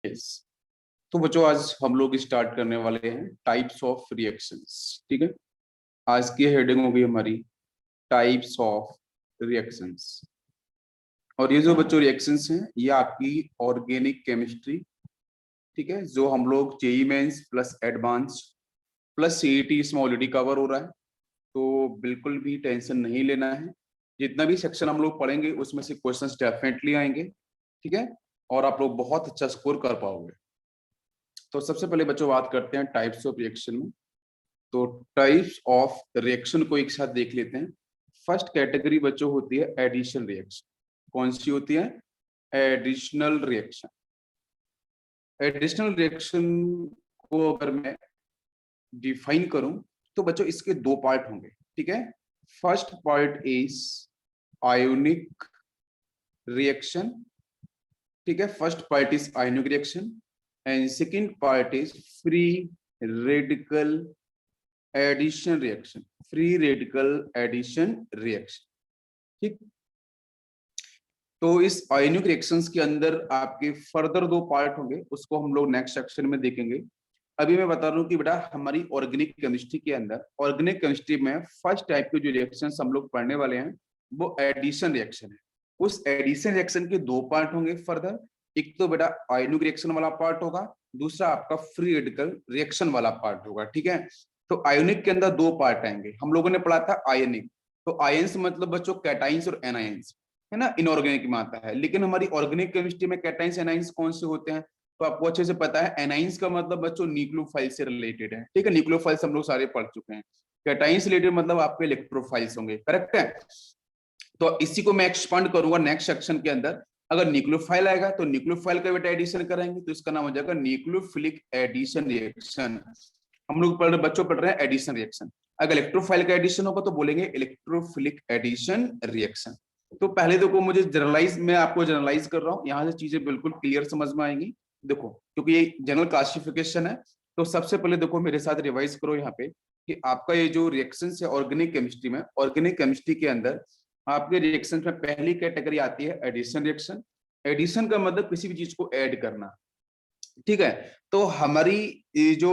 Yes. तो बच्चों आज हम लोग स्टार्ट करने वाले हैं टाइप्स ऑफ रिएक्शंस। ठीक है, आज की हेडिंग होगी हमारी टाइप्स ऑफ रिएक्शंस। और ये जो बच्चों रिएक्शंस हैं ये आपकी ऑर्गेनिक केमिस्ट्री, ठीक है, जो हम लोग JEE mains plus advance plus CET इसमें ऑलरेडी कवर हो रहा है, तो बिल्कुल भी टेंशन नहीं लेना है। जितना भी सेक्शन हम लोग पढ़ेंगे उसमें से क्वेश्चंस डेफिनेटली आएंगे, ठीक है, और आप लोग बहुत अच्छा स्कोर कर पाओगे। तो सबसे पहले बच्चों बात करते हैं टाइप्स ऑफ रिएक्शन में। तो टाइप्स ऑफ रिएक्शन को एक साथ देख लेते हैं। फर्स्ट कैटेगरी बच्चों होती है एडिशन रिएक्शन। कौन सी होती है? Additional reaction. एडिशनल रिएक्शन को अगर मैं डिफाइन करूं तो बच्चों इसके दो पार्ट होंगे, ठीक है। First part is ionic reaction, ठीक है, first part is ionic reaction and second part is free radical addition reaction. Free radical addition reaction, ठीक। तो इस आयोनिक रिएक्शंस के अंदर आपके फर्दर दो पार्ट होंगे, उसको हम लोग नेक्स्ट सेक्शन में देखेंगे। अभी मैं बता रहा हूँ कि बेटा हमारी ऑर्गेनिक केमिस्ट्री के अंदर, ऑर्गेनिक केमिस्ट्री में फर्स्ट टाइप के जो रिएक्शंस हम लोग पढ़ने वाले हैं वो एडिशन रिएक्शन है। उस एडिशन रिएक्शन के दो पार्ट होंगे फर्दर। एक तो बेटा आयोनिक रिएक्शन वाला पार्ट होगा, दूसरा आपका फ्री रेडिकल रिएक्शन वाला पार्ट होगा, ठीक है। तो आयोनिक के अंदर दो पार्ट आएंगे। हम लोगों ने पढ़ा था आयनिक, तो आयंस मतलब बच्चों कैटाइंस और एनायंस, है ना, इनऑर्गेनिक में आता है। लेकिन हमारी ऑर्गेनिक केमिस्ट्री में कैटाइंस एनायंस कौन से होते हैं? तो आपको अच्छे से पता है, एनाइंस का मतलब बच्चों न्यूक्लियोफाइल से रिलेटेड है, ठीक है। न्यूक्लियोफाइल्स हम लोग सारे पढ़ चुके हैं। कैटाइंस रिलेटेड मतलब आपके इलेक्ट्रोफाइल्स होंगे, करेक्ट है। तो इसी को मैं एक्सपांड करूंगा नेक्स्ट सेक्शन के अंदर। अगर न्यूक्लियोफाइल आएगा तो न्यूक्लियोफाइल का बेटा एडिशन करेंगे, तो इसका नाम हो जाएगा न्यूक्लियोफिलिक एडिशन रिएक्शन। हम लोग बच्चों पढ़ रहे हैं एडिशन रिएक्शन। अगर इलेक्ट्रोफाइल का एडिशन होगा तो बोलेंगे इलेक्ट्रोफिलिक एडिशन रिएक्शन। तो पहले देखो, मुझे जनरलाइज, मैं आपको जनरलाइज कर रहा हूँ, यहाँ से चीजें बिल्कुल क्लियर समझ में आएंगी। देखो क्योंकि ये जनरल क्लासिफिकेशन है, तो सबसे पहले देखो मेरे साथ रिवाइज करो यहाँ पे कि आपका ये जो रिएक्शन है ऑर्गेनिक केमिस्ट्री में, ऑर्गेनिक केमिस्ट्री के अंदर आपके रिएक्शन में पहली कैटेगरी आती है एडिशन रिएक्शन। एडिशन का मतलब किसी भी चीज को ऐड करना, ठीक है। तो हमारी ये जो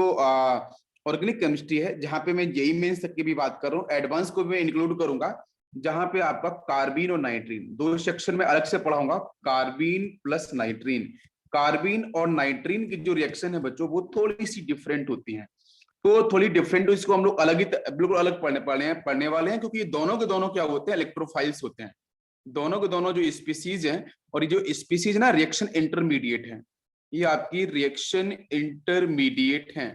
ऑर्गेनिक केमिस्ट्री है, जहां पे मैं जेई मेंस तक की भी बात कर रहा हूँ, एडवांस को मैं इंक्लूड करूंगा, जहां पे आपका कार्बीन और नाइट्रीन दो सेक्शन में अलग से पढ़ाऊंगा। कार्बीन प्लस नाइट्रीन, कार्बीन और नाइट्रीन की जो रिएक्शन है बच्चों वो थोड़ी सी डिफरेंट होती है। तो थोड़ी डिफरेंट, तो इसको हम लोग अलग ही, बिल्कुल अलग पढ़ने वाले हैं, क्योंकि ये दोनों के दोनों क्या होते हैं? इलेक्ट्रोफाइल्स होते हैं। दोनों के दोनों जो स्पीसीज हैं, और ये जो स्पीसीज ना रिएक्शन इंटरमीडिएट है, ये आपकी रिएक्शन इंटरमीडिएट है,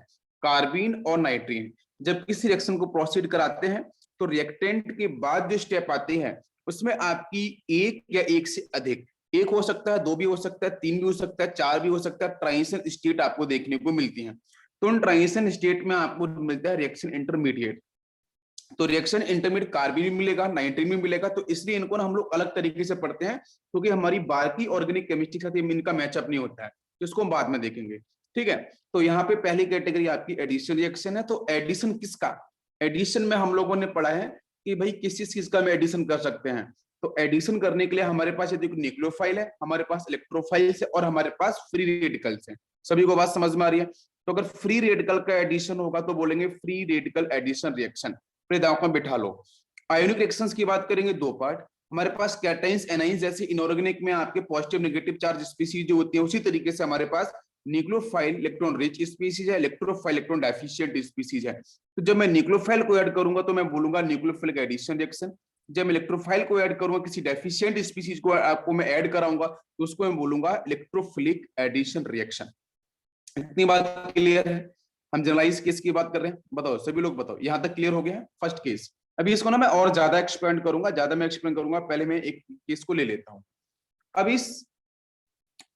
कार्बीन और नाइट्रीन। जब किसी रिएक्शन को प्रोसीड कराते हैं तो रिएक्टेंट के बाद जो स्टेप आते हैं उसमें आपकी एक या एक से अधिक, एक हो सकता है, दो भी हो सकता है, तीन भी हो सकता है, चार भी हो सकता है, ट्रांजिशन स्टेट आपको देखने को मिलती है। तो उन ट्रांजिशन स्टेट में आपको मिलता है रिएक्शन इंटरमीडिएट। तो रिएक्शन इंटरमीडिएट कार्बन भी मिलेगा, नाइट्रीन भी मिलेगा। तो इसलिए इनको ना हम लोग अलग तरीके से पढ़ते हैं, क्योंकि हमारी बाकी ऑर्गेनिक केमिस्ट्री के साथ इनका मैचअप नहीं होता है, तो इसको हम बाद में देखेंगे, ठीक है। तो यहाँ पे पहली कैटेगरी आपकी एडिशन रिएक्शन है। तो एडिशन किसका? एडिशन में हम लोगों ने पढ़ा है कि भाई किस चीज का हम एडिशन कर सकते हैं। तो एडिशन करने के लिए हमारे पास ये देखो न्यूक्लियोफाइल है, हमारे पास इलेक्ट्रोफाइल्स है, और हमारे पास फ्री रेडिकल्स है। सभी को बात समझ में आ रही है? तो अगर फ्री रेडिकल का एडिशन होगा तो बोलेंगे फ्री रेडिकल एडिशन रिएक्शन। दिमाग में बिठा लो। आयोनिक रिएक्शंस की बात करेंगे, दो पार्ट हमारे पास, कैटाइंस एनाइंस। जैसे इनऑर्गेनिक में आपके पॉजिटिव नेगेटिव चार्ज स्पीसीज जो होती है, उसी तरीके से हमारे पास न्यूक्लियोफाइल इलेक्ट्रॉन रिच स्पीसीज है, इलेक्ट्रोफाइल इलेक्ट्रॉन डेफिशिएंट स्पीसीज है। तो जब मैं न्यूक्लियोफाइल को ऐड करूंगा तो मैं बोलूंगा न्यूक्लियोफिलिक एडिशन रिएक्शन। जब मैं इलेक्ट्रोफाइल को ऐड करूंगा, किसी डेफिशिएंट स्पीसीज को आपको मैं ऐड कराऊंगा, तो उसको मैं बोलूंगा इलेक्ट्रोफिलिक एडिशन रिएक्शन। इतनी बात क्लियर है? हम जनरलाइज केस की बात कर रहे हैं, बताओ सभी लोग बताओ, यहां तक क्लियर हो गया है फर्स्ट केस? अभी इसको ना मैं और ज्यादा एक्सपेंड करूंगा, पहले मैं एक केस को ले लेता हूं। अब इस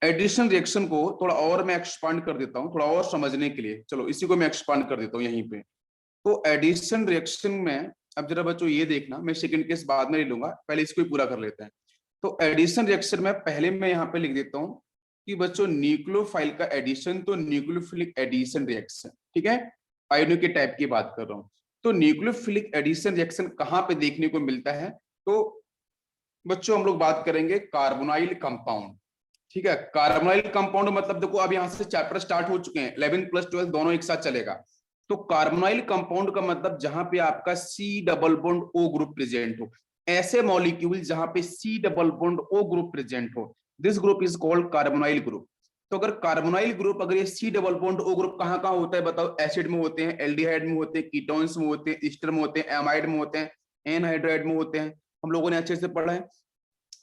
एडिशन रिएक्शन को थोड़ा और मैं एक्सपांड कर देता हूं, थोड़ा और समझने के लिए। चलो इसी को मैं एक्सपांड कर देता हूं यहीं पे। तो एडिशन रिएक्शन में अब जरा बच्चों ये देखना, मैं सेकंड केस बाद में ले लूंगा, पहले इसको ही पूरा कर लेते हैं। तो एडिशन रिएक्शन में पहले मैं यहाँ पे लिख देता हूँ कि बच्चों न्यूक्लियोफाइल का एडिशन, तो न्यूक्लियोफिलिक एडिशन रिएक्शन, ठीक है। आयोनिक के टाइप की बात कर रहा हूँ। तो न्यूक्लियोफिलिक एडिशन रिएक्शन कहाँ पे देखने को मिलता है? तो बच्चों हम लोग बात करेंगे कार्बोनाइल कंपाउंड, ठीक है। कार्बोनाइल कंपाउंड मतलब देखो अब यहाँ से चैप्टर स्टार्ट हो चुके हैं, 11 प्लस 12 दोनों एक साथ चलेगा। तो कार्बोनाइल कंपाउंड का मतलब जहां पे आपका C double bond O group present हो, ऐसे मॉलिक्यूल जहां पे C double bond O group present हो, this group is called carbonyl group. तो अगर कार्बोनाइल ग्रुप, अगर ये C double bond O group कहाँ कहाँ होता है बताओ? एसिड में होते हैं, एल्डिहाइड में होते हैं, कीटोन्स में होते हैं, ईस्टर में होते हैं, एमाइड में होते हैं, एनहाइड्राइड में होते हैं, हम लोगों ने अच्छे से पढ़ा है,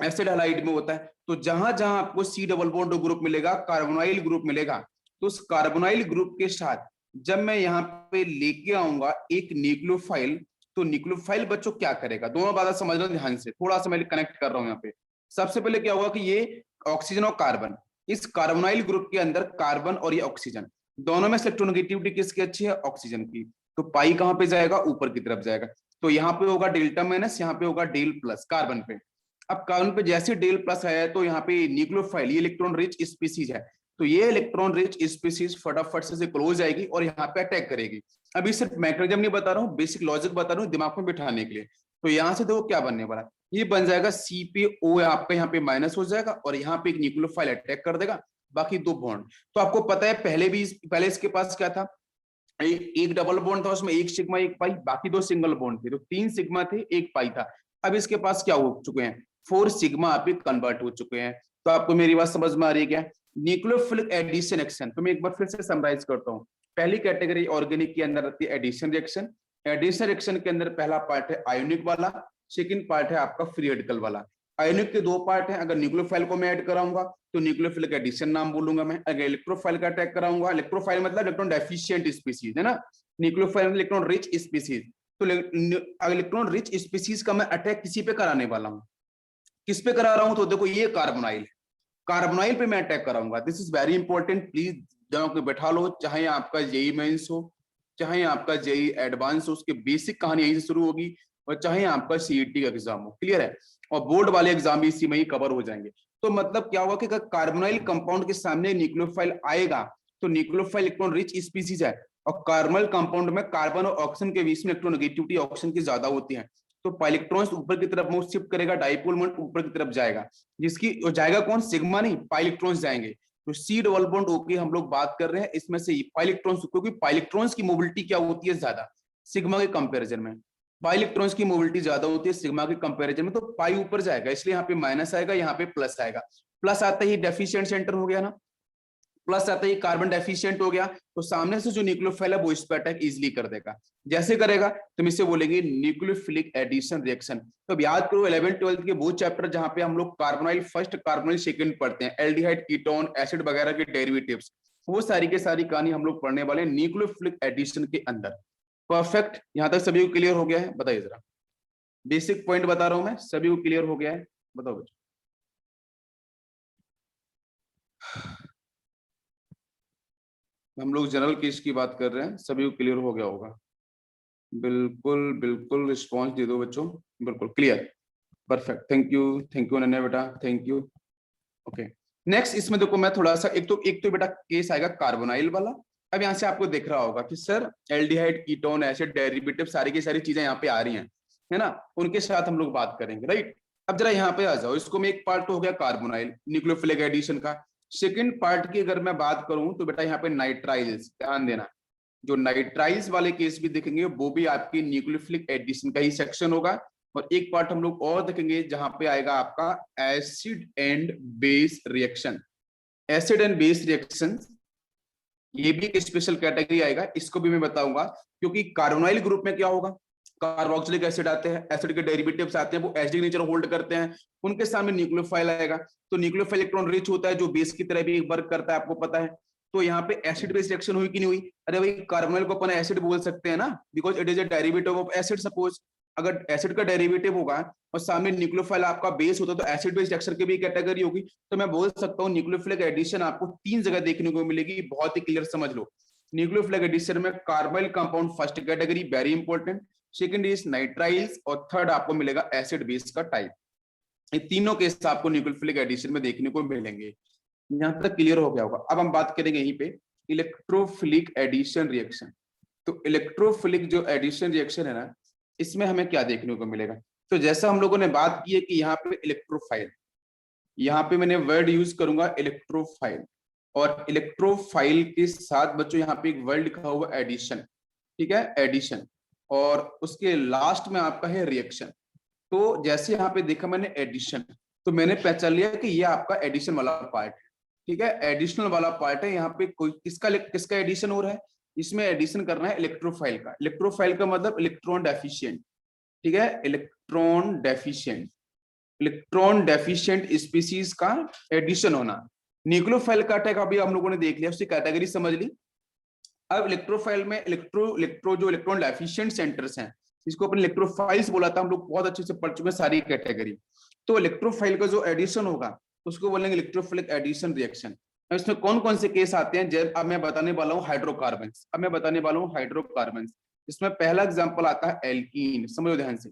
एसिड हैलाइड में होता है। तो जहां जहां आपको C डबल बॉन्ड ग्रुप मिलेगा, कार्बोनाइल ग्रुप मिलेगा, तो उस कार्बोनाइल ग्रुप के साथ जब मैं यहाँ पे लेके आऊंगा एक न्यूक्लियोफाइल, तो न्यूक्लियोफाइल बच्चों क्या करेगा? दोनों बातें समझ लो ध्यान से, थोड़ा सा मैं कनेक्ट कर रहा हूं यहाँ पे। सबसे पहले क्या होगा कि ये ऑक्सीजन और कार्बन, इस कार्बोनाइल ग्रुप के अंदर कार्बन और ये ऑक्सीजन, दोनों में इलेक्ट्रोनेगेटिविटी किसकी अच्छी है? ऑक्सीजन की। तो पाई कहां पे जाएगा? ऊपर की तरफ जाएगा। तो यहाँ पे होगा डेल्टा माइनस, यहाँ पे होगा डेल प्लस कार्बन पे। अब कार्बन पे जैसे डेल प्लस आया है तो यहाँ पे न्यूक्लियोफाइल, ये इलेक्ट्रॉन रिच स्पीसीज है, तो ये इलेक्ट्रॉन रिच स्पीसीज फटाफट से क्लोज आएगी और यहाँ पे अटैक करेगी। अभी सिर्फ मैकेनिज्म नहीं बता रहा हूँ, बेसिक लॉजिक बता रहा हूँ दिमाग में बिठाने के लिए। तो यहाँ से देखो क्या बनने वाला है, ये बन जाएगा C पे O, आपका यहाँ पे माइनस हो जाएगा और यहाँ पे एक न्यूक्लियोफाइल अटैक कर देगा, बाकी दो बॉन्ड। तो आपको पता है पहले इसके पास क्या था? एक डबल बॉन्ड था, उसमें एक सिग्मा एक पाई, बाकी दो सिंगल बॉन्ड थे, तो 3 सिग्मा थे, एक पाई था। अब इसके पास क्या हो चुके हैं? 4 सिग्मा आप कन्वर्ट हो चुके हैं। तो आपको मेरी बात समझ में आ रही है क्या? न्यूक्लियोफिलिक एडिशन एक्शन, तो मैं एक बार फिर से समराइज करता हूँ। पहली कैटेगरी ऑर्गेनिक के अंदर आती है एडिशन रिएक्शन। एडिशन रिएक्शन के अंदर पहला पार्ट है आयोनिक वाला, सेकंड पार्ट है आपका फ्री रेडिकल वाला। आयोनिक के दो पार्ट हैं, अगर न्यूक्लियोफाइल को मैं ऐड कराऊंगा तो न्यूक्लियोफिलिक एडिशन नाम बोलूंगा मैं। अगर इलेक्ट्रोफाइल का अटैक कराऊंगा, इलेक्ट्रोफाइल मतलब इलेक्ट्रॉन डेफिशिएंट स्पीसीज है ना, न्यूक्लियोफाइल इलेक्ट्रॉन रिच स्पीसीज। तो इलेक्ट्रॉन रिच स्पीसीज का मैं अटैक किसी पे कराने वाला हूँ, किस पे करा रहा हूं? तो देखो ये कार्बोनाइल, कार्बोनाइल पे मैं अटैक कराऊंगा। This is very important, please दिमाग में बैठा लो। चाहे आपका जेई मेंस हो, चाहे आपका जेई एडवांस हो, उसकी बेसिक कहानी यहीं से शुरू होगी, और चाहे आपका सीईटी का एग्जाम हो, क्लियर है? और बोर्ड वाले एग्जाम भी इसी में ही कवर हो जाएंगे। तो मतलब क्या होगा कि अगर कार्बोनाइल कंपाउंड के सामने न्यूक्लियोफाइल आएगा, तो न्यूक्लियोफाइल इलेक्ट्रॉन रिच स्पीसीज है, और कार्बोनाइल कंपाउंड में कार्बन और ऑक्सीजन के बीच में इलेक्ट्रोनेगेटिविटी ऑक्सीजन की ज्यादा होती है, तो इलेक्ट्रॉन्स ऊपर की तरफ मूव शिफ्ट करेगा, डाइपोल मोमेंट ऊपर की तरफ जाएगा, जिसकी जाएगा कौन? सिग्मा नहीं, पाई इलेक्ट्रॉन्स जाएंगे। तो C डबल बॉन्ड O की हम लोग बात कर रहे हैं, इसमें से पाई इलेक्ट्रॉन्स, क्योंकि पाई इलेक्ट्रॉन्स की मोबिलिटी क्या होती है? ज्यादा, सिग्मा के कंपैरिजन में पाई इलेक्ट्रॉन्स की मोबिलिटी ज्यादा होती है सिग्मा के कंपैरिजन में, तो पाई ऊपर जाएगा, इसलिए यहाँ पे माइनस आएगा, यहाँ पे प्लस आएगा। प्लस आता ही डेफिशिएंट सेंटर हो गया ना, प्लस आता ही कार्बन डेफिशिएंट हो गया, तो सामने से जो न्यूक्लियोफाइल है वो इस पर अटैक इजीली कर देगा। जैसे करेगा तो इसे बोलेंगे न्यूक्लियोफिलिक एडिशन रिएक्शन। तो अब याद करो 11 12 के वो चैप्टर जहां पे हम लोग कार्बोनाइल फर्स्ट कार्बोनाइल सेकंड पढ़ते हैं, एल्डिहाइड कीटोन एसिड वगैरह के डेरिवेटिव्स, वो सारी के सारी कहानी हम लोग पढ़ने वाले हैं न्यूक्लियोफिलिक एडिशन के अंदर। परफेक्ट, यहां तक सभी को क्लियर हो गया है? बताइए जरा, बेसिक पॉइंट बता रहा हूं मैं, सभी को क्लियर हो गया है? बताओ बच्चों। हम लोग जनरल केस की बात कर रहे हैं, सभी को क्लियर हो गया होगा? बिल्कुल बिल्कुल, रिस्पॉन्स दे दो बच्चों, बिल्कुल क्लियर, परफेक्ट, थैंक यू नन्या बेटा, थैंक यू। ओके, नेक्स्ट इसमें देखो मैं थोड़ा सा, एक तो बेटा केस आएगा कार्बोनाइल वाला। अब यहाँ से आपको दिख रहा होगा कि sir aldehyde ketone acid derivative सारी की सारी चीजें यहाँ पे आ रही हैं, है ना, उनके साथ हम लोग बात करेंगे, राइट? अब जरा यहाँ पे आ जाओ, इसको में एक पार्ट तो हो गया कार्बोनाइल न्यूक्लियोफिलिक एडिशन का। सेकेंड पार्ट की अगर मैं बात करूं तो बेटा यहाँ पे नाइट्राइल्स, ध्यान देना, जो नाइट्राइल्स वाले केस भी देखेंगे वो भी आपकी न्यूक्लियोफिलिक एडिशन का ही सेक्शन होगा। और एक पार्ट हम लोग और देखेंगे जहां पे आएगा आपका acid and base reaction. Acid and base reaction ये भी एक स्पेशल कैटेगरी आएगा, इसको भी मैं बताऊंगा, क्योंकि कार्बोनाइल ग्रुप में क्या होगा? कार्बोक्सिलिक एसिड आते हैं, एसिड के डेरिवेटिव्स आते हैं, वो एसिडिक नेचर होल्ड करते हैं, उनके सामने न्यूक्लियोफाइल आएगा, तो न्यूक्लियोफाइल इलेक्ट्रॉन रिच होता है जो बेस की तरह भी वर्क करता है, आपको पता है। तो यहाँ पे एसिड बेस रिएक्शन हुई कि नहीं हुई? अरे भाई कार्बोनाइल को अपन एसिड बोल सकते हैं ना, because it is a derivative of acid. Suppose अगर एसिड का डेरिवेटिव होगा और सामने न्यूक्लियोफाइल आपका बेस होता है, तो एसिड बेस रिएक्शन की भी कैटेगरी होगी। तो मैं बोल सकता हूँ न्यूक्लियोफिलिक एडिशन आपको 3 जगह देखने को मिलेगी, बहुत ही क्लियर समझ लो। न्यूक्लियोफिलिक एडिशन में carbonyl compound first category, very important, second is nitriles, और थर्ड आपको मिलेगा एसिड बेस का टाइप। ये तीनों केस आपको न्यूक्लियोफिलिक एडिशन में देखने को मिलेंगे। यहां तक क्लियर हो गया होगा? अब हम बात करेंगे यहीं पे इलेक्ट्रोफिलिक एडिशन रिएक्शन। तो इलेक्ट्रोफिलिक जो एडिशन रिएक्शन है ना, इसमें हमें क्या देखने को मिलेगा? तो जैसा हम लोगों ने बात की है कि यहाँ पे इलेक्ट्रोफाइल, यहाँ पे मैंने वर्ड यूज करूंगा इलेक्ट्रोफाइल, और इलेक्ट्रोफाइल के साथ बच्चों यहाँ पे एक वर्ड लिखा हुआ एडिशन, ठीक है, एडिशन, और उसके लास्ट में आपका है रिएक्शन। तो जैसे यहाँ पे देखा मैंने एडिशन, तो मैंने पहचान लिया कि ये आपका एडिशन वाला पार्ट है, ठीक है, एडिशनल वाला पार्ट है। यहाँ पे कोई किसका किसका एडिशन हो रहा है, इसमें एडिशन करना है इलेक्ट्रोफाइल का। इलेक्ट्रोफाइल का मतलब इलेक्ट्रॉन डेफिशिएंट, ठीक है, electron deficient, electron deficient species का एडिशन होना। न्यूक्लियोफाइल का अटैक अभी हम लोगों ने देख लिया, उसकी कैटेगरी समझ ली। अब इलेक्ट्रोफाइल में इलेक्ट्रो जो इलेक्ट्रॉन डेफिशिएंट सेंटर्स हैं, इसको अपन इलेक्ट्रोफाइल्स बोला था, हम लोग बहुत अच्छे से पढ़ चुके हैं सारी कैटेगरी। तो इलेक्ट्रोफाइल का जो एडिशन होगा उसको बोलेंगे इलेक्ट्रोफिलिक एडिशन रिएक्शन। इसमें कौन कौन से केस आते हैं, अब मैं बताने वाला हूँ हाइड्रोकार्बन, अब मैं बताने वाला हूँ हाइड्रोकार्बन। इसमें पहला एग्जाम्पल आता है एल्कीन, समझो ध्यान से,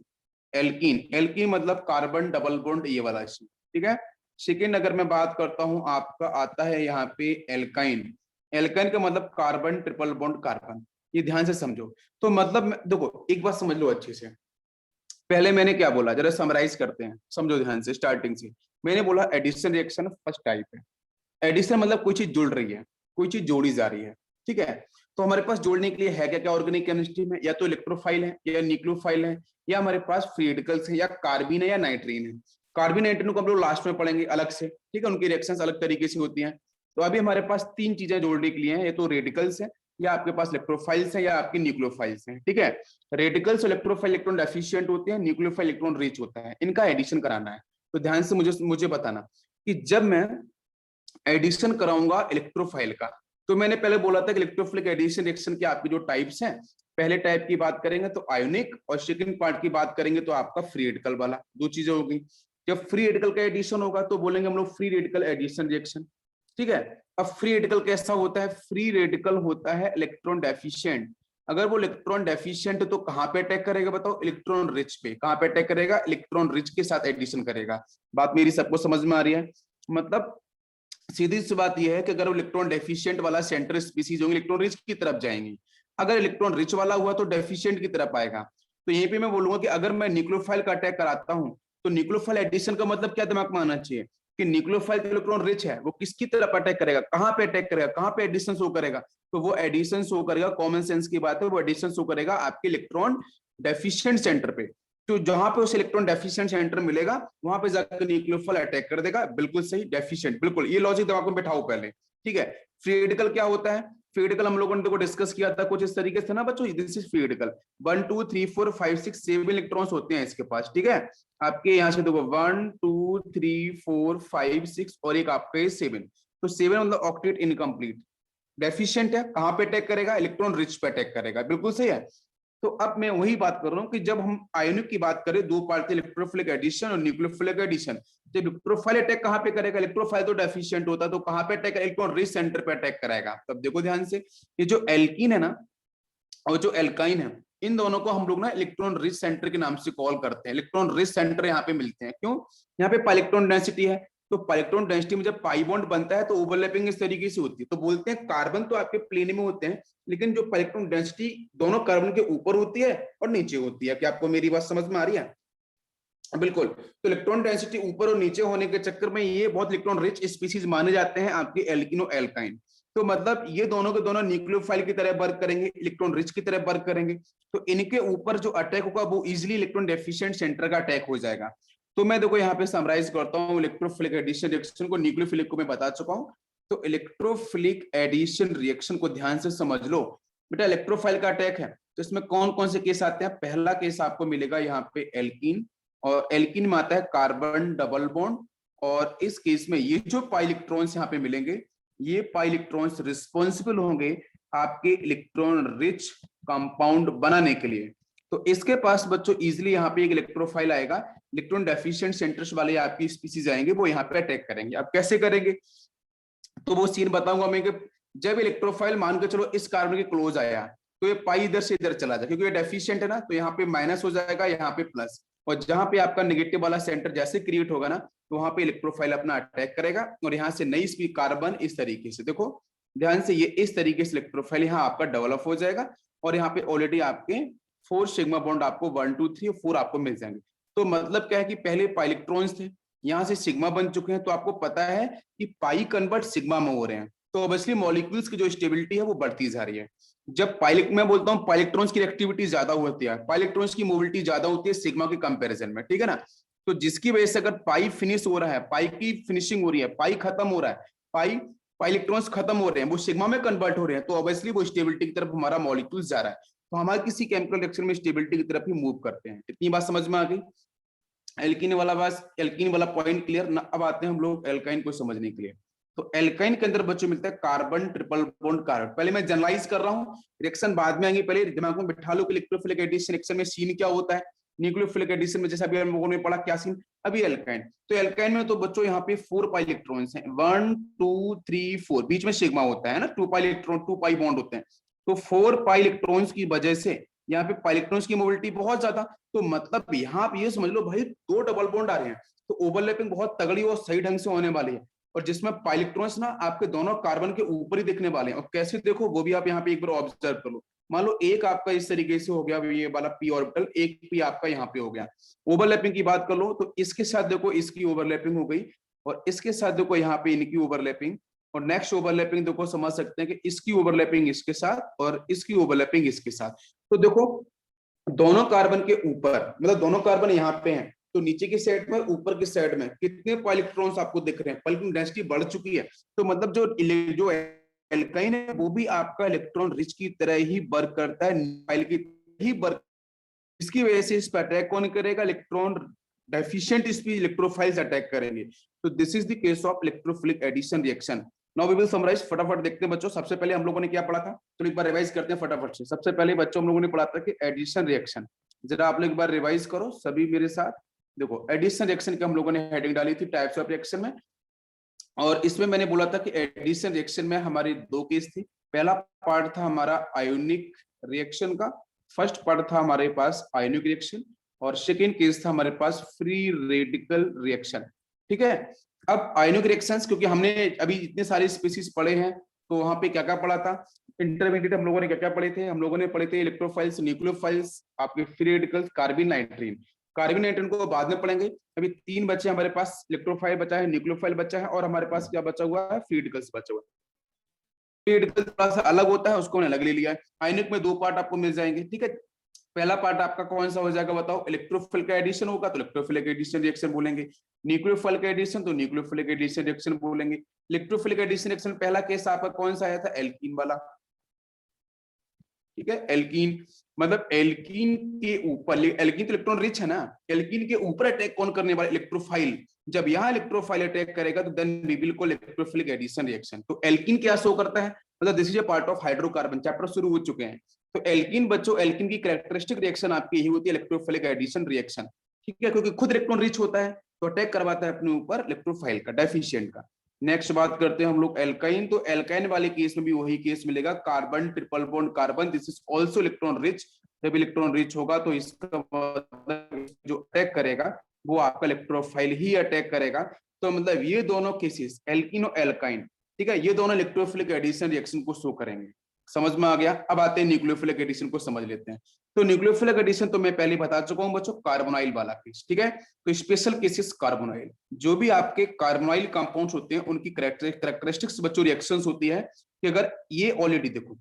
एल्कीन, एल्कीन मतलब कार्बन डबल बॉन्ड ये वाला, ठीक है। सेकेंड अगर मैं बात करता हूँ, आपका आता है यहाँ पे एल्काइन, एल्काइन का मतलब कार्बन ट्रिपल बॉन्ड कार्बन, ये ध्यान से समझो। तो मतलब देखो एक बात समझ लो अच्छे से, पहले मैंने क्या बोला जरा समराइज करते हैं, समझो ध्यान से स्टार्टिंग से। मैंने बोला एडिशन रिएक्शन फर्स्ट टाइप है। एडिशन मतलब कोई चीज जुड़ रही है, कोई चीज जोड़ी जा रही है, ठीक है। तो हमारे पास जोड़ने के लिए है क्या क्या ऑर्गेनिक केमिस्ट्री में, या तो इलेक्ट्रोफाइल है या न्यूक्लियोफाइल है, या हमारे पास फ्री रेडिकल्स है, या कार्बिन है या नाइट्रीन है। कार्बिन नाइट्रीन को हम लोग लास्ट में पढ़ेंगे अलग से, ठीक है, उनकी रिएक्शंस अलग तरीके से होती हैं। तो अभी हमारे पास तीन चीजें जोड़ने के लिए हैं, ये तो रेडिकल्स है, या आपके पास इलेक्ट्रोफाइल्स है, या आपके न्यूक्लियोफाइल्स हैं, ठीक है। रेडिकल्स और इलेक्ट्रोफाइल इलेक्ट्रॉन डेफिशिएंट होते हैं, न्यूक्लियोफाइल इलेक्ट्रॉन रिच होता है, इनका एडिशन कराना है। तो ध्यान से मुझे बताना कि जब मैं एडिशन कराऊंगा इलेक्ट्रोफाइल का, तो मैंने पहले बोला था कि इलेक्ट्रोफिलिक एडिशन रिएक्शन के आपके जो टाइप्स हैं, पहले टाइप की बात करेंगे तो आयोनिक, और सेकंड पार्ट की बात करेंगे तो आपका फ्री रेडिकल वाला, दो चीजें होगी। जब फ्री रेडिकल का एडिशन होगा तो बोलेंगे हम लोग फ्री रेडिकल एडिशन रिएक्शन, ठीक है। अब फ्री रेडिकल कैसा होता है, फ्री रेडिकल होता है इलेक्ट्रॉन डेफिशिएंट। अगर वो इलेक्ट्रॉन डेफिशिएंट तो कहां पे अटैक करेगा बताओ, इलेक्ट्रॉन रिच पे। कहां पे अटैक करेगा, इलेक्ट्रॉन रिच के साथ एडिशन करेगा। बात मेरी सबको समझ में आ रही है, मतलब सीधी सी बात यह है कि अगर इलेक्ट्रॉन डेफिशिएंट वाला सेंटर स्पीसीज होंगे, इलेक्ट्रॉन रिच की तरफ जाएंगे। अगर इलेक्ट्रॉन रिच वाला हुआ तो डेफिशिएंट की तरफ आएगा। तो यहीं पे मैं बोलूंगा कि अगर मैं न्यूक्लियोफाइल का अटैक कराता हूं, तो न्यूक्लियोफाइल एडिशन का मतलब क्या दिमाग में आना चाहिए कि न्यूक्लियोफाइल इलेक्ट्रॉन रिच है, वो किसकी तरफ अटैक करेगा, कहां पे अटैक करेगा, कहां पे एडिशन शो करेगा। तो वो एडिशन शो करेगा, कॉमन सेंस की बात है, वो एडिशन शो करेगा आपके इलेक्ट्रॉन डेफिशिएंट सेंटर पे। तो जहां पे उस इलेक्ट्रॉन डेफिशिएंट सेंटर मिलेगा, वहां पे जाकर न्यूक्लियोफाइल अटैक कर देगा। बिल्कुल सही, डेफिशिएंट, बिल्कुल ये लॉजिक दिमाग में बैठाओ पहले, ठीक है। फ्री रेडिकल क्या होता है, फ्री रेडिकल हम लोगों ने देखो डिस्कस किया था कुछ इस तरीके से ना बच्चों, this is free radical. 1 2 3 4 5 6 7 electrons होते हैं इसके पास, ठीक है। आपके यहाँ से देखो 1 2 3 4 5 6 और एक आपका 7, तो 7 मतलब ऑक्टेट इनकम्प्लीट। डेफिशिएंट है, कहां पे अटैक करेगा, इलेक्ट्रॉन रिच पे अटैक करेगा, बिल्कुल सही है। तो अब मैं वही बात कर रहा हूं कि जब हम आयोनिक की बात करें, दो पार्ट थे, इलेक्ट्रोफिलिक एडिशन और न्यूक्लियोफिलिक एडिशन। तो इलेक्ट्रोफाइल अटैक कहां पे करेगा, इलेक्ट्रोफाइल तो डेफिशिएंट होता है, तो कहां पे अटैक, इलेक्ट्रॉन रिच सेंटर पे अटैक कराएगा। तब देखो ध्यान से, ये जो एल्कीन है ना और जो एल्काइन है, इन दोनों को हम लोग ना इलेक्ट्रॉन रिच सेंटर के नाम से कॉल करते हैं। इलेक्ट्रॉन रिच सेंटर यहाँ पे मिलते हैं, क्यों, यहाँ पे इलेक्ट्रॉन डेंसिटी है। तो इलेक्ट्रॉन डेंसिटी में जब पाई बॉन्ड बनता है तो ओवरलैपिंग इस तरीके से होती है, तो बोलते हैं कार्बन तो आपके प्लेन में होते हैं, लेकिन जो इलेक्ट्रॉन डेंसिटी दोनों कार्बन के ऊपर होती है और नीचे होती है। क्या आपको मेरी बात समझ में आ रही है, बिल्कुल। तो इलेक्ट्रॉन डेंसिटी ऊपर और नीचे होने के चक्कर में ये बहुत इलेक्ट्रॉन रिच स्पीसीज माने जाते हैं आपकी एल्किन और एल्काइन। तो मतलब ये दोनों के दोनों न्यूक्लियोफाइल की तरह वर्क करेंगे, इलेक्ट्रॉन रिच की तरह वर्क करेंगे। तो इनके ऊपर जो अटैक होगा वो इजिली इलेक्ट्रॉन डेफिशिएंट सेंटर का अटैक हो जाएगा। तो मैं देखो यहाँ पे समराइज करता हूँ, इलेक्ट्रोफिलिक एडिशन रिएक्शन को, न्यूक्लियोफिलिक को मैं बता चुका हूँ। तो इलेक्ट्रोफिलिक एडिशन रिएक्शन को ध्यान से समझ लो बेटा। इलेक्ट्रोफाइल का अटैक है तो इसमें कौन कौन से केस आते हैं, पहला केस आपको मिलेगा यहाँ पे एल्कीन, और एल्कीन में आता है कार्बन डबल बॉन्ड। और इस केस में ये जो पाई इलेक्ट्रॉन्स यहाँ पे मिलेंगे, ये पाई इलेक्ट्रॉन्स रिस्पॉन्सिबल होंगे आपके इलेक्ट्रॉन रिच कंपाउंड बनाने के लिए। तो इसके पास बच्चों इजीली यहाँ पे एक इलेक्ट्रोफाइल आएगा, इलेक्ट्रॉन डेफिशिएंट सेंटर्स वाले आपकी स्पीसीज आएंगे, वो यहाँ पे अटैक करेंगे। अब कैसे करेंगे, तो वो सीन बताऊंगा मैं कि जब इलेक्ट्रोफाइल मान के चलो इस कार्बन के क्लोज आया, तो ये पाई इधर से इधर चला जाए, क्योंकि ये डेफिशिएंट है ना, तो यहाँ पे माइनस हो जाएगा, यहाँ पे प्लस। और जहां पे आपका नेगेटिव वाला सेंटर जैसे क्रिएट होगा ना, तो वहां पे इलेक्ट्रोफाइल अपना अटैक करेगा, और यहाँ से नई स्पीड कार्बन इस तरीके से, देखो ध्यान से, ये इस तरीके से इलेक्ट्रोफाइल यहाँ आपका डेवलप हो जाएगा। और यहाँ पे ऑलरेडी आपके 4 सिग्मा बॉन्ड आपको 1 2 3 4 आपको मिल जाएंगे। तो मतलब क्या है कि पहले पाई इलेक्ट्रॉन्स थे, यहाँ से सिग्मा बन चुके हैं, तो आपको पता है कि पाई कन्वर्ट सिग्मा में हो रहे हैं, तो ऑब्वियसली मॉलिक्यूल्स की जो स्टेबिलिटी है वो बढ़ती जा रही है। जब मैं बोलता हूँ पाइलेक्ट्रॉन्स की रिएक्टिविटी ज्यादा होती है, पाइलेक्ट्रॉन्स की मोबिलिटी ज्यादा होती है सिग्मा के कंपैरिजन में, ठीक है ना। तो जिसकी वजह से अगर पाई फिनिश हो रहा है, पाई की फिनिशिंग हो रही है, पाई खत्म हो रहा है, पाई इलेक्ट्रॉन्स खत्म हो रहे हैं, वो सिग्मा में कन्वर्ट हो रहे हैं, तो ऑब्वियसली वो स्टेबिलिटी की तरफ हमारा मॉलिक्यूल जा रहा है, तो हमारे किसी केमिकल रिएक्शन में स्टेबिलिटी की तरफ ही मूव करते हैं। इतनी बात समझ में आ गई। एल्कीन वाला पॉइंट क्लियर ना। अब आते हैं हम लोग एल्काइन को समझने के लिए। तो एल्काइन के अंदर बच्चों मिलता है कार्बन ट्रिपल बॉन्ड कार्बन। पहले मैं जनरलाइज कर रहा हूँ, रिएक्शन बाद में आएंगे, पहले दिमाग में बिठा लो कि इलेक्ट्रोफिलिक एडिशन रिएक्शन में सीन क्या होता है, न्यूक्लियोफिलिक एडिशन में जैसा अभी हम लोगों ने पढ़ा क्या सीन। अभी एल्काइन, तो एल्काइन में तो बच्चों यहाँ पे 4 पाई इलेक्ट्रॉन्स हैं, 1 2 3 4, बीच में सिग्मा होता है ना, 2 पाई इलेक्ट्रॉन, 2 पाई बॉन्ड होते हैं, तो 4 पाई इलेक्ट्रॉन्स की वजह से यहाँ पे पाई इलेक्ट्रॉन्स की मोबिलिटी बहुत ज्यादा, तो मतलब यहाँ पे ये समझ लो भाई 2 डबल बॉन्ड आ रहे हैं, तो ओवरलैपिंग बहुत तगड़ी और सही ढंग से होने वाली है, और जिसमें पाई इलेक्ट्रॉन्स ना आपके दोनों कार्बन के ऊपर ही दिखने वाले हैं। और कैसे देखो वो भी आप यहाँ पे एक बार ऑब्जर्व कर लो। मान लो एक आपका इस तरीके से हो गया ये वाला पी ऑर्बिटल, एक पी आपका यहाँ पे हो गया, ओवरलैपिंग की बात कर लो तो इसके साथ देखो इसकी ओवरलैपिंग हो गई, और इसके साथ देखो यहाँ पे इनकी ओवरलैपिंग, और नेक्स्ट ओवरलैपिंग देखो समझ सकते हैं कि इसकी ओवरलैपिंग इसके साथ और इसकी ओवरलैपिंग इसके साथ। तो देखो दोनों कार्बन के ऊपर, मतलब दोनों कार्बन यहाँ पे हैं, तो नीचे की साइड में ऊपर की साइड में कितने इलेक्ट्रॉन्स आपको दिख रहे हैं, इलेक्ट्रॉन डेंसिटी बढ़ चुकी है, तो मतलब जो एल्काइन है वो भी आपका इलेक्ट्रॉन रिच की तरह ही वर्क करता है, फाइल की ही वर्क। इसकी वजह से इस पर अटैक कौन करेगा, इलेक्ट्रॉन डेफिशिएंट इस पे इलेक्ट्रोफाइल्स अटैक करेंगे। तो this is the case of electrophilic addition reaction. Now we will summarise, फटाफट देखते हैं बच्चों। सबसे पहले हम लोगों ने क्या पढ़ा था, तो एक बार रिवाइज करते हैं फटाफट से। सबसे पहले बच्चों हम लोगों ने पढ़ा था कि एडिशन रिएक्शन, जरा आप लोग एक बार रिवाइज करो सभी मेरे साथ। देखो एडिशन रिएक्शन की हम लोगों ने हेडिंग डाली थी टाइप्स ऑफ रिएक्शन में, और इसमें मैंने बोला था कि एडिशन रिएक्शन में हमारी 2 केस थी। पहला पार्ट था हमारा आयोनिक रिएक्शन का, फर्स्ट पार्ट था हमारे पास आयोनिक रिएक्शन, और सेकेंड केस था हमारे पास फ्री रेडिकल रिएक्शन, ठीक है। अब आयोनिक रिएक्शंस, क्योंकि हमने अभी इतने सारे स्पीसीज पढ़े हैं, तो वहां पे क्या क्या पढ़ा था, इंटरमीडिएट हम लोगों ने क्या क्या पढ़े थे, हम लोगों ने पढ़े थे इलेक्ट्रोफाइल्स, न्यूक्लियोफाइल्स, आपके फ्री रेडिकल्स, कार्बिन नाइट्रीन। कार्बिन नाइट्रीन को बाद में पढ़ेंगे। अभी 3 बच्चे हमारे पास, इलेक्ट्रोफाइल बचा है, न्यूक्लियोफाइल बचा है, और हमारे पास क्या बचा हुआ है, फ्री रेडिकल्स बचा हुआ है। फ्री रेडिकल थोड़ा सा अलग होता है, उसको अलग ले लिया है। आयनिक में 2 पार्ट आपको मिल जाएंगे, ठीक है। पहला पार्ट आपका कौन सा हो जाएगा बताओ, इलेक्ट्रोफिल का एडिशन होगा तो इलेक्ट्रोफिलिक एडिशन रिएक्शन बोलेंगे, न्यूक्लियोफिल का एडिशन तो न्यूक्लियोफिलिक एडिशन रिएक्शन बोलेंगे। इलेक्ट्रोफिलिक एडिशन रिएक्शन पहला केस आपका कौन सा आया था, एल्कीन वाला, ठीक है। एल्कीन मतलब एल्कीन के ऊपर, एल्कीन तो इलेक्ट्रॉन रिच है ना, एल्कीन के ऊपर अटैक कौन करने वाला, इलेक्ट्रोफाइल। जब यहाँ इलेक्ट्रोफाइल अटैक करेगा तो then we will call electrophilic addition reaction. तो एल्कीन क्या शो करता है, मतलब this is a part of hydrocarbon, chapter शुरू हो चुके हैं। तो एल्कीन बच्चों, एल्कीन की कैरेक्टरिस्टिक रिएक्शन आपकी यही होती है, इलेक्ट्रोफिलिक एडिशन रिएक्शन, ठीक है, क्योंकि खुद इलेक्ट्रॉन रिच होता है तो अटैक करवाता है अपने ऊपर इलेक्ट्रोफाइल का, डेफिशिएंट का। नेक्स्ट बात करते हैं हम लोग एल्काइन, तो एल्काइन वाले केस में भी वही केस मिलेगा, carbon triple bond carbon, this is also electron rich. जब इलेक्ट्रॉन रिच होगा तो इसका मतलब जो अटैक करेगा वो आपका इलेक्ट्रोफाइल ही अटैक करेगा। तो मतलब ये दोनों केसेस एल्कीन और एल्काइन, ठीक है, ये दोनों इलेक्ट्रोफिलिक एडिशन रिएक्शन को शो करेंगे। समझ में आ गया। अब आते हैं न्यूक्लियोफिलिक एडिशन को समझ लेते हैं। तो न्यूक्लियोफिलिक एडिशन तो मैं पहले बता चुका हूं बच्चों, कार्बोनाइल वाला केस, ठीक है। तो स्पेशल केसेस कार्बोनाइल, जो भी आपके कार्बोनाइल कंपाउंड्स होते हैं उनकी कैरेक्टरिस्टिक्स बच्चों रिएक्शंस होती है कि अगर ये ऑलरेडी देखो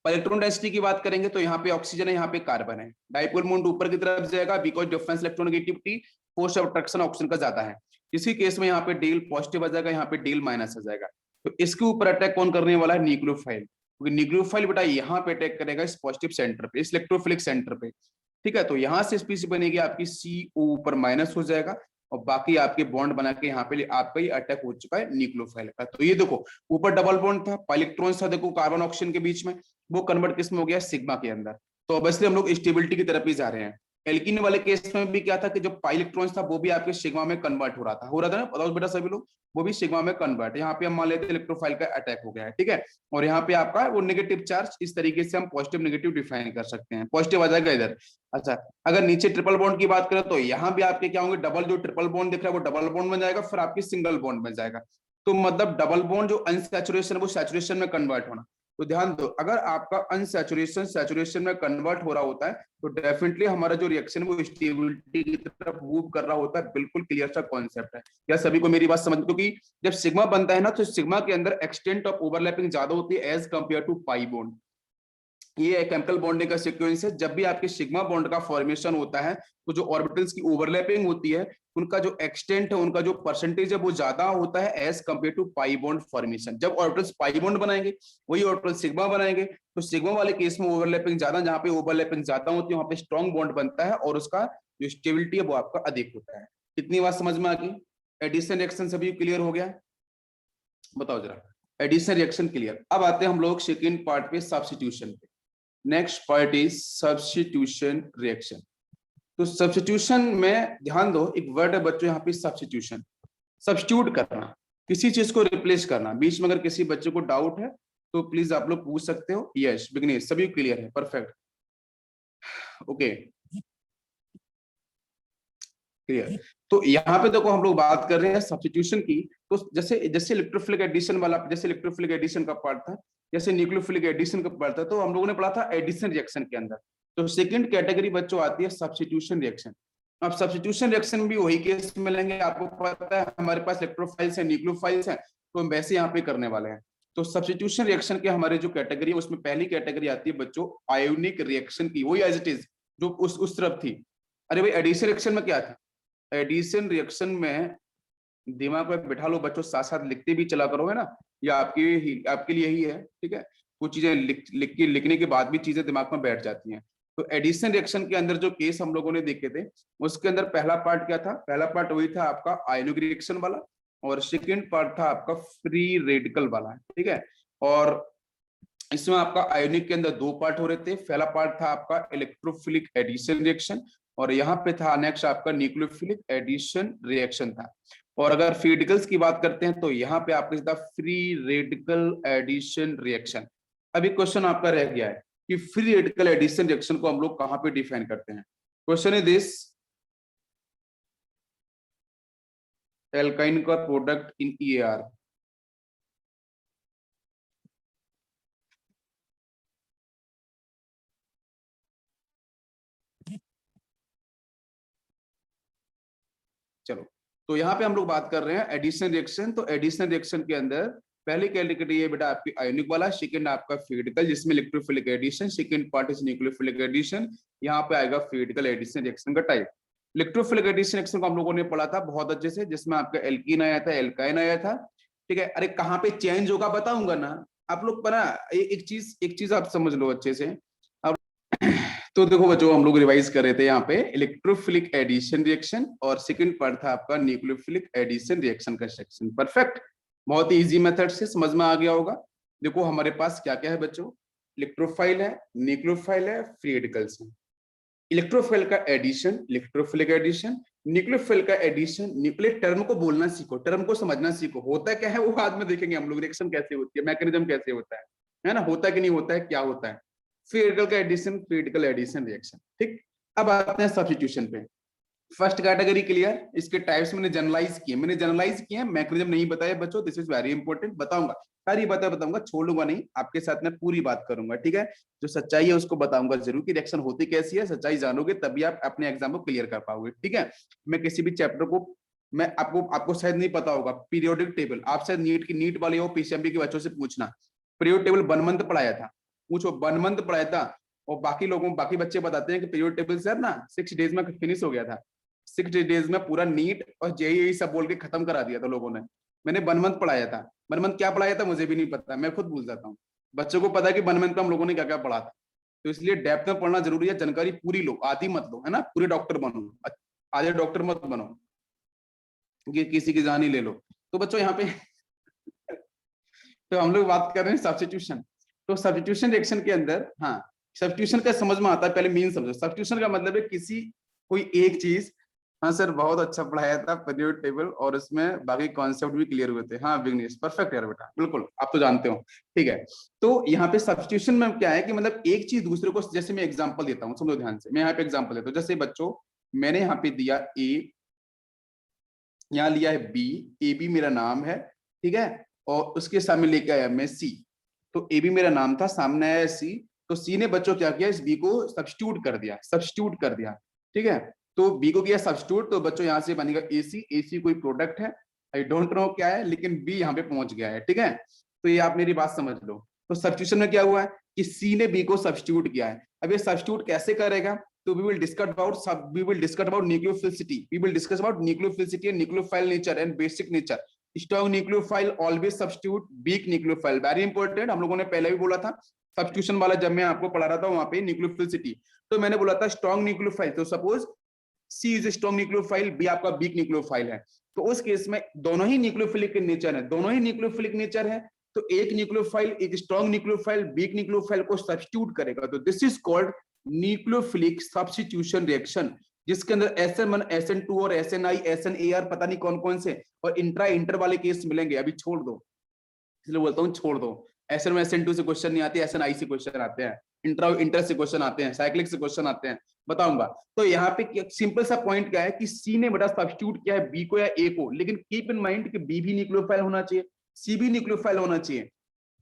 इलेक्ट्रॉन डेंसिटी की बात करेंगे तो यहाँ पे ऑक्सीजन है, यहाँ पे कार्बन है, डाइपोल मोमेंट ऊपर की तरफ जाएगा because difference electronegativity, force of attraction oxygen का ज्यादा है। इसी केस में यहाँ पे डेल पॉजिटिव आ जाएगा, यहाँ पे डेल माइनस आ जाएगा। तो इसके ऊपर अटैक कौन करने वाला है, न्यूक्लियोफाइल, क्योंकि न्यूक्लियोफाइल बेटा यहाँ पे अटैक करेगा इस पॉजिटिव सेंटर पे, इस इलेक्ट्रोफिलिक सेंटर पे, ठीक है। तो यहाँ से स्पीसी बनेगी आपकी CO ऊपर माइनस हो जाएगा, और बाकी आपके बॉन्ड बना के यहाँ पे आपका ही अटैक हो चुका है न्यूक्लियोफाइल का। तो ये देखो ऊपर डबल बॉन्ड था, इलेक्ट्रॉन था देखो कार्बन ऑक्सीजन के बीच में, वो कन्वर्ट किस में हो गया, सिग्मा के अंदर। तो ऑब्वियसली हम लोग स्टेबिलिटी की तरफ ही जा रहे हैं। एल्कीन वाले केस में भी क्या था कि जो पाई इलेक्ट्रॉन था वो भी आपके सिग्मा में कन्वर्ट हो रहा था ना, बताओ बेटा सभी लोग, वो भी सिग्मा में कन्वर्ट। यहाँ पे हम मान लेते हैं इलेक्ट्रोफाइल का अटैक हो गया है, ठीक है। और यहाँ पे आपका वो नेगेटिव चार्ज, इस तरीके से हम पॉजिटिव नेगेटिव डिफाइन कर सकते हैं, पॉजिटिव आ जाएगा इधर। अच्छा, अगर नीचे ट्रिपल बॉन्ड की बात करें तो यहाँ भी आपके क्या होंगे, डबल, जो ट्रिपल बॉन्ड दिख रहा है वो डबल बॉन्ड बन जाएगा, फिर आपकी सिंगल बॉन्ड बन जाएगा। तो मतलब डबल बॉन्ड जो अनसैचुरेशन वो सैचुरेशन में कन्वर्ट होना, तो ध्यान दो, अगर आपका अनसैचुरेशन सैचुरेशन में कन्वर्ट हो रहा होता है तो डेफिनेटली हमारा जो रिएक्शन वो स्टेबिलिटी की तरफ मूव कर रहा होता है। बिल्कुल क्लियर सा कॉन्सेप्ट है, क्या सभी को मेरी बात समझ? क्योंकि जब सिग्मा बनता है ना तो सिग्मा के अंदर एक्सटेंट ऑफ ओवरलैपिंग ज्यादा होती है as compare to pi bond. ये केमिकल बॉन्डिंग का सीक्वेंस है। जब भी आपके सिग्मा बॉन्ड का फॉर्मेशन होता है तो जो ऑर्बिटल्स की ओवरलैपिंग होती है उनका जो एक्सटेंट है, उनका जो परसेंटेज है वो ज्यादा होता है as compare to pi bond formation. जब ऑर्बिटल्स पाई बॉन्ड बनाएंगे वही ऑर्बिटल सिग्मा बनाएंगे तो सिग्मा वाले केस में ओवरलैपिंग ज्यादा, जहां पे ओवरलैपिंग ज्यादा होती है वहां पे स्ट्रॉन्ग बॉन्ड बनता है और उसका जो स्टेबिलिटी है वो आपका अधिक होता है। कितनी बात समझ में आ गई? एडिशन रिएक्शन सभी क्लियर हो गया? बताओ जरा, एडिशन रिएक्शन क्लियर। अब आते हैं हम लोग सेकेंड पार्ट पे, सब्स्टिट्यूशन पे। Next part is substitution reaction. तो सब्स्टिट्यूशन में ध्यान दो, एक वर्ड है बच्चों यहाँ पे सब्स्टिट्यूशन, सब्स्टिट्यूट करना, किसी चीज को रिप्लेस करना। बीच में अगर किसी बच्चे को डाउट है तो प्लीज आप लोग पूछ सकते हो। यस विघ्नेश, सभी क्लियर है? Perfect, okay clear. तो यहाँ पे देखो हम लोग बात कर रहे हैं सब्स्टिट्यूशन की। तो जैसे जैसे इलेक्ट्रोफिलिक एडिशन वाला, जैसे इलेक्ट्रोफिलिक एडिशन का पार्ट था, जैसे न्यूक्लियोफिलिक एडिशन का पार्ट था, तो हम लोगों ने पढ़ा था एडिशन रिएक्शन के अंदर। तो सेकंड कैटेगरी बच्चों आती है सब्स्टिट्यूशन रिएक्शन। अब सब्स्टिट्यूशन रिएक्शन भी वही केस मिलेंगे, आपको पता है हमारे पास इलेक्ट्रोफाइल्स है, न्यूक्लियोफाइल्स है, तो हम वैसे यहाँ पे करने वाले हैं। तो सब्स्टिट्यूशन रिएक्शन के हमारे जो कैटेगरी है उसमें पहली कैटेगरी आती है बच्चों आयोनिक रिएक्शन की, वही एज इट इज जो उस तरफ थी। अरे भाई एडिशन रिएक्शन में क्या था? एडिशन रिएक्शन में दिमाग में बिठा लो बच्चों, साथ साथ लिखते भी चला करोगे ना, या आपके लिए ही है, ठीक है? कुछ चीजें लिखने के बाद भी चीजें दिमाग में बैठ जाती हैं। तो एडिशन रिएक्शन के अंदर जो केस हम लोगों ने देखे थे उसके अंदर पहला पार्ट क्या था? पहला पार्ट वही था आपका आयोनिक रिएक्शन वाला, और सेकेंड पार्ट था आपका फ्री रेडिकल वाला, ठीक है? और इसमें आपका आयोनिक के अंदर दो पार्ट हो रहे थे। पहला पार्ट था आपका इलेक्ट्रोफिलिक एडिशन रिएक्शन, और यहाँ पे था नेक्स्ट आपका न्यूक्लियोफिलिक एडिशन रिएक्शन था। और अगर फ्री रेडिकल्स की बात करते हैं तो यहाँ पे आपके था फ्री रेडिकल एडिशन रिएक्शन। अभी क्वेश्चन आपका रह गया है कि फ्री रेडिकल एडिशन रिएक्शन को हम लोग कहाँ पे डिफाइन करते हैं? क्वेश्चन इज दिस, एल्काइन का प्रोडक्ट इन EAR। चलो, तो यहाँ पे हम लोग बात कर रहे हैं एडिशन रिएक्शन। तो एडिशन रिएक्शन के अंदर पहली कैटेगरी है बेटा आपकी आयोनिक वाला, सेकंड आपका फ्री रेडिकल जिसमें electrophilic addition, second part is nucleophilic addition. यहाँ पे आएगा फ्री रेडिकल एडिशन रिएक्शन का टाइप। इलेक्ट्रोफिलिक एडिशन रिएक्शन को हम लोगों ने पढ़ा था बहुत अच्छे से, जिसमें आपका एल्कीन आया था, एल्काइन आया था, ठीक है? अरे कहाँ पे चेंज होगा बताऊंगा ना आप लोग, पर एक चीज आप समझ लो अच्छे से। तो देखो बच्चों, हम लोग रिवाइज कर रहे थे यहाँ पे इलेक्ट्रोफिलिक एडिशन रिएक्शन, और सेकंड पार्ट था आपका न्यूक्लियोफिलिक एडिशन रिएक्शन का सेक्शन। परफेक्ट, बहुत ही इजी मेथड से समझ में आ गया होगा। देखो हमारे पास क्या क्या है बच्चों, इलेक्ट्रोफाइल है, न्यूक्लियोफाइल है, फ्री रेडिकल्स है। इलेक्ट्रोफाइल का एडिशन, इलेक्ट्रोफिलिक एडिशन, न्यूक्लियोफाइल का एडिशन। न्यूक्लियर टर्म को बोलना सीखो, टर्म को समझना सीखो, होता क्या है वो बाद में देखेंगे हम लोग, रिएक्शन कैसे होती है, मैकेनिज्म कैसे होता है ना, होता है कि नहीं होता है, क्या होता है। फ्री रेडिकल का addition, free radical addition reaction, ठीक। अब आते हैं सब्स्टिट्यूशन पे। फर्स्ट कैटेगरी क्लियर, इसके टाइप्स मैंने जनरलाइज किए, मैकेनिज्म नहीं बताया बच्चों, दिस इज वेरी इंपॉर्टेंट। बताऊंगा, सारी बातें बताऊंगा, छोड़ूंगा नहीं, आपके साथ में पूरी बात करूंगा, ठीक है? जो सच्चाई है उसको बताऊंगा जरूर कि रिएक्शन होती कैसी है, सच्चाई जानोगे तभी आप अपने एग्जाम को क्लियर कर पाओगे, ठीक है? मैं किसी भी चैप्टर को, मैं आपको शायद नहीं पता होगा, पीरियोडिक टेबल आप शायद नीट वाले हो, पीसीएमबी के बच्चों से पूछना, पीरियोडिक टेबल 1 मंथ पढ़ाया था, पूछो 1 मंथ पढ़ाया था। और बाकी बच्चे बताते हैं कि पीरियोडिक टेबल सर ना 6 डेज में फिनिश हो गया था, 6 डेज में पूरा नीट और जेईई सब बोल के खत्म करा दिया था लोगों ने। मैंने 1 मंथ पढ़ाया था, 1 मंथ क्या पढ़ाया था मुझे भी नहीं पता, मैं खुद भूल जाता हूँ। बच्चों को पता है कि 1 मंथ में हम लोगों ने क्या क्या पढ़ा था। तो इसलिए डेप्थ में पढ़ना जरूरी है, जानकारी पूरी लो, आधी मत लो, है ना? पूरे डॉक्टर बनो, आधे डॉक्टर मत बनो कि किसी की जान ही ले लो। तो बच्चों यहाँ पे तो हम लोग बात कर रहे हैं सब्स्टिट्यूशन। तो सब्स्टिट्यूशन रिएक्शन के अंदर, हाँ, सब्स्टिट्यूशन का समझ में आता है, पहले मीन समझो। सब्स्टिट्यूशन का मतलब है किसी कोई एक चीज, हाँ सर बहुत अच्छा पढ़ाया था पीरियोडिक टेबल, और उसमें बाकी कॉन्सेप्ट भी क्लियर हुए थे। हाँ विघ्नेश, परफेक्ट यार बेटा, बिल्कुल आप तो जानते हो, ठीक है? तो यहाँ पे सब्स्टिट्यूशन में क्या है कि मतलब एक चीज दूसरे को, जैसे मैं एग्जांपल देता हूँ, समझो ध्यान से, मैं यहाँ पे एग्जांपल देता हूँ। जैसे बच्चों मैंने यहाँ पे दिया ए, यहाँ लिया है बी, ए बी मेरा नाम है, ठीक है? और उसके सामने लेके आया मैं सी। तो ए बी मेरा नाम था, सामने आया सी, तो सी ने बच्चों क्या किया, इस बी को सब्स्टिट्यूट कर दिया, ठीक है। तो बी को किया सब्स्टिट्यूट, तो बच्चों यहाँ से बनेगा एसी, एसी कोई प्रोडक्ट है, आई डोंट नो क्या है, लेकिन बी यहाँ पे पहुंच गया है, ठीक है। तो ये आप मेरी बात समझ लो। तो सब्स्टिट्यूशन में क्या हुआ है कि सी ने बी को सब्स्टिट्यूट किया है। अब ये सब्स्टिट्यूट कैसे करेगा, तो we will discuss about nucleophilicity, we will discuss about nucleophilicity and nucleophile nature and basic nature. Strong nucleophile always substitute weak nucleophile, very important। हम लोगों ने पहले भी बोला था सब्स्टिट्यूशन वाला, जब मैं आपको पढ़ा रहा था वहां पे न्यूक्लियोफिलिसिटी, तो मैंने बोला था स्ट्रॉन्ग न्यूक्लियोफाइल, तो suppose C is a strong nucleophile, B आपका वीक न्यूक्लियोफाइल है, तो उस केस में दोनों ही न्यूक्लियोफिलिक नेचर है, दोनों ही न्यूक्लियोफिलिक नेचर है, तो एक न्यूक्लियोफाइल, एक स्ट्रॉन्ग न्यूक्लियोफाइल वीक न्यूक्लियोफाइल को सब्स्टिट्यूट करेगा, तो this is called nucleophilic substitution reaction, जिसके अंदर SN1, SN2 और SNI, SNAR पता नहीं कौन कौन से, और इंट्रा इंटर वाले केस मिलेंगे, अभी छोड़ दो, इसलिए बोलता हूँ छोड़ दो। SN1 SN2 से क्वेश्चन नहीं आते, SNI से क्वेश्चन आते हैं, इंट्रा इंटर से क्वेश्चन आते हैं, साइक्लिक से क्वेश्चन आते हैं, बताऊंगा। तो यहाँ पे सिंपल सा पॉइंट क्या है कि सी ने बेटा सब्स्टिट्यूट किया है बी को या ए को, लेकिन कीप इन माइंड कि बी भी न्यूक्लियोफाइल होना चाहिए, सी भी न्यूक्लियोफाइल होना चाहिए,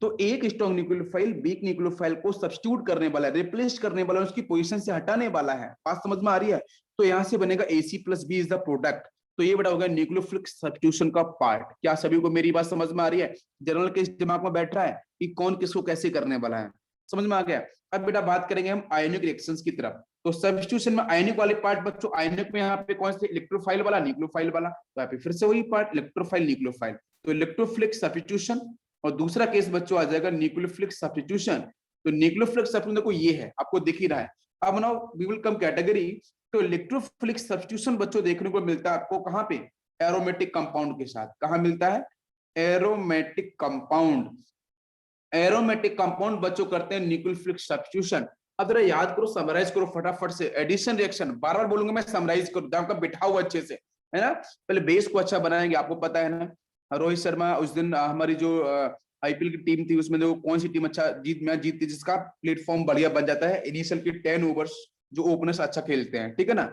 तो एक स्ट्रॉन्ग न्यूक्लियोफाइल वीक न्यूक्लियोफाइल को सब्स्टिट्यूट करने वाला है, रिप्लेस करने वाला है, उसकी पोजीशन से हटाने वाला है, बात समझ में आ रही है। तो यहाँ से बनेगा AC plus B is the product, तो ये बेटा होगा न्यूक्लियोफिलिक सब्स्टिट्यूशन का पार्ट। क्या सभी को मेरी बात समझ में आ रही है, जनरल के दिमाग में बैठ रहा है कि कौन किसको कैसे करने वाला है, समझ में आ गया। अब बेटा बात करेंगे हम आयोनिक रिएक्शंस की तरफ, तो सब्स्टिट्यूशन में आयोनिक वाले पार्ट बच्चों, आयोनिक में यहाँ पे कौन से, इलेक्ट्रोफाइल वाला, न्यूक्लियोफाइल वाला, तो यहाँ पे फिर से वही पार्ट इलेक्ट्रोफाइल न्यूक्लियोफाइल, तो इलेक्ट्रोफिलिक सब्स्टिट्यूशन, और दूसरा केस बच्चों आ जाएगा न्यूक्लियोफिलिक सब्स्टिट्यूशन। तो न्यूक्लियोफिलिक सब्स्टिट्यूशन देखो ये है, आपको दिख ही रहा है। अब now we will come category, तो इलेक्ट्रोफिलिक सब्स्टिट्यूशन बच्चों देखने को मिलता है आपको कहाँ पे, एरोमेटिक कंपाउंड के साथ, कहाँ मिलता है, एरोमेटिक कंपाउंड, एरोमेटिक कंपाउंड बच्चों करते हैं न्यूक्लियोफिलिक सब्स्टिट्यूशन। अब जरा याद करो, समराइज करो फटाफट से, एडिशन रिएक्शन, बार बार बोलूंगा मैं, समराइज करो, आपका बिठाओ अच्छे से, है ना। पहले बेस को अच्छा बनाएंगे, आपको पता है ना, रोहित शर्मा उस दिन हमारी जो IPL की टीम थी, उसमें देखो कौन सी टीम अच्छा मैच जीतती, जिसका प्लेटफॉर्म बढ़िया बन जाता है, इनिशियल की 10 ओवर्स जो ओपनर्स अच्छा खेलते हैं, ठीक है ना।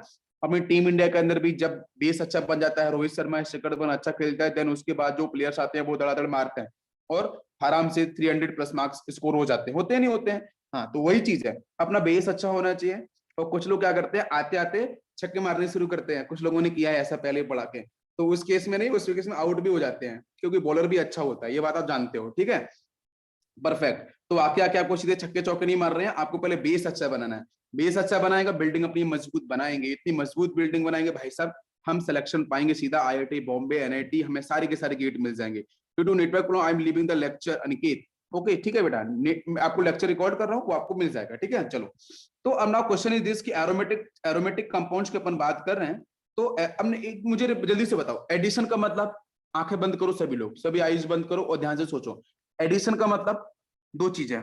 अपनी टीम इंडिया के अंदर भी जब बेस अच्छा बन जाता है, रोहित शर्मा शिखर धवन अच्छा खेलता है, देन उसके बाद जो प्लेयर्स आते हैं वो धड़ाधड़ मारते हैं और आराम से 300 प्लस मार्क्स स्कोर हो जाते हैं, होते हैं नहीं होते हैं। हाँ, तो वही चीज है, अपना बेस अच्छा होना चाहिए। और कुछ लोग क्या करते हैं, आते आते छक्के मारने शुरू करते हैं, कुछ लोगों ने किया है ऐसा पहले पढ़ा के, तो उस केस में नहीं, उस केस में आउट भी हो जाते हैं, क्योंकि बॉलर भी अच्छा होता है, ये बात आप जानते हो, ठीक है, परफेक्ट। तो आके आके आपको सीधे छक्के चौके नहीं मार रहे हैं, आपको पहले बेस अच्छा बनाना है, बेस अच्छा बनाएगा, बिल्डिंग अपनी मजबूत बनाएंगे, इतनी मजबूत बिल्डिंग बनाएंगे भाई साहब, हम सिलेक्शन पाएंगे सीधा IIT बॉम्बे, NIT, हमें सारे के सारे गेट मिल जाएंगे। Due to network I am leaving the lecture Aniket, okay ठीक है बेटा, मैं आपको लेक्चर रिकॉर्ड कर रहा हूँ, वो आपको मिल जाएगा, ठीक है। चलो, तो अब नाउ क्वेश्चन इज दिस कि एरोमेटिक कंपाउंड्स की अपन बात कर रहे हैं, तो अब एक मुझे जल्दी से बताओ, एडिशन का मतलब, आंखें बंद करो सभी लोग, सभी आईज बंद करो और ध्यान से सोचो, एडिशन का मतलब दो चीजें,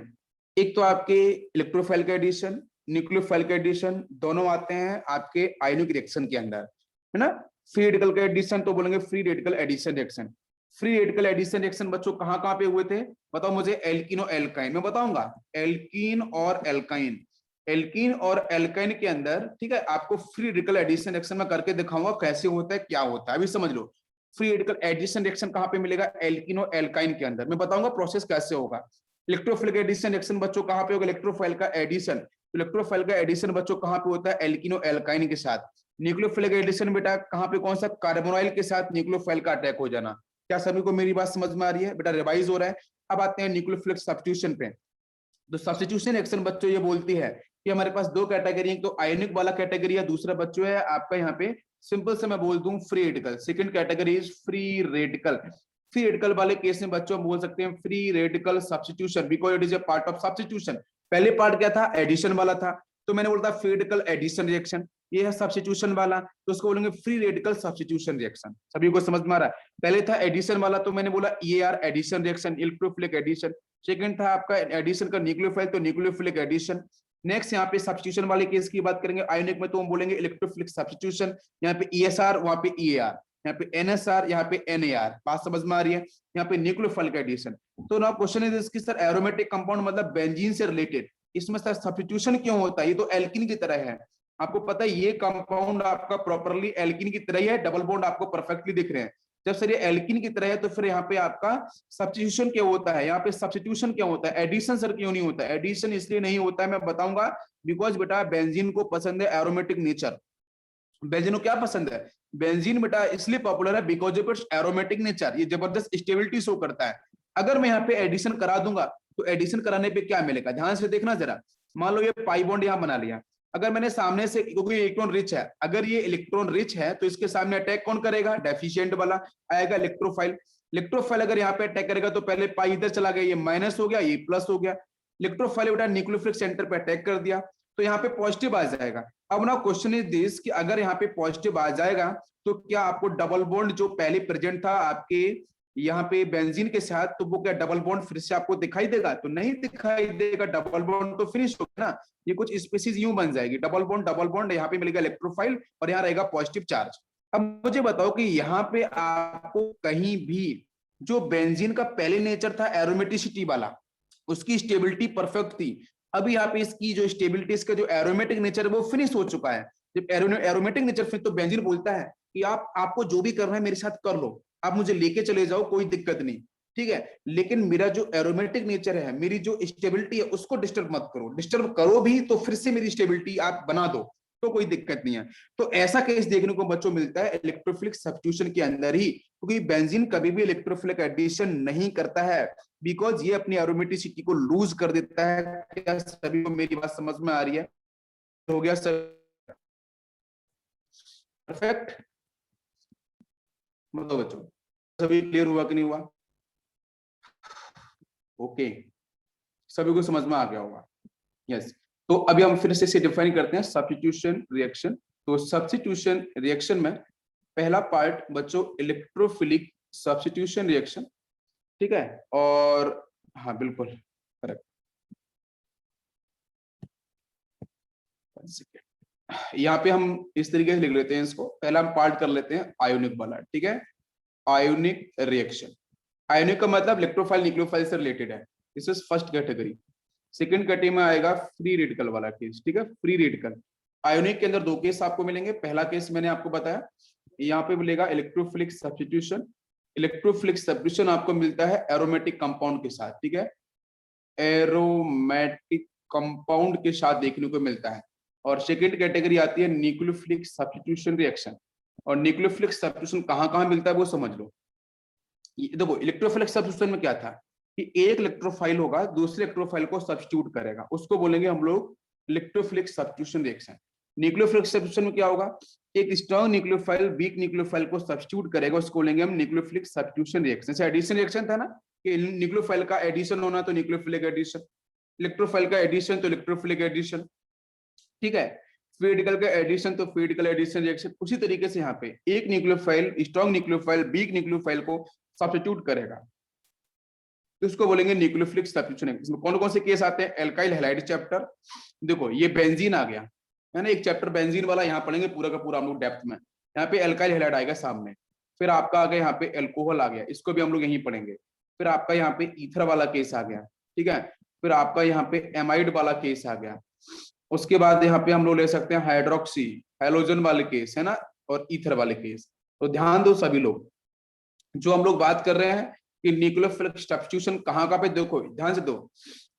एक तो आपके इलेक्ट्रोफाइल का एडिशन, न्यूक्लियोफाइल का एडिशन, दोनों आते हैं आपके आयनिक रिएक्शन के अंदर, है ना। फ्री रेडिकल का एडिशन तो बोलेंगे free radical addition reaction. Free radical addition reaction बच्चों कहां कहां पे हुए थे, बताओ मुझे, एल्कीन और एल्काइन, मैं बताऊंगा, एल्कीन और एल्काइन, एल्कीन और एल्काइन के अंदर, ठीक है, आपको फ्री रेडिकल एडिशन रिएक्शन में करके दिखाऊंगा कैसे होता है, क्या होता है, अभी समझ लो। फ्री रेडिकल एडिशन रिएक्शन कहां पे मिलेगा, एल्कीन और एल्काइन के अंदर, मैं बताऊंगा प्रोसेस कैसे होगा। इलेक्ट्रोफिलिक एडिशन रिएक्शन बच्चों कहां पे होगा, इलेक्ट्रोफाइल का एडिशन, इलेक्ट्रोफाइल का एडिशन बच्चों कहां पे होता है, एल्कीन और एल्काइन के साथ। न्यूक्लियोफिलिक एडिशन बेटा कहां पे, कौन सा, कार्बोनाइल के साथ न्यूक्लियोफाइल का अटैक हो जाना। क्या सभी को मेरी बात समझ में आ रही है बेटा, रिवाइज हो रहा है। अब आते हैं न्यूक्लियोफिलिक सब्स्टिट्यूशन पे। तो सब्स्टिट्यूशन रिएक्शन बच्चों ये बोलती है कि हमारे पास दो कैटेगरी है, तो आयनिक वाला कैटेगरी है, दूसरा बच्चों है आपका यहाँ पे सिंपल से मैं बोल दूं free radical. Second category is free radical. Free radical वाले केस में बच्चों बोल सकते हैं free radical substitution, because it is a part of substitution. पहले पार्ट क्या था, एडिशन वाला था, तो मैंने बोला था फ्री रेडिकल एडिशन रिएक्शन, ये है सब्स्टिट्यूशन वाला, तो उसको बोलेंगे फ्री रेडिकल सब्स्टिट्यूशन रिएक्शन। सभी को समझ में आ रहा है। पहले था एडिशन वाला, तो मैंने बोला EAR addition reaction, electrophilic addition. Second था आपका एडिशन का न्यूक्लियोफाइल, तो न्यूक्लियोफिलिक एडिशन। नेक्स्ट यहाँ पे सब्स्टिट्यूशन वाले केस की बात करेंगे, आयोनिक में तो हम बोलेंगे इलेक्ट्रोफिलिक सब्स्टिट्यूशन, यहाँ पे ESR, वहां पे EAR, यहाँ पे NSR, यहाँ पे NAR। बात समझ में आ रही है। यहाँ पे न्यूक्लियोफाइल का एडिशन। तो ना क्वेश्चन इज इसकी सर एरोमेटिक कंपाउंड मतलब बेंजीन से रिलेटेड, इसमें सर सब्स्टिट्यूशन क्यों होता है, ये तो एल्कीन की तरह है। आपको पता है ये कंपाउंड आपका प्रॉपर्ली एल्कीन की तरह ही है, डबल बॉन्ड आपको परफेक्टली दिख रहे हैं, जब सर ये एल्कीन की तरह है तो फिर यहाँ पे आपका सब्स्टिट्यूशन क्या होता है, यहाँ पे सब्स्टिट्यूशन क्या होता है, एडिशन सर क्यों नहीं होता है? एडिशन इसलिए नहीं होता है, मैं बताऊंगा, बिकॉज बेटा बेंजीन को पसंद है एरोमेटिक नेचर। बेंजीन को क्या पसंद है? बेंजीन बेटा इसलिए पॉपुलर है because of its aromatic nature, ये जबरदस्त स्टेबिलिटी शो करता है। अगर मैं यहाँ पे एडिशन करा दूंगा तो एडिशन कराने पे क्या मिलेगा, ध्यान से देखना जरा। मान लो ये पाई बॉन्ड यहाँ बना लिया, अगर मैंने सामने से, क्योंकि इलेक्ट्रॉन रिच है, अगर ये इलेक्ट्रॉन रिच है तो इसके सामने अटैक कौन करेगा? डेफिशिएंट वाला आएगा, इलेक्ट्रोफाइल। इलेक्ट्रोफाइल अगर यहाँ पे अटैक करेगा तो पहले पाई इधर चला गया, ये माइनस हो गया, ये प्लस हो गया। इलेक्ट्रोफाइल बेटा न्यूक्लियोफिलिक सेंटर पे अटैक कर दिया तो यहाँ पे पॉजिटिव आ जाएगा। अब ना क्वेश्चन इज दिस कि अगर यहाँ पे पॉजिटिव आ जाएगा तो क्या आपको डबल बॉन्ड जो पहले प्रेजेंट था आपके यहाँ पे बेंजीन के साथ, तो वो क्या डबल बॉन्ड फिर से आपको दिखाई देगा? तो नहीं दिखाई देगा, डबल बॉन्ड तो फिनिश हो गया ना। ये कुछ स्पीसीज यूं बन जाएगी, डबल बॉन्ड, यहाँ पे मिलेगा इलेक्ट्रोफाइल और यहाँ रहेगा पॉजिटिव चार्ज। अब मुझे बताओ कि यहाँ पे आपको कहीं भी जो बेंजीन का पहले नेचर था एरोमेटिसिटी वाला, उसकी स्टेबिलिटी परफेक्ट थी। अभी यहाँ पे इसकी जो स्टेबिलिटी, इसका जो एरोमेटिक नेचर है वो फिनिश हो चुका है। जब एरोमेटिक नेचर फिर तो बेंजीन बोलता है कि आपको जो भी करना है मेरे साथ कर लो, आप मुझे लेके चले जाओ, कोई दिक्कत नहीं, ठीक है, लेकिन मेरा जो एरोमेटिक नेचर है, मेरी जो स्टेबिलिटी है उसको डिस्टर्ब मत करो। डिस्टर्ब करो भी तो फिर से मेरी स्टेबिलिटी आप बना दो तो कोई दिक्कत नहीं है। तो ऐसा केस देखने को बच्चों मिलता है इलेक्ट्रोफिलिक सब्स्टिट्यूशन के अंदर ही, क्योंकि बेंजीन कभी भी इलेक्ट्रोफिलिक एडिशन नहीं करता है बिकॉज ये अपनी एरोमेटिसिटी को लूज कर देता है। क्या सभी को मेरी बात समझ में आ रही है? हो गया सर, परफेक्ट। मतलब बच्चों सभी क्लियर हुआ कि नहीं हुआ? ओके, सभी को समझ में आ गया होगा। यस, तो अभी हम फिर से इसे डिफाइन करते हैं, सब्स्टिट्यूशन रिएक्शन। तो सब्स्टिट्यूशन रिएक्शन में पहला पार्ट बच्चों इलेक्ट्रोफिलिक सब्स्टिट्यूशन रिएक्शन, ठीक है, और हाँ बिल्कुल करेक्ट। यहाँ पे हम इस तरीके से लिख लेते हैं इसको, पहला हम पार्ट कर लेते हैं आयोनिक वाला, ठीक है, आयोनिक रिएक्शन। आयोनिक का मतलब इलेक्ट्रोफाइल न्यूक्लियोफाइल से रिलेटेड है, this is first category. Second category में आएगा फ्री रेडिकल वाला केस, ठीक है, फ्री रेडिकल। आयोनिक के अंदर दो केस आपको मिलेंगे। पहला केस मैंने आपको बताया, यहाँ पे मिलेगा इलेक्ट्रोफिलिक सब्स्टिट्यूशन। इलेक्ट्रोफिलिक सब्स्टिट्यूशन आपको मिलता है एरोमेटिक कंपाउंड के साथ, ठीक है, एरोमेटिक कंपाउंड के साथ देखने को मिलता है। और सेकंड कैटेगरी आती है न्यूक्लियोफिलिक सब्स्टिट्यूशन रिएक्शन। और न्यूक्लियोफिलिक सब्स्टिट्यूशन कहाँ कहाँ मिलता है वो समझ लो। देखो इलेक्ट्रोफिलिक सब्स्टिट्यूशन में क्या था कि एक इलेक्ट्रोफाइल होगा दूसरे इलेक्ट्रोफाइल को सब्स्टिट्यूट करेगा, उसको बोलेंगे हम लोग electrophilic substitution reaction. Nucleophilic substitution में क्या होगा, एक स्ट्रॉन्ग न्यूक्लियोफाइल वीक न्यूक्लियोफाइल को सब्स्टिट्यूट करेगा, उसको बोलेंगे हम न्यूक्लियोफिलिक सब्स्टिट्यूशन रिएक्शन। जैसे एडिशन रिएक्शन था ना कि न्यूक्लियोफाइल का एडिशन होना तो न्यूक्लियोफिलिक एडिशन, इलेक्ट्रोफाइल का एडिशन तो इलेक्ट्रोफिलिक एडिशन, ठीक है, फ्री रेडिकल का एडिशन तो फ्री रेडिकल एडिशन रिएक्शन। उसी तरीके से यहाँ पे एक nucleophile strong nucleophile weak nucleophile को सब्स्टिट्यूट करेगा तो इसको बोलेंगे न्यूक्लियोफिलिक सब्स्टिट्यूशन। इसमें कौन कौन से केस आते हैं? एल्काइल हैलाइड चैप्टर, देखो ये बेंजीन आ गया है ना, एक चैप्टर बेंजीन वाला यहाँ पढ़ेंगे पूरा का पूरा हम लोग डेप्थ में। यहाँ पे एल्काइल हैलाइड आएगा सामने, फिर आपका आ गया यहाँ पे एल्कोहल आ गया, इसको भी हम लोग यहीं पढ़ेंगे। फिर आपका यहाँ पे ईथर वाला केस आ गया, ठीक है, फिर आपका यहाँ पे एमाइड वाला केस आ गया। उसके बाद यहाँ पे हम लोग ले सकते हैं हाइड्रोक्सी हैलोजन वाले केस है ना, और ईथर वाले केस। तो ध्यान दो सभी लोग, जो हम लोग बात कर रहे हैं कि न्यूक्लियोफिलिक सब्स्टिट्यूशन कहाँ पे, देखो ध्यान से दो।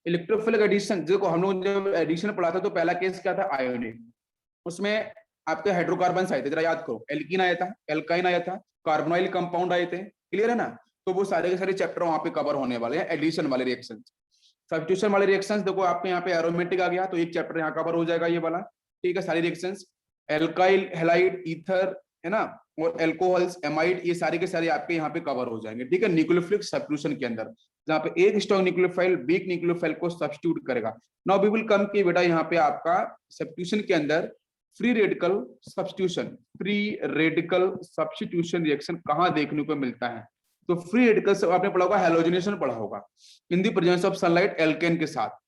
इलेक्ट्रोफिलिक एडिशन, देखो हम लोग जब एडिशन पढ़ा था तो पहला केस क्या था? आयोनिक। उसमें आपके हाइड्रोकार्बन आए थे, जरा याद करो, एल्कीन आया था, एल्काइन आया था, कार्बोनाइल कंपाउंड आए थे, क्लियर है ना। तो वो सारे के सारे चैप्टर वहां पे कवर होने वाले हैं, एडिशन वाले रिएक्शन। सब्स्टिट्यूशन वाले रिएक्शंस देखो आपके यहाँ पे एरोमेटिक आ गया तो एक चैप्टर यहाँ कवर हो जाएगा ये वाला, ठीक है, सारी रिएक्शंस एल्काइल हैलाइड ईथर है ना, और एल्कोहल्स एमाइड, ये सारे के सारे आपके यहाँ पे कवर हो जाएंगे, ठीक है, न्यूक्लियोफिलिक सब्स्टिट्यूशन के अंदर, जहाँ पे एक स्ट्रॉन्ग न्यूक्लियोफाइल वीक न्यूक्लियोफाइल को सब्स्टिट्यूट करेगा। नाउ वी विल कम कि बेटा यहाँ पे आपका सब्स्टिट्यूशन के अंदर free radical substitution, free radical substitution reaction कहाँ देखने को मिलता है? तो फ्री रेडिकल से आपने पढ़ा होगा, हैलोजनेशन पढ़ा होगा, in the presence of sunlight alkane के साथ।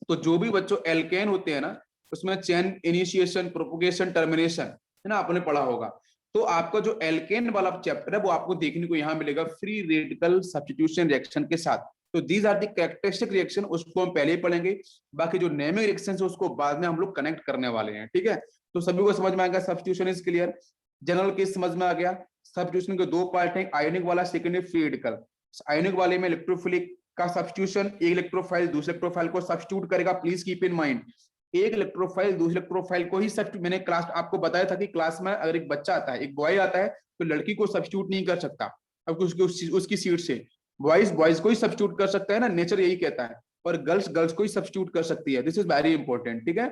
तो जो भी बच्चों एल्केन होते हैं ना उसमें चेन इनिशिएशन प्रोपोगेशन टर्मिनेशन है ना, आपने पढ़ा होगा। तो आपका जो एल्केन वाला चैप्टर है वो आपको देखने को यहाँ मिलेगा फ्री रेडिकल सब्स्टिट्यूशन रिएक्शन के साथ। तो these are the characteristic reaction, उसको हम पहले ही पढ़ेंगे, बाकी जो नेमिंग रिएक्शन है उसको बाद में हम लोग कनेक्ट करने वाले हैं, ठीक है। तो सभी को समझ में आएगा, substitution is clear, general case समझ में आ गया, सब्स्टिट्यूशन के दो पार्ट हैं, आयोनिक वाला, सेकेंड है फ्री रेडिकल। आयोनिक वाले में इलेक्ट्रोफिलिक का सब्स्टिट्यूशन, एक इलेक्ट्रोफाइल दूसरे इलेक्ट्रोफाइल को सब्स्टिट्यूट करेगा। प्लीज कीप इन माइंड, एक इलेक्ट्रोफाइल दूसरे इलेक्ट्रोफाइल को ही सब्स्टिट्यूट, मैंने क्लास आपको बताया था कि क्लास में अगर एक बच्चा आता है, एक बॉय आता है, तो लड़की को सब्स्टिट्यूट नहीं कर सकता, अब उसकी सीट से बॉयज बॉयज को ही सब्स्टिट्यूट कर सकता है ना, नेचर यही कहता है, और गर्ल्स गर्ल्स को ही सब्स्टिट्यूट कर सकती है। दिस इज वेरी इंपॉर्टेंट, ठीक है।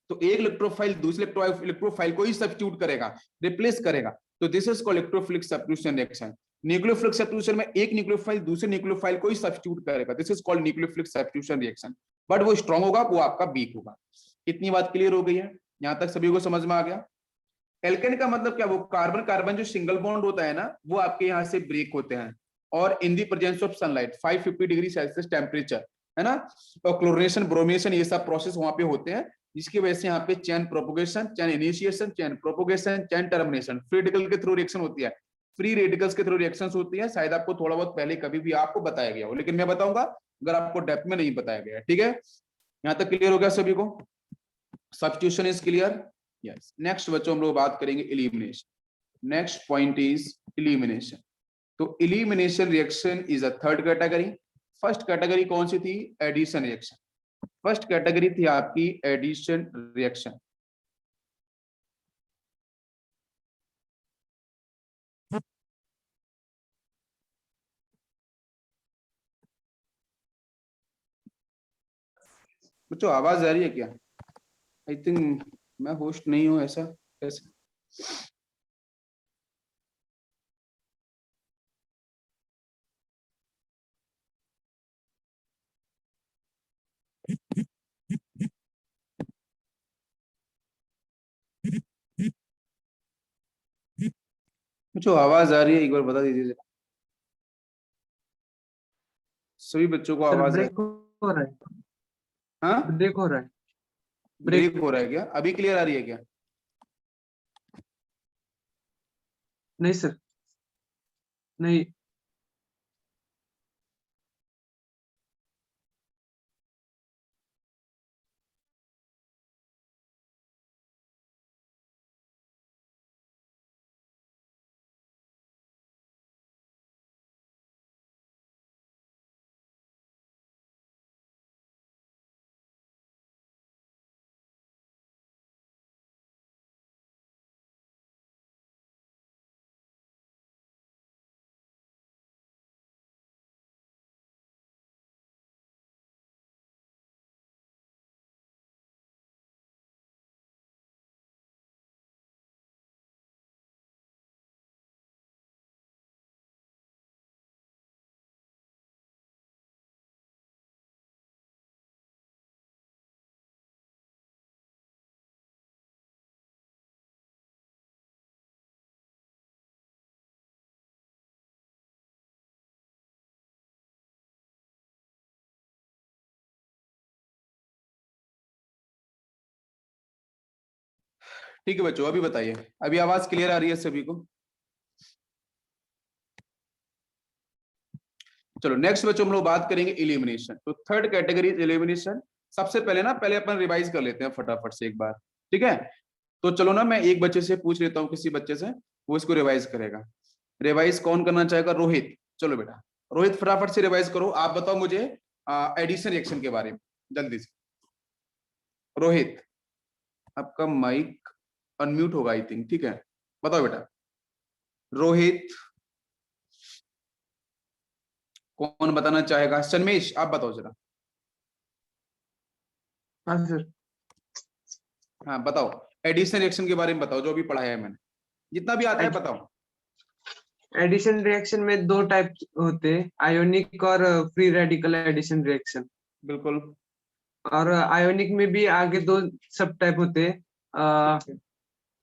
तो एक इलेक्ट्रोफाइल दूसरे इलेक्ट्रोफाइल को ही सब्स्टिट्यूट करेगा, रिप्लेस करेगा, तो this is called electrophilic substitution reaction. Nucleophilic substitution में एक न्यूक्लियोफाइल दूसरे न्यूक्लियोफाइल को ही सब्स्टिट्यूट करेगा, this is called nucleophilic substitution reaction. But वो स्ट्रांग होगा, वो आपका वीक होगा। इतनी बात क्लियर हो गई है, यहां तक सभी को समझ में आ गया। एल्केन का मतलब क्या, वो कार्बन कार्बन जो सिंगल बॉन्ड होता है ना, वो आपके यहाँ से ब्रेक होते हैं, और in the presence of sunlight 550 degree Celsius temperature, है ना, और क्लोरिनेशन ब्रोमिनेशन ये सब प्रोसेस वहां पे होते हैं, जिसकी वजह से यहाँ पे chain propagation, chain initiation, chain propagation, chain termination, free radical के थ्रू रिएक्शन होती है, फ्री रेडिकल्स के थ्रू रिएक्शंस होती है। शायद आपको थोड़ा बहुत पहले कभी भी आपको बताया गया हो, लेकिन मैं बताऊंगा अगर आपको डेप्थ में नहीं बताया गया है, ठीक है। यहाँ तक क्लियर हो गया सभी को, substitution is clear, yes. Next बच्चों हम लोग बात करेंगे elimination. Next point is elimination. तो elimination reaction is a third category. First category कौन सी थी, एडिशन रिएक्शन। फर्स्ट कैटेगरी थी आपकी एडिशन रिएक्शन। बच्चों आवाज आ रही है क्या? आई थिंक मैं होस्ट नहीं हूं, ऐसा कैसे? बच्चों आवाज आ रही है, एक बार बता दीजिए जरा। सभी बच्चों को सर आवाज आ ब्रेक हो रहा है, हाँ, ब्रेक हो रहा है, ब्रेक हो रहा है क्या? अभी क्लियर आ रही है क्या? नहीं सर, नहीं। ठीक है बच्चों, अभी बताइए, अभी आवाज क्लियर आ रही है सभी को? चलो नेक्स्ट बच्चों हम लोग बात करेंगे एलिमिनेशन। तो थर्ड कैटेगरी एलिमिनेशन। सबसे पहले ना, पहले अपन रिवाइज कर लेते हैं फटाफट से एक बार, ठीक है। तो चलो ना, मैं एक बच्चे से पूछ लेता हूँ, किसी बच्चे से, वो इसको रिवाइज करेगा। रिवाइज कौन करना चाहेगा? रोहित, चलो बेटा रोहित फटाफट से रिवाइज करो। आप बताओ मुझे एडिशन रिएक्शन के बारे में जल्दी से। रोहित, आपका माइक अनम्यूट होगा आई थिंक, ठीक है, बताओ बेटा। रोहित, कौन बताना चाहेगा? सन्मेश आप बताओ जरा। हाँ सर, हाँ बताओ, एडिशन रिएक्शन के बारे में बताओ, जो अभी पढ़ाया है मैंने, जितना भी आता है बताओ। एडिशन रिएक्शन में दो टाइप होते हैं, आयोनिक और फ्री रेडिकल एडिशन रिएक्शन। बिल्कुल। और आयोनिक में भी आगे दो सब टाइप होते हैं,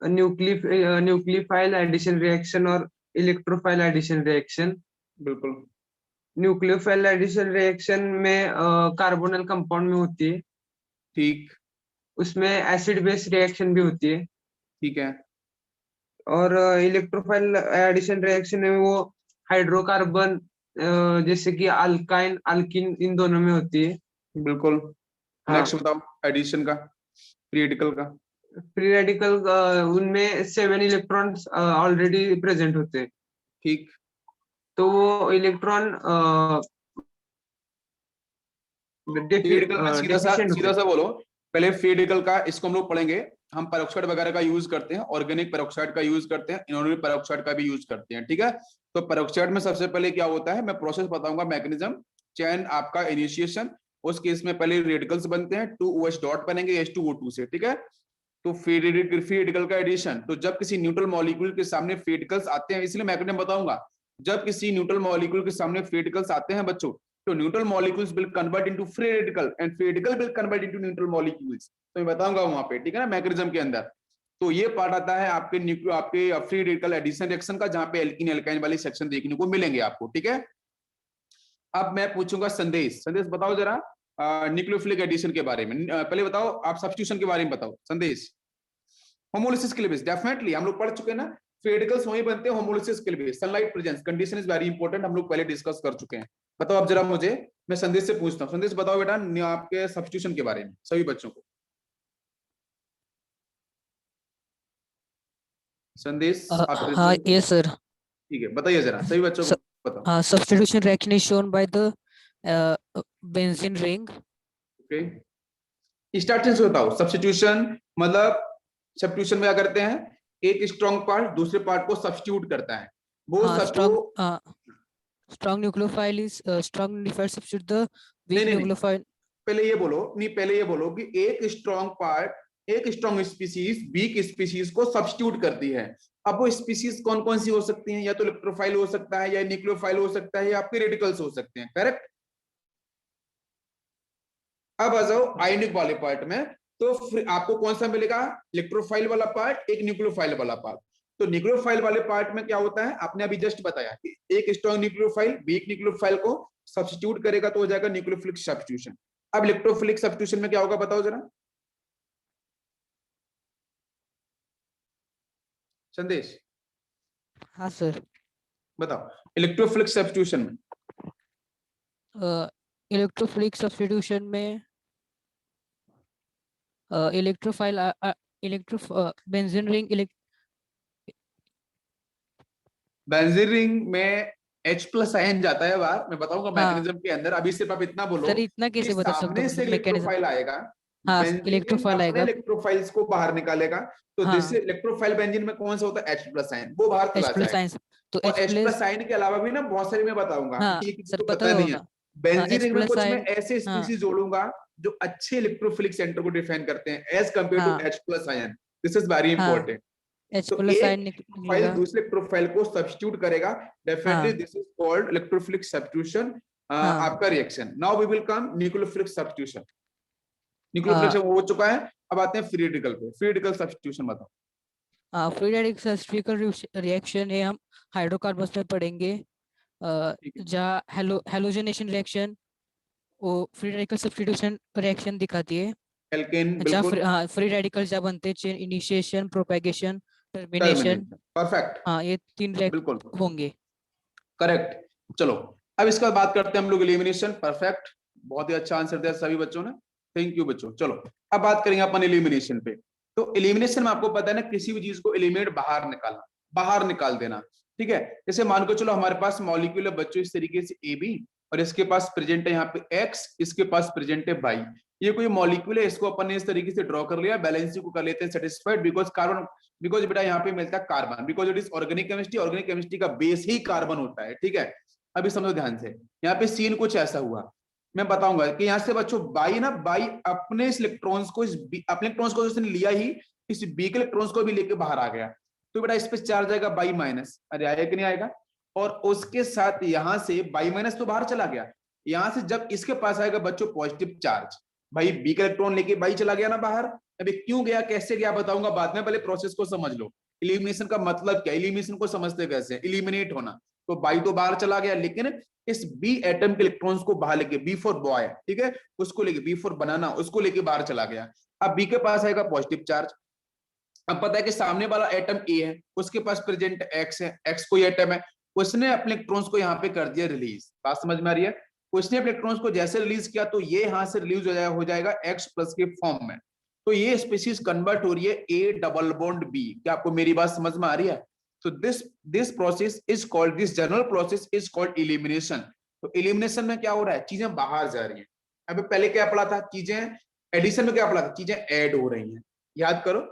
न्यूक्लियोफाइल एडिशन रिएक्शन और इलेक्ट्रोफाइल एडिशन रिएक्शन। बिल्कुल न्यूक्लियोफाइल एडिशन रिएक्शन में कार्बोनल कंपाउंड में होती है, ठीक। उसमें एसिड बेस रिएक्शन भी होती है। ठीक है। और इलेक्ट्रोफाइल एडिशन रिएक्शन में वो हाइड्रोकार्बन जैसे कि अल्काइन अल्किन इन दोनों में होती है। बिल्कुल। हाँ। नेक्स्ट बताओ एडिशन का, क्रिटिकल का। फ्री रेडिकल उनमें 7 इलेक्ट्रॉन्स ऑलरेडी प्रेजेंट होते हैं, ठीक, तो वो इलेक्ट्रॉन फ्री रेडिकल में डेफिशिएंट होते सीधा हैं। सा बोलो। पहले फ्री रेडिकल का इसको हम लोग पढ़ेंगे। हम पेरोक्साइड वगैरह का यूज करते हैं, ऑर्गेनिक पेरोक्साइड का यूज करते हैं, इनऑर्गेनिक पेरोक्साइड का भी यूज करते हैं, ठीक है। तो पेरोक्साइड में सबसे पहले क्या होता है, मैं प्रोसेस बताऊंगा, मैकेनिज्म, चैन आपका इनिशिएशन। उस केस में पहले रेडिकल्स बनते हैं, 2OH डॉट बनेंगे H2O2 से, ठीक है। तो फ्री रेडिकल का एडिशन, तो जब किसी न्यूट्रल मॉलिक्यूल के सामने फ्री रेडिकल्स आते हैं, इसलिए मैकेनिज्म बताऊंगा। जब किसी न्यूट्रल मॉलिक्यूल के सामने फ्री रेडिकल्स आते हैं बच्चों, तो neutral molecules will convert into free radical and free radical will convert into neutral molecules. तो मैं बताऊंगा वहां पे, ठीक है ना, मैकेनिज्म के अंदर। तो ये पार्ट आता है आपके फ्री रेडिकल एडिशन रिएक्शन का, जहां पे एल्कीन एल्काइन वाले सेक्शन देखने को मिलेंगे आपको, ठीक है। अब मैं पूछूंगा संदेश, संदेश बताओ जरा न्यूक्लियोफिलिक एडिशन के बारे में। पहले बताओ आप सब्स्टिट्यूशन के बारे में बताओ संदेश। होमोलिसिस के लिए बेस डेफिनेटली हम लोग पढ़ चुके हैं ना, फ्री रेडिकल्स वही बनते हैं होमोलिसिस के लिए base. Sunlight presence condition is very important, हम लोग पहले डिस्कस कर चुके हैं। बताओ अब जरा मुझे, मैं संदेश से पूछता हूँ, संदेश बताओ बेटा आपके सब्स्टिट्यूशन के बारे में सभी बच्चों को। संदेश आप हाँ यस सर। ठीक है, बताइए जरा सभी बच्चों को बताओ। Substitution reaction is shown by the benzene ring. Okay, starting से बताओ। सब्स्टिट्यूशन मतलब सब्स्टिट्यूशन में क्या करते हैं, एक स्ट्रॉन्ग पार्ट दूसरे पार्ट को सब्स्टिट्यूट करता है, वो strong nucleophile is strong nucleophile substitute the weak नहीं, nucleophile. पहले ये बोलो, नहीं पहले ये बोलो कि एक स्ट्रॉन्ग पार्ट, एक स्ट्रॉन्ग स्पीसीज वीक स्पीसीज को सब्स्टिट्यूट करती है। अब वो स्पीसीज कौन कौन सी हो सकती हैं, या तो इलेक्ट्रोफाइल हो सकता है, या न्यूक्लियोफाइल हो सकता है, या आपके रेडिकल्स हो सकते हैं, करेक्ट। अब आ जाओ आयनिक वाले पार्ट में, तो फिर आपको कौन सा मिलेगा, इलेक्ट्रोफाइल वाला पार्ट, एक न्यूक्लियोफाइल वाला पार्ट। तो न्यूक्लियोफाइल वाले पार्ट में क्या होता है, आपने अभी जस्ट बताया कि एक स्ट्रॉन्ग न्यूक्लियोफाइल वीक न्यूक्लियोफाइल को सब्स्टिट्यूट करेगा, तो हो जाएगा न्यूक्लियोफिलिक सब्स्टिट्यूशन। अब इलेक्ट्रोफिलिक सब्स्टिट्यूशन में क्या होगा बताओ जरा संदेश। हाँ सर। बताओ इलेक्ट्रोफिलिक सब्स्टिट्यूशन में इलेक्ट्रोफिलिक सब्स्टिट्यूशन में इलेक्ट्रोफाइल बेंजीन बेंजीन में H+ आयन जाता है बाहर, मैं बताऊंगा मैकेनिज्म के अंदर। अभी सिर्फ आप इतना बोलो सर इतना कि कैसे बता सकते सामने हो से मैकेनिज्म। इलेक्ट्रोफाइल आएगा, हाँ बेंजीन इलेक्ट्रोफाइल अपने आएगा। इलेक्ट्रोफाइल्स को बाहर निकालेगा, तो हाँ जैसे इलेक्ट्रोफाइल बेंजीन में कौन सा होता है H+ आयन, वो बाहर चला H+ जाएगा। आयन। तो और H+ H+ आयन के अलावा भी ना बहुत सारी मैं बताऊंगा, हाँ ये किसी सर को पता पता नहीं है। होगा। हाँ बेंजीन रिंग में H+ कुछ मैं आयन। ऐसे हाँ स्पीसीज जोड़ूंगा जो अच्छे इलेक्ट्रोफिलिक सेंटर को डिफाइन करते हैं एज कंपेयर टू हाँ H+ ion. This is very हाँ इंपॉर्टेंट। तो H+ एक आयन फाइल निकलेगा। दूसरे इलेक्ट्रोफाइल को सब्स्टिट्यूट करेगा, डेफिनेटली हाँ this is called electrophilic substitution. हाँ आपका reaction. Now we will come nucleophilic substitution. Nucleophilic हो चुका है, अब आते हैं फ्री रेडिकल पे। फ्री रेडिकल सब्स्टिट्यूशन बताओ। फ्री रेडिकल सब्स्टिट्यूशन रिएक्शन है, हम हाइड्रोकार्बन्स में पढ़ेंगे। ठीक है, जहाँ हेलोजनेशन रिएक्शन वो फ्री रेडिकल सब्स्टिट्यूशन रिएक्शन दिखाती है। एल्केन जहाँ बिल्कुल, फ्री रेडिकल जहाँ बनते हैं, chain initiation, propagation, termination. Termination, perfect, हाँ ये 3 रिएक्ट बिल्कुल होंगे। करेक्ट। चलो अब इसके बाद बात करते हैं हम लोग एलिमिनेशन। परफेक्ट, बहुत ही अच्छा आंसर दिया सभी बच्चों ने, थैंक यू बच्चों। चलो अब बात करेंगे अपन एलिमिनेशन पे। तो एलिमिनेशन में आपको पता है ना, किसी भी चीज को एलिमिनेट बाहर निकालना, बाहर निकाल देना, ठीक है। जैसे मान के चलो हमारे पास मॉलिक्यूल है बच्चों इस तरीके से AB, और इसके पास प्रेजेंट है यहाँ पे X, इसके पास प्रेजेंट है Y। ये कोई मॉलिक्यूल है, इसको अपन ने इस तरीके से ड्रॉ कर लिया, बैलेंसी को कर लेते हैं सेटिस्फाइड, बिकॉज कार्बन, बिकॉज बेटा यहाँ पे मिलता है carbon, because it is organic chemistry, organic chemistry का बेस ही कार्बन होता है, ठीक है। अभी समझो ध्यान से, यहाँ पे सीन कुछ ऐसा हुआ, मैं बताऊंगा कि यहाँ से बच्चों बाई ना, बाई अपने इस इलेक्ट्रॉन्स को, अपने इलेक्ट्रॉन्स को जिसने लिया ही, इस बी के इलेक्ट्रॉन्स को भी लेके बाहर आ गया, तो बेटा इस पे चार्ज आएगा बाई माइनस, अरे आएगा कि नहीं आएगा। और उसके साथ यहां से बाई माइनस तो बाहर चला गया, यहां से जब इसके पास आएगा बच्चों पॉजिटिव चार्ज, भाई बी का इलेक्ट्रॉन लेके बाई चला गया ना बाहर। अभी क्यों गया कैसे गया बताऊंगा बाद में, पहले प्रोसेस को समझ लो। इलिमिनेशन का मतलब क्या, इलिमिनेशन को समझते कैसे, इलिमिनेट होना। तो बाई तो बाहर चला गया, लेकिन इस बी एटम के इलेक्ट्रॉन्स को बाहर लेके, बी फॉर बॉय, ठीक है, उसको लेके, बी फॉर बनाना, उसको लेके बाहर चला गया। अब बी के पास आएगा पॉजिटिव चार्ज। अब पता है कि सामने वाला एटम ए है, उसके पास प्रेजेंट एक्स है, एक्स कोई एटम है, उसने अपने इलेक्ट्रॉन्स को यहाँ पे कर दिया रिलीज। बात समझ में आ रही है। उसने अपने इलेक्ट्रॉन्स को जैसे रिलीज किया, तो ये यहां से रिलीज हो जाएगा एक्स प्लस के फॉर्म में। तो ये स्पीशीज कन्वर्ट हो रही है ए डबल बॉन्ड बी। क्या आपको मेरी बात समझ में आ रही है? तो this process is called, this general process is called elimination. तो एलिमिनेशन में क्या हो रहा है, चीजें बाहर जा रही हैं। अभी पहले क्या पढ़ा था, चीजें एडिशन में क्या पढ़ा था, चीजें ऐड हो रही हैं। याद करो,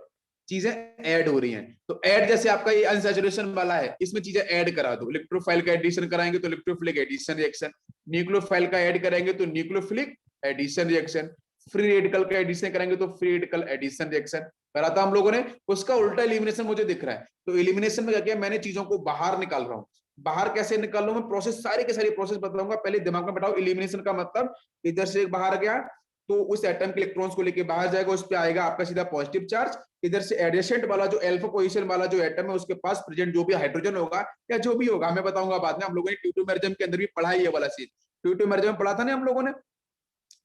चीजें ऐड हो रही हैं। तो ऐड जैसे आपका ये अनसैचुरेशन वाला है, इसमें चीजें ऐड करा दो। इलेक्ट्रोफाइल का एडिशन कराएंगे तो इलेक्ट्रोफिलिक एडिशन रिएक्शन, न्यूक्लियोफाइल का ऐड करेंगे तो nucleophilic addition reaction, free radical का एडिशन करेंगे तो फ्री रेडिकल एडिशन रिएक्शन करा था हम लोगों ने। उसका उल्टा एलिमिनेशन मुझे दिख रहा है। तो एलिमिनेशन में क्या किया मैंने, चीजों को बाहर निकाल रहा हूँ। बाहर कैसे निकाल रहा हूं मैं, प्रोसेस सारे के सारे प्रोसेस बताऊंगा। पहले दिमाग में बैठाओ, एलिमिनेशन का मतलब इधर से बाहर गया तो उस एटम के इलेक्ट्रॉन्स को लेके बाहर जाएगा, उस पे आएगा आपका सीधा पॉजिटिव चार्ज। इधर से एडिशेंट वाला जो अल्फा पोजीशन वाला जो एटम है उसके पास प्रेजेंट जो भी हाइड्रोजन होगा या जो भी होगा मैं बताऊंगा बाद में। हम लोगों ने ट्यूटोमेरिज्म के अंदर भी पढ़ा है ये वाला चीज, ट्यूटोमेरिज्म में पढ़ा था ना हम लोगों ने,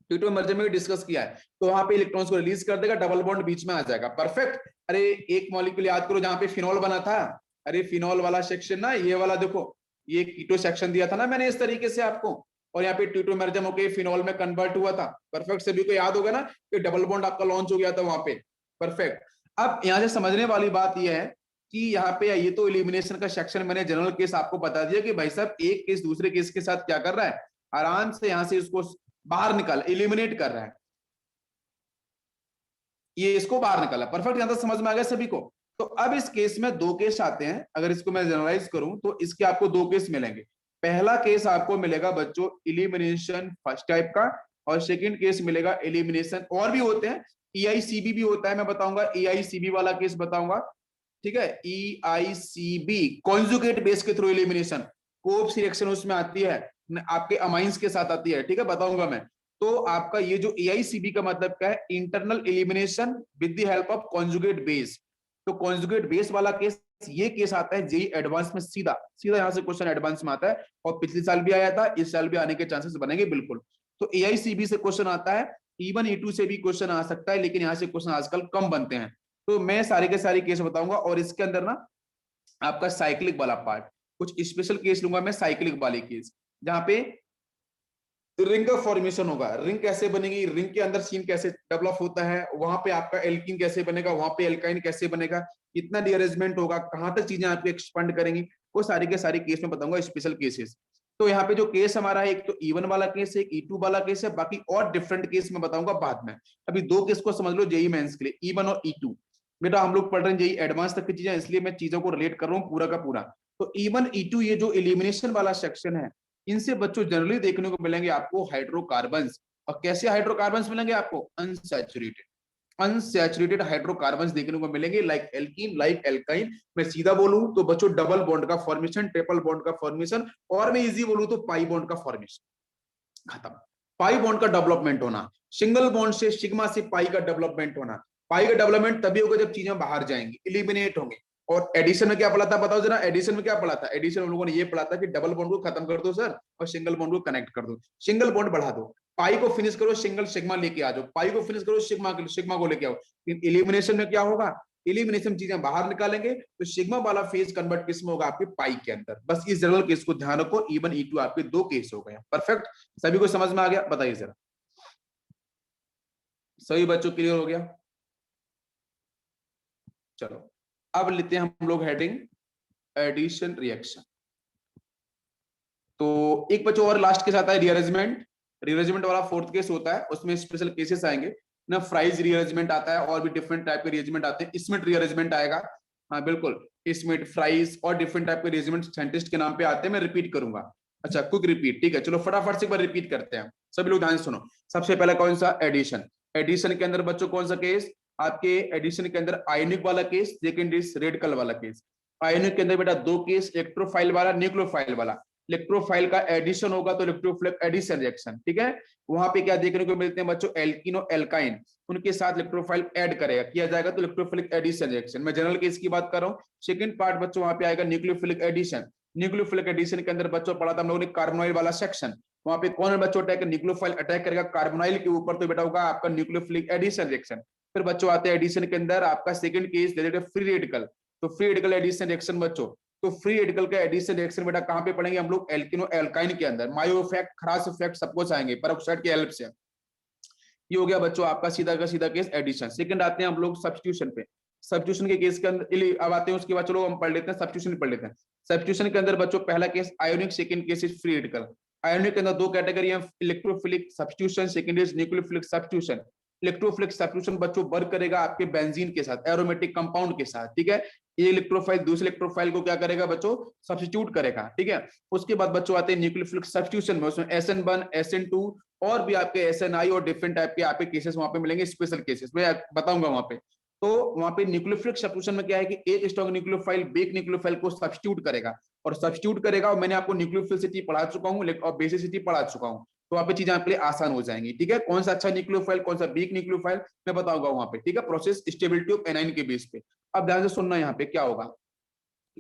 ट्यूटोमेरिज्म में भी डिस्कस किया है। तो वहां पे इलेक्ट्रॉन्स को रिलीज कर देगा, डबल बॉन्ड बीच में आ जाएगा। परफेक्ट। अरे एक मॉलिक्यूल याद करो जहां पे फिनॉल बना था, अरे फिनॉल वाला सेक्शन ना, ये वाला देखो, ये कीटो सेक्शन दिया था ना मैंने इस तरीके से आपको, और यहाँ पे ट्यूटोमेरिज्म होके फिनॉल में कन्वर्ट हुआ था। परफेक्ट, सभी को याद होगा ना कि डबल बॉन्ड आपका लॉन्च हो गया था वहां पे। परफेक्ट। अब यहाँ से समझने वाली बात यह है कि यहाँ पे ये तो एलिमिनेशन का सेक्शन मैंने जनरल केस आपको बता दिया कि भाई साहब एक केस दूसरे केस के साथ क्या कर रहा है, आराम से यहाँ से इसको बाहर निकाल, एलिमिनेट कर रहा है, ये इसको बाहर निकाला। परफेक्ट, यहां तक समझ में आ गया सभी को? तो अब इस केस में दो केस आते हैं, अगर इसको मैं जनरलाइज करूं तो इसके आपको दो केस मिलेंगे। पहला केस आपको मिलेगा बच्चों एलिमिनेशन फर्स्ट टाइप का, और सेकंड केस मिलेगा एलिमिनेशन, और भी होते हैं, EICB भी होता है, मैं बताऊंगा EICB वाला केस बताऊंगा। ठीक है, EICB कॉन्जुगेट बेस के थ्रू एलिमिनेशन, कोप्स रिएक्शन उसमें आती है, आपके अमाइंस के साथ आती है। ठीक है, बताऊंगा मैं। तो आपका ये जो EICB का मतलब क्या है, internal elimination with the help of conjugate base. तो कॉन्जुगेट बेस वाला केस, ये केस आता है जेई एडवांस में, सीधा सीधा यहां से क्वेश्चन एडवांस में आता है, और पिछले साल भी आया था, इस साल भी आने के चांसेस बनेंगे बिल्कुल। तो EICB से क्वेश्चन आता है, इवन E2 से भी क्वेश्चन आ सकता है, लेकिन यहां से क्वेश्चन आजकल कम बनते हैं। तो मैं सारे के सारे केस बताऊंगा, और इसके अंदर ना आपका साइक्लिक वाला पार्ट, कुछ स्पेशल केस लूंगा मैं, साइक्लिक वाले केस, जहां पे रिंग का फॉर्मेशन होगा। रिंग कैसे बनेगी, रिंग के अंदर सीन कैसे डेवलप होता है, वहां पे आपका एल्कीन कैसे बनेगा, वहां पे एल्काइन कैसे बनेगा, कितना रीअरेंजमेंट होगा, कहां तक चीजें आपको एक्सपेंड करेंगी, वो सारे के सारे केस में बताऊंगा, स्पेशल केसेस। तो यहाँ पे जो केस हमारा है, एक तो E1 वाला केस है, एक E2 वाला केस है, बाकी और डिफरेंट केस में बताऊंगा बाद में। अभी दो केस को समझ लो जेई मेंस के लिए, E1 और E2। बेटा हम लोग पढ़ रहे हैं जेई एडवांस तक की चीजें, इसलिए मैं चीजों को रिलेट कर रहा हूँ पूरा का पूरा। तो E1 E2 ये जो एलिमिनेशन वाला सेक्शन है, इनसे बच्चों जनरली देखने को मिलेंगे आपको हाइड्रोकार्बन्स। और कैसे हाइड्रोकार्बन्स मिलेंगे आपको, अनसैचुरेटेड, अनसैचुरेटेड हाइड्रोकार्बन्स देखने को मिलेंगे, लाइक एल्कीन, लाइक एल्काइन। मैं सीधा बोलूं तो बच्चों डबल बॉन्ड का फॉर्मेशन, ट्रिपल बॉन्ड का फॉर्मेशन, और मैं इजी बोलूं तो पाई बॉन्ड का फॉर्मेशन। खत्म। पाई बॉन्ड का डेवलपमेंट होना, सिंगल बॉन्ड से सिग्मा से पाई का डेवलपमेंट होना। पाई का डेवलपमेंट तभी होगा जब चीजें बाहर जाएंगी, एलिमिनेट होंगे। और एडिशन में क्या पढ़ा था बताओ जरा, एडिशन में क्या पढ़ा था? एडिशन हम लोगों ने ये पढ़ा था कि डबल बॉन्ड को खत्म कर दो सर, और सिंगल बॉन्ड को कनेक्ट कर दो, सिंगल बॉन्ड बढ़ा दो, पाई को फिनिश करो, सिंगल सिग्मा लेके आ जाओ, पाई को फिनिश करो, सिग्मा को लेके आओ। एलिमिनेशन में क्या होगा, एलिमिनेशन चीजें बाहर निकालेंगे, तो सिग्मा वाला फेज कन्वर्ट किस में होगा, आपके पाई के अंदर। बस इस जनरल केस को ध्यान रखो, E1 E2 आपके दो केस हो गए। परफेक्ट, सभी को समझ में आ गया? बताइए जरा, सभी बच्चों क्लियर हो गया? चलो अब लेते हैं हम लोग हेडिंग एडिशन रिएक्शन। तो एक बच्चों और लास्ट के साथ है रीअरेंजमेंट। रीअरेंजमेंट वाला फोर्थ केस होता है, उसमें स्पेशल केसेस आएंगे ना, फ्राइज रीअरेंजमेंट आता है, और भी डिफरेंट टाइप के रीअरेंजमेंट आते हैं, स्मिथ रीअरेंजमेंट आएगा। हाँ बिल्कुल, स्मिथ, फ्राइज और डिफरेंट टाइप के रीअरेंजमेंट साइंटिस्ट के नाम पे आते हैं, मैं रिपीट करूंगा। अच्छा क्विक रिपीट, ठीक है, चलो फटाफट से एक बार रिपीट करते हैं, सभी लोग ध्यान से सुनो। सबसे पहला कौन सा, एडिशन। एडिशन के अंदर बच्चों कौन सा केस, आपके एडिशन के अंदर आयनिक वाला केस, सेकंड इज रेडिकल वाला केस। आयनिक के अंदर बेटा दो केस, इलेक्ट्रोफाइल वाला, न्यूक्लियोफाइल वाला। इलेक्ट्रोफाइल का एडिशन होगा तो इलेक्ट्रोफिलिक एडिशन रिएक्शन, ठीक है। वहां पे क्या देखने को मिलते हैं बच्चों, एल्कीन और एल्काइन, उनके साथ इलेक्ट्रोफाइल ऐड करेगा, किया जाएगा तो इलेक्ट्रोफिलिक एडिशन रिएक्शन। मैं जनरल केस की बात कर रहा हूँ। सेकंड पार्ट बच्चों वहां पे आएगा न्यूक्लियोफिलिक एडिशन। न्यूक्लियोफिलिक एडिशन के अंदर बच्चों पढ़ा था हम लोगों ने कार्बोनाइल वाला सेक्शन, वहां पे कौन बच्चों अटैक, न्यूक्लियोफाइल अटैक करेगा कार्बोनाइल के ऊपर, तो बेटा होगा आपका न्यूक्लियोफिलिक एडिशन रिएक्शन। फिर बच्चों आते हैं एडिशन के अंदर आपका सेकंड केस दे देते फ्री रेडिकल, तो फ्री रेडिकल एडिशन रिएक्शन बच्चों। तो फ्री रेडिकल का एडिशन रिएक्शन बेटा कहां पे पढ़ेंगे हम लोग, एल्किनो एल्काइन के अंदर। मायो इफेक्ट, खरास इफेक्ट सबको चाहेंगे, पेरोक्साइड की हेल्प से। ये हो गया बच्चों आपका सीधा का सीधा केस एडिशन। सेकंड आते हैं हम लोग सब्स्टिट्यूशन पे। सब्स्टिट्यूशन के केस के अंदर अब आते हैं, उसके बाद चलो हम पढ़ लेते हैं सब्स्टिट्यूशन पढ़ लेते हैं। सब्स्टिट्यूशन के अंदर बच्चों पहला case ionic, second case is free radical. Ionic के अंदर दो कैटेगरी है, electrophilic substitution, second is nucleophilic substitution. Electrophilic substitution बच्चों वर्क करेगा आपके बेंजीन के साथ, एरोमेटिक कंपाउंड के साथ, ठीक है। ये इलेक्ट्रोफाइल दूसरे इलेक्ट्रोफाइल को क्या करेगा बच्चों, सब्स्टिट्यूट करेगा, ठीक है। उसके बाद बच्चों आते हैं न्यूक्लियोफिलिक सब्स्टिट्यूशन में, उसमें SN1 SN2 और भी आपके SNI और डिफरेंट टाइप के आपके केसेस वहां पे मिलेंगे, स्पेशल केसेस मैं बताऊंगा वहां पे। तो वहां पे न्यूक्लियोफिलिक सब्स्टिट्यूशन में क्या है कि एक स्ट्रॉन्ग न्यूक्लियोफाइल बेक न्यूक्लियोफाइल को सब्स्टिट्यूट करेगा, और सब्स्टिट्यूट करेगा, और मैंने आपको न्यूक्लियोफिलिसिटी पढ़ा चुका हूँ और बेसिसिटी पढ़ा चुका हूँ, तो वहां पे चीजें आपके लिए आसान हो जाएंगी, ठीक है। कौन सा अच्छा न्यूक्लियोफाइल, कौन सा वीक न्यूक्लियोफाइल, मैं बताऊंगा वहां पे, ठीक है। प्रोसेस स्टेबिलिटी ऑफ एनाइन के बेस पे। अब ध्यान से सुनना, यहाँ पे क्या होगा,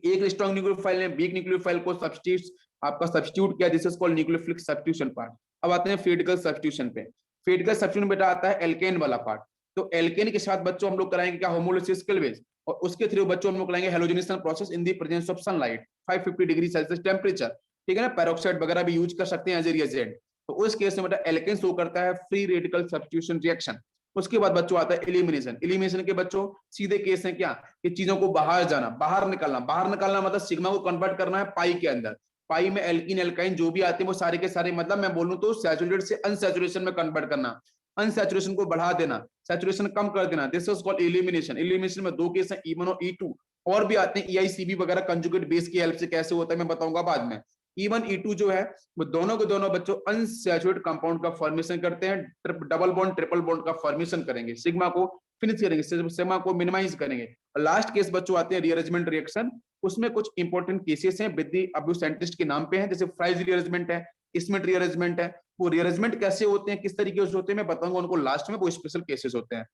एक स्ट्रॉन्ग न्यूक्लियोफाइल ने वीक न्यूक्लियोफाइल को सब्स्टिट्यूट किया, this is called nucleophilic substitution part. अब आते हैं फेडिकल सब्स्टिट्यूशन पे। फेडिकल सब्स्टिट्यूशन बेटा आता है एल्केन वाला पार्ट। तो एल्केन के साथ बच्चों हम लोग कराएंगे क्या, होमोलिसिस क्लीवेज, और उसके थ्रू बच्चों हम लोग कराएंगे halogenation process in the presence of sunlight 550 degree Celsius temperature, ठीक है ना। पेरोक्साइड वगैरह भी यूज कर सकते हैं एज ए रिएजेंट। तो उस केस में बेटा एल्केन शो करता है फ्री रेडिकल सब्स्टिट्यूशन रिएक्शन। उसके बाद बच्चों आता है एलिमिनेशन। एलिमिनेशन के बच्चों सीधे केस है क्या, कि चीजों को बाहर जाना, बाहर निकालना। बाहर निकालना मतलब सिग्मा को कन्वर्ट करना है पाई के अंदर। पाई में एल्कीन एल्काइन जो भी आते हैं वो सारे के सारे, मतलब मैं बोलूं तो सैचुरेटेड से अनसैचुरेशन में कन्वर्ट करना, अनसैचुरेशन को बढ़ा देना, सैचुरेशन कम कर देना, this is called elimination. Elimination में दो केस है, E1 और E2, और भी आते हैं EICB वगैरह कंजुगेट बेस की हेल्प से कैसे होता है मैं बताऊंगा बाद में। E1 E2 जो है वो दोनों के दोनों बच्चों अनसैचुरेटेड कंपाउंड का फॉर्मेशन करते हैं, डबल बॉन्ड ट्रिपल बॉन्ड का फॉर्मेशन करेंगे, सिग्मा को फिनिश करेंगे, सिग्मा को मिनिमाइज करेंगे। और लास्ट केस बच्चों आते हैं रीअरेंजमेंट रिएक्शन। उसमें कुछ इंपॉर्टेंट केसेस हैं, विद अभी साइंटिस्ट के नाम पे हैं, जैसे फ्राइज रीअरेंजमेंट है, स्मिथ रीअरेंजमेंट है। वो रीअरेंजमेंट कैसे होते हैं, किस तरीके से होते हैं मैं बताऊंगा उनको लास्ट में, वो स्पेशल केसेस होते हैं।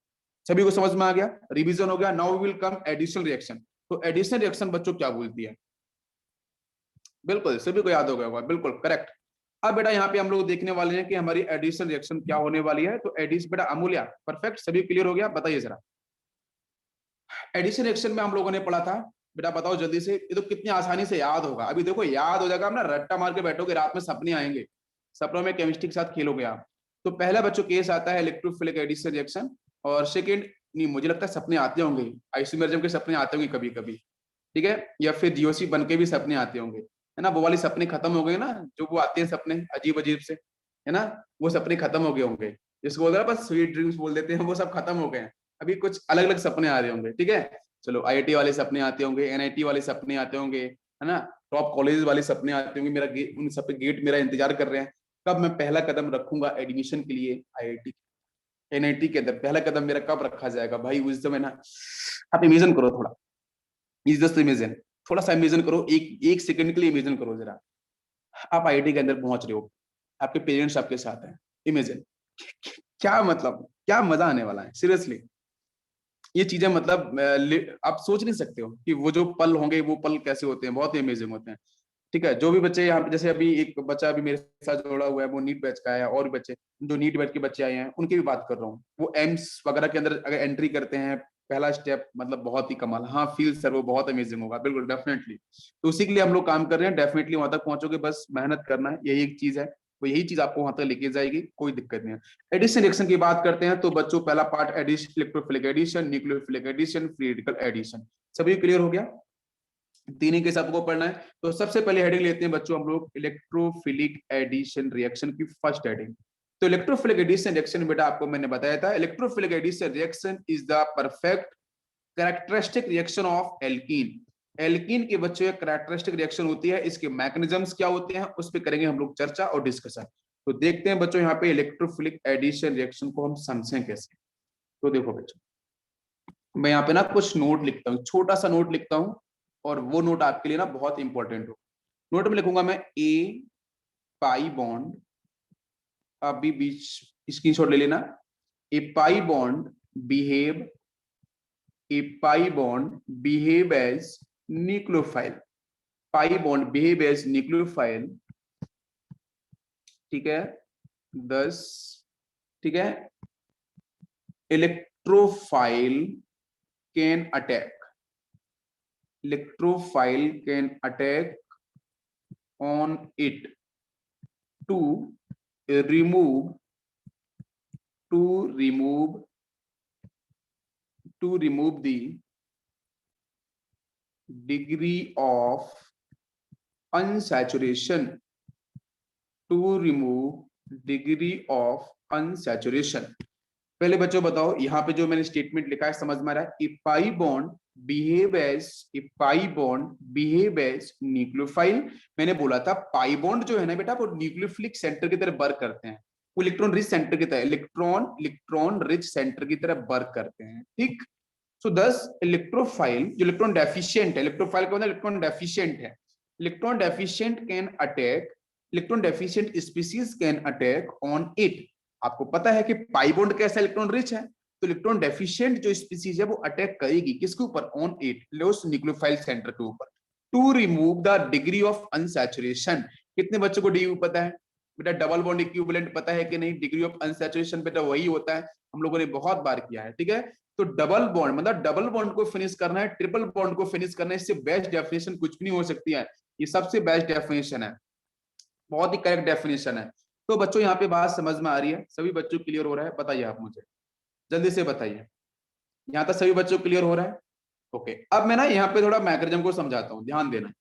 सभी को समझ में आ गया, रिवीजन हो गया। Now we will come additional reaction. तो एडिशनल रिएक्शन बच्चों क्या बोलती है, बिल्कुल सभी को याद हो गया होगा, बिल्कुल करेक्ट। अब बेटा यहाँ पे हम लोग देखने वाले हैं कि हमारी एडिशन रिएक्शन क्या होने वाली है। तो एडिशन बेटा अमूल्या, परफेक्ट, सभी क्लियर हो गया, बताइए जरा। एडिशन रिएक्शन में हम लोगों ने पढ़ा था, बेटा बताओ जल्दी से, ये तो कितनी आसानी से याद होगा, अभी देखो याद हो जाएगा, ना रट्टा मार के बैठोगे, रात में सपने आएंगे, सपनों में केमिस्ट्री के साथ खेलोगे आप। तो पहला बच्चों केस आता है इलेक्ट्रोफिलिक एडिशन रिएक्शन, और सेकेंड नहीं मुझे लगता है सपने आते होंगे, आइसोमेरिज्म के सपने आते होंगे कभी कभी, ठीक है, या फिर जीओसी बन के भी सपने आते होंगे, है ना। वो वाले सपने खत्म हो गए ना, जो वो आते हैं सपने अजीब अजीब से, है ना, वो सपने खत्म हो गए होंगे, जिसको बोल रहा है बस स्वीट ड्रीम्स बोल देते हैं, वो सब खत्म हो गए हैं, अभी कुछ अलग अलग सपने आ रहे होंगे, ठीक है। चलो IIT वाले सपने आते होंगे, NIT वाले सपने आते होंगे, है ना, टॉप कॉलेज वाले सपने आते होंगे, मेरा उन सब गेट मेरा इंतजार कर रहे हैं, कब मैं पहला कदम रखूंगा एडमिशन के लिए IIT NIT के अंदर, पहला कदम मेरा कब रखा जाएगा भाई उस समय ना। आप इमेजिन करो थोड़ा, इज जस्ट इमेजिन, थोड़ा सा इमेजिन करो, एक सेकंड के लिए इमेजिन करो जरा, आप IIT के अंदर पहुंच रहे हो, आपके पेरेंट्स आपके साथ हैं, इमेजिन, क्या मतलब क्या मजा आने वाला है सीरियसली। ये चीजें मतलब आप सोच नहीं सकते हो कि वो जो पल होंगे वो पल कैसे होते हैं, बहुत ही अमेजिंग होते हैं, ठीक है। जो भी बच्चे यहाँ पे, जैसे अभी एक बच्चा अभी मेरे साथ जोड़ा हुआ है, वो नीट बैच का है, और भी बच्चे जो नीट बैच के बच्चे आए हैं उनकी भी बात कर रहा हूँ, वो एम्स वगैरह के अंदर अगर एंट्री करते हैं, पहला स्टेप मतलब बहुत ही कमाल, हाँ फील सर वो बहुत अमेजिंग होगा, बिल्कुल डेफिनेटली। तो उसी के लिए हम लोग काम कर रहे हैं, डेफिनेटली वहां तक पहुंचोगे, बस मेहनत करना है, यही एक चीज है, तो यही चीज आपको वहां तक लेके जाएगी, कोई दिक्कत नहीं है। एडिशन रिएक्शन की बात करते हैं, तो बच्चों पहला part addition, electrophilic addition, nucleophilic addition, free radical addition, सभी क्लियर हो गया, तीन के सबको पढ़ना है। तो सबसे पहले हेडिंग लेते हैं बच्चों हम लोग इलेक्ट्रोफिलिक एडिशन रिएक्शन की फर्स्ट हेडिंग। तो इलेक्ट्रोफिलिक एडिशन रिएक्शन बेटा आपको मैंने बताया था, electrophilic addition reaction is the perfect characteristic reaction of alkene. Alkene के बच्चों एक कैरेक्टरिस्टिक रिएक्शन होती है, इसके मैकेनिज्म्स क्या होते हैं उस पर करेंगे हम लोग चर्चा और डिस्कशन। तो देखते हैं बच्चों यहाँ पे इलेक्ट्रोफिलिक एडिशन रिएक्शन को हम समझें कैसे। तो देखो बच्चों, मैं यहाँ पे ना कुछ नोट लिखता हूँ, छोटा सा नोट लिखता हूँ, और वो नोट आपके लिए ना बहुत इंपॉर्टेंट हो। नोट में लिखूंगा मैं ए पाई बॉन्ड, अभी बीच स्क्रीनशॉट ले लेना, a pi bond behave, a pi bond behave as nucleophile, pi bond behave as nucleophile, ठीक है 10, ठीक है। Electrophile can attack, electrophile can attack on it to remove to remove the degree of unsaturation, to remove degree of unsaturation। पहले बच्चों बताओ यहाँ पे जो मैंने स्टेटमेंट लिखा है समझ में आ रहा है? If pi bond behave as nucleophile, मैंने बोला था पाई बॉन्ड जो है ना बेटा वो न्यूक्लियोफिलिक सेंटर की तरह वर्क करते हैं, वो इलेक्ट्रॉन रिच सेंटर की तरह इलेक्ट्रॉन रिच सेंटर की तरह वर्क करते हैं, ठीक। सो दस इलेक्ट्रोफाइल जो इलेक्ट्रॉन डेफिशिएंट है, इलेक्ट्रोफाइल का मतलब इलेक्ट्रॉन डेफिशिएंट है, electron deficient can attack, electron deficient species can attack on it. आपको पता है कि पाई बॉन्ड कैसा इलेक्ट्रॉन रिच है, तो इलेक्ट्रॉन डेफिशिएंट जो स्पीशीज है वो अटैक करेगी किसके ऊपर? On it, loss nucleophile centre के ऊपर। To remove the degree of unsaturation, कितने बच्चों को डीयू पता है बेटा? डबल बॉन्ड इक्विवेलेंट पता है कि नहीं? डिग्री ऑफ अनसैचुरेशन बेटा वही होता है, हम लोगों ने बहुत बार किया है, ठीक है। तो डबल बॉन्ड मतलब डबल बॉन्ड को फिनिश करना है, ट्रिपल बॉन्ड को फिनिश करना है, इससे बेस्ट डेफिनेशन कुछ भी नहीं हो सकती है, ये सबसे बेस्ट डेफिनेशन है, बहुत ही करेक्ट डेफिनेशन है। तो बच्चों यहाँ पे बात समझ में आ रही है? सभी बच्चों क्लियर हो रहा है? बताइए आप मुझे जल्दी से बताइए, यहाँ तक सभी बच्चों क्लियर हो रहा है? ओके, अब मैं ना यहाँ पे थोड़ा मैकेनिज्म को समझाता हूँ, ध्यान देना।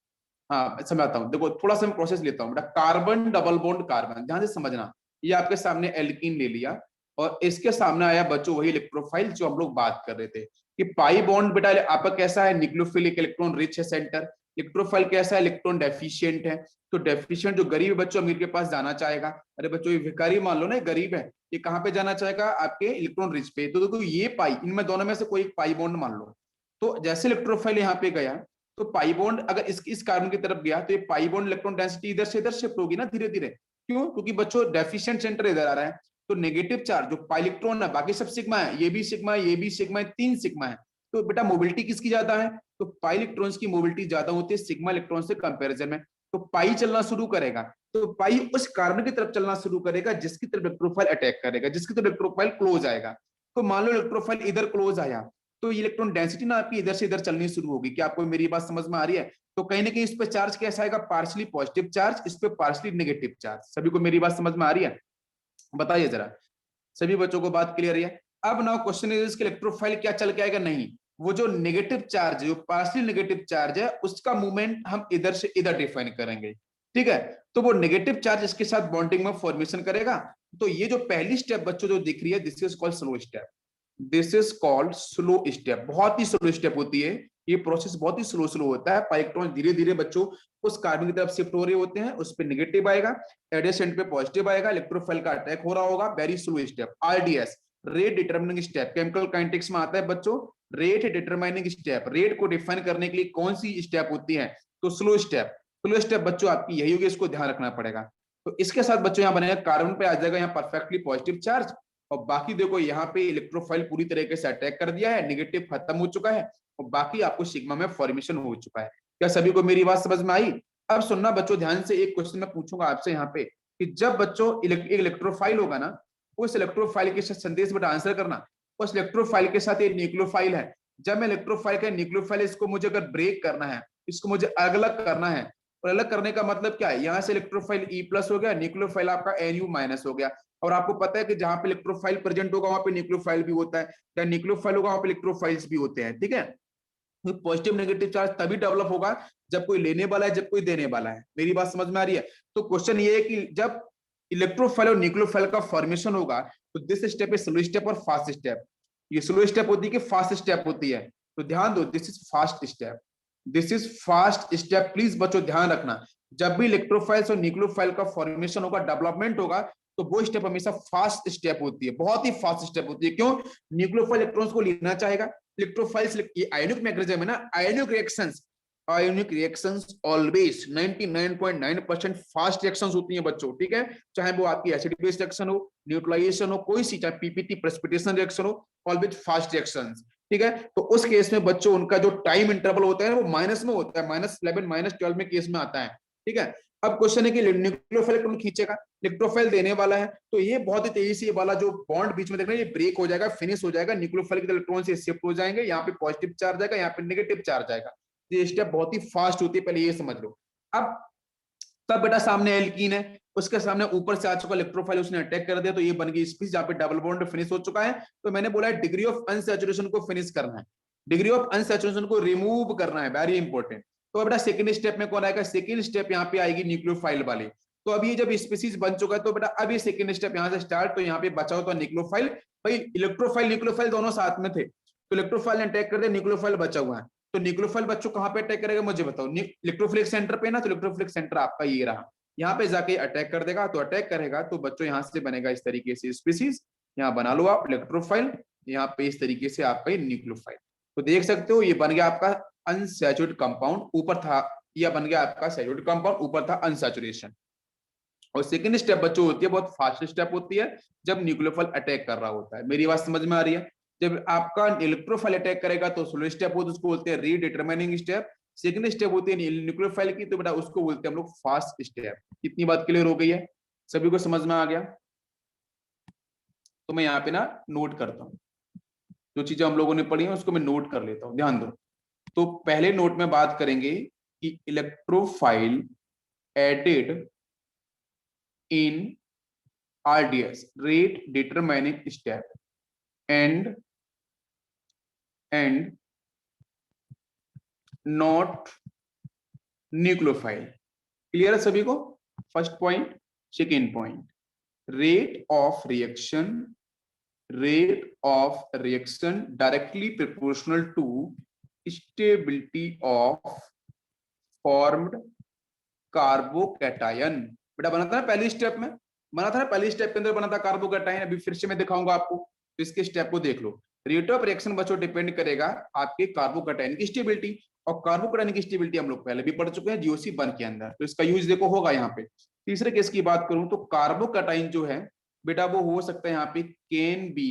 हाँ समझाता हूँ, देखो थोड़ा सा मैं प्रोसेस लेता हूँ बेटा। कार्बन डबल बॉन्ड कार्बन, ध्यान से समझना, ये आपके सामने एल्कीन ले लिया और इसके सामने आया बच्चों वही इलेक्ट्रोफाइल जो हम लोग बात कर रहे थे कि पाई बॉन्ड बेटा आपका कैसा है? न्यूक्लियोफिलिक, इलेक्ट्रॉन रिच है सेंटर। इलेक्ट्रोफाइल कैसा है? इलेक्ट्रॉन डेफिशिएंट है। तो डेफिशिएंट जो गरीब है बच्चों अमीर के पास जाना चाहेगा। अरे बच्चों ये भिखारी मान लो ना, गरीब है, ये कहाँ पे जाना चाहेगा? आपके इलेक्ट्रॉन रिच पे। तो देखो ये पाई, इनमें दोनों में से कोई एक पाई बॉन्ड मान लो, तो जैसे इलेक्ट्रोफाइल यहाँ पे गया तो पाई बॉन्ड अगर इस कार्बन की तरफ गया तो ये पाई बॉन्ड इलेक्ट्रॉन डेंसिटी इधर से इधर शिफ्ट होगी ना धीरे धीरे। क्यों? क्योंकि बच्चों डेफिशिएंट सेंटर इधर आ रहा है, तो नेगेटिव चार्ज जो पाई इलेक्ट्रॉन है, बाकी सब सिग्मा है, ये भी सिग्मा है, ये भी सिग्मा है, 3 सिग्मा है। तो बेटा मोबिलिटी किसकी ज्यादा है? तो पाई इलेक्ट्रॉन्स की मोबिलिटी ज्यादा होती है सिग्मा इलेक्ट्रॉन से कंपैरिजन में। तो पाई चलना शुरू करेगा, तो पाई उस कार्बन की तरफ चलना शुरू करेगा जिसकी तरफ इलेक्ट्रोफाइल अटैक करेगा, जिसकी तरफ इलेक्ट्रोफाइल क्लोज आएगा। तो मान लो इलेक्ट्रोफाइल इधर क्लोज आया, तो इलेक्ट्रॉन डेंसिटी ना आपकी इधर से इधर चलनी शुरू होगी। क्या आपको मेरी बात समझ में आ रही है? तो कहीं ना कहीं इस पे चार्ज कैसा आएगा? पार्शली पॉजिटिव चार्ज, इस पे पार्शली नेगेटिव चार्ज। सभी को मेरी बात समझ में आ रही है? बताइए जरा, सभी बच्चों को बात क्लियर है? अब नाउ क्वेश्चन इज इलेक्ट्रोफाइल क्या चल के आएगा? नहीं, वो जो नेगेटिव चार्ज है, जो पार्शली नेगेटिव चार्ज है, उसका मूवमेंट हम इधर से इधर डिफाइन करेंगे, ठीक है। तो वो नेगेटिव चार्ज इसके साथ बॉन्डिंग में फॉर्मेशन करेगा। तो ये जो पहली स्टेप बच्चों जो दिख रही है, this is called slow step, this is called slow step. बहुत ही स्लो स्टेप होती है ये प्रोसेस, बहुत ही स्लो होता है। इलेक्ट्रॉन धीरे धीरे बच्चों उस कार्बन की तरफ शिफ्ट हो रहे होते हैं, उस पे नेगेटिव आएगा, एडेसेंट पे पॉजिटिव आएगा, इलेक्ट्रोफाइल का अटैक हो रहा होगा। Very slow step, RDS, rate determining step, chemical kinetics में आता है बच्चों। रेट डिटरमाइनिंग स्टेप, रेट को डिफाइन करने के लिए कौन सी स्टेप होती है? तो स्लो स्टेप। स्लो स्टेप बच्चों आपकी यही होगी, इसको ध्यान रखना पड़ेगा। तो इसके साथ बच्चों यहाँ बनेगा, कार्बन पे आ जाएगा यहाँ परफेक्टली पॉजिटिव चार्ज, और बाकी देखो यहाँ पे इलेक्ट्रोफाइल पूरी तरीके से अटैक कर दिया है, नेगेटिव खत्म हो चुका है, और बाकी आपको सिग्मा में फॉर्मेशन हो चुका है। क्या सभी को मेरी बात समझ में आई? अब सुनना बच्चों ध्यान से, एक क्वेश्चन मैं पूछूंगा आपसे यहाँ पे कि जब बच्चों इलेक्ट्रोफाइल होगा ना, उस इलेक्ट्रोफाइल के साथ संदेश बेटा आंसर करना, उस इलेक्ट्रोफाइल के साथ एक न्यूक्लियोफाइल है। जब मैं इलेक्ट्रोफाइल का न्यूक्लियोफाइल, इसको मुझे अगर ब्रेक करना है, इसको मुझे अलग अलग करना है, और अलग करने का मतलब क्या है? यहाँ से इलेक्ट्रोफाइल E+ हो गया, न्यूक्लियोफाइल आपका Nu- हो गया। और आपको पता है कि जहां पे इलेक्ट्रोफाइल प्रेजेंट होगा वहां पे न्यूक्लियोफाइल भी होता है, जहां न्यूक्लियोफाइल होगा वहां पे इलेक्ट्रोफाइल्स भी होते हैं, ठीक है। तो पॉजिटिव नेगेटिव चार्ज तभी डेवलप होगा जब कोई लेने वाला है, जब कोई देने वाला है। मेरी बात समझ में आ रही है? तो क्वेश्चन ये है कि जब इलेक्ट्रोफाइल और न्यूक्लियोफाइल का फॉर्मेशन होगा, तो दिस स्टेप है स्लो स्टेप और फास्ट स्टेप। ये स्लो स्टेप होती है कि फास्ट स्टेप होती है? तो ध्यान दो, this is fast step, this is fast step. Please बच्चों ध्यान रखना, जब भी इलेक्ट्रोफाइल्स और न्यूक्लियोफाइल का फॉर्मेशन होगा, डेवलपमेंट होगा, तो वो स्टेप हमेशा फास्ट स्टेप होती है, बहुत ही फास्ट स्टेप होती है। क्यों? न्यूक्लियोफाइल इलेक्ट्रॉन्स को लेना चाहेगा, इलेक्ट्रोफाइल्स, ये आयोनिक मैग्नेटिज्म है ना, ionic reactions always 99.9% fast reactions होती हैं बच्चों, ठीक है। चाहे वो आपकी एसिड बेस रिएक्शन हो, न्यूट्रलाइजेशन हो, कोई सी, चाहे पीपीटी प्रेसिपिटेशन रिएक्शन हो, ऑलवेज फास्ट रिएक्शंस, ठीक है। तो उस केस में बच्चों उनका जो टाइम इंटरवल होता है वो माइनस में होता है, -11 -12 में केस में आता है, ठीक है। अब क्वेश्चन है कि न्यूक्लियोफाइल इलेक्ट्रॉन खींचेगा, इलेक्ट्रोफाइल देने वाला है, तो ये बहुत ही तेजी से ये वाला जो बॉन्ड बीच में देख रहे हैं ये ब्रेक हो जाएगा, फिनिश हो जाएगा, न्यूक्लियोफाइल के इलेक्ट्रॉन से शिफ्ट हो जाएंगे, यहाँ पे पॉजिटिव चार्ज आएगा, यहाँ पे नेगेटिव चार्ज आएगा। ये स्टेप बहुत ही फास्ट होती है, पहले ये समझ लो। अब तब बेटा सामने एल्कीन है, उसके सामने ऊपर से आ चुका इलेक्ट्रोफाइल, उसने अटैक कर दिया, तो ये बन गई स्पीसीज जहाँ पे डबल बॉन्ड फिनिश हो चुका है। तो मैंने बोला है डिग्री ऑफ अनसैचुरेशन को फिनिश करना है, डिग्री ऑफ अनसैचुरेशन को रिमूव करना है, वेरी इंपॉर्टेंट। तो बेटा सेकंड स्टेप में कौन आएगा, सेकंड स्टेप यहाँ पे आएगी न्यूक्लियोफाइल वाली। तो अभी जब स्पीसीज बन चुका है तो बेटा अभी सेकंड स्टेप यहाँ से स्टार्ट, तो यहाँ पे बचा हुआ न्यूक्लियोफाइल, भाई इलेक्ट्रोफाइल न्यूक्लियोफाइल दोनों साथ में थे, तो इलेक्ट्रोफाइल ने अटैक कर दिया, न्यूक्लियोफाइल बचा हुआ है। तो न्यूक्लियोफाइल बच्चों कहाँ पे अटैक करेगा मुझे बताओ, इलेक्ट्रोफिलिक सेंटर पे ना, तो इलेक्ट्रोफिलिक सेंटर आपका ये रहा, यहाँ पे जाके अटैक कर देगा। तो अटैक करेगा तो बच्चों यहाँ से बनेगा इस तरीके से स्पीसीज, यहाँ बना लो आप इलेक्ट्रोफाइल, यहाँ पे इस तरीके से आपका न्यूक्लियोफाइल। तो देख सकते हो ये बन गया आपका अनसैचुरेटेड कंपाउंड, ऊपर था या बन गया आपका सैचुरेटेड कंपाउंड, ऊपर था अनसैचुरेशन। और सेकंड स्टेप बच्चों होती है बहुत फास्ट स्टेप होती है, जब न्यूक्लियोफाइल अटैक कर रहा होता है। मेरी बात समझ में आ रही है? जब आपका इलेक्ट्रोफाइल अटैक करेगा तो स्लो स्टेप होती है, उसको बोलते हैं रीडिटरमाइनिंग स्टेप। सेकंड स्टेप होती है न्यूक्लियोफाइल की, तो बेटा उसको बोलते हैं हम लोग फास्ट स्टेप। कितनी बात क्लियर हो गई है, सभी को समझ में आ गया? तो मैं यहाँ पे ना नोट करता हूँ, जो चीजें हम लोगों ने पढ़ी है उसको मैं नोट कर लेता हूँ, ध्यान दो। तो पहले नोट में बात करेंगे कि electrophile added in RDS, rate determining step, and not nucleophile। Clear है सभी को? First point. Second point, rate of reaction directly proportional to stability of formed carbocation. बेटा बना था ना पहली स्टेप में, बना था ना पहली स्टेप के अंदर बना था कार्बोकैटायन। अभी फिर से मैं दिखाऊंगा आपको, तो इसके स्टेप को देख लो। रेट ऑफ रिएक्शन बच्चों डिपेंड करेगा आपके कार्बोकैटायन की स्टेबिलिटी, और कार्बोकैटायन की स्टेबिलिटी हम लोग पहले भी पढ़ चुके हैं जीओसी 1 के अंदर, तो इसका यूज देखो होगा यहाँ पे। तीसरे केस की बात करूं तो कार्बोकैटायन जो है बेटा वो हो सकता है यहाँ पे कैन बी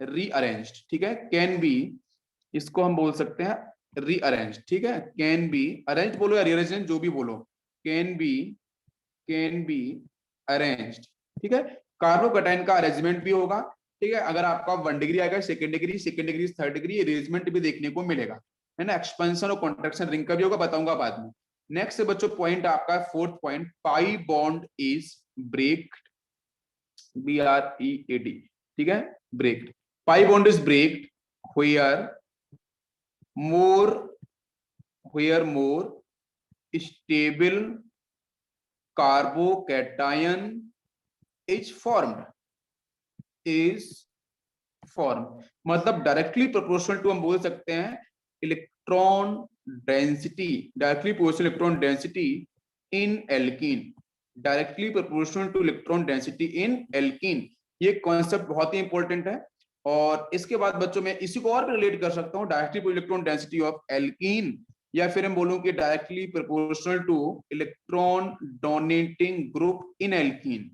रीअरेंज्ड, ठीक है, कैन बी, इसको हम बोल सकते हैं रीअरेंज्ड, ठीक है, कैन बी अरेंज बोलो या रीअरेंज जो भी बोलो, कैन बी अरेंज्ड, ठीक है। कार्बोकैटायन का अरेंजमेंट भी होगा, ठीक है, अगर आपका 1 डिग्री आएगा second degree third degree arrangement भी देखने को मिलेगा, है ना। एक्सपेंशन और कॉन्ट्रैक्शन रिंग का भी होगा, बताऊंगा बाद में। नेक्स्ट बच्चों पॉइंट आपका fourth point, pi bond is breaked, BREAD, ठीक है, breaked. Pi bond is breaked where more stable carbocation is formed, मतलब डायरेक्टली प्रोपोर्शनल टू हम बोल सकते हैं electron density, directly proportional electron density in alkene, directly proportional to electron density in alkene. ये concept बहुत ही इंपॉर्टेंट है। और इसके बाद बच्चों में इसी को और भी रिलेट कर सकता हूँ, directly electron density of alkene, या फिर हम बोलूं कि directly proportional to electron donating group in alkene.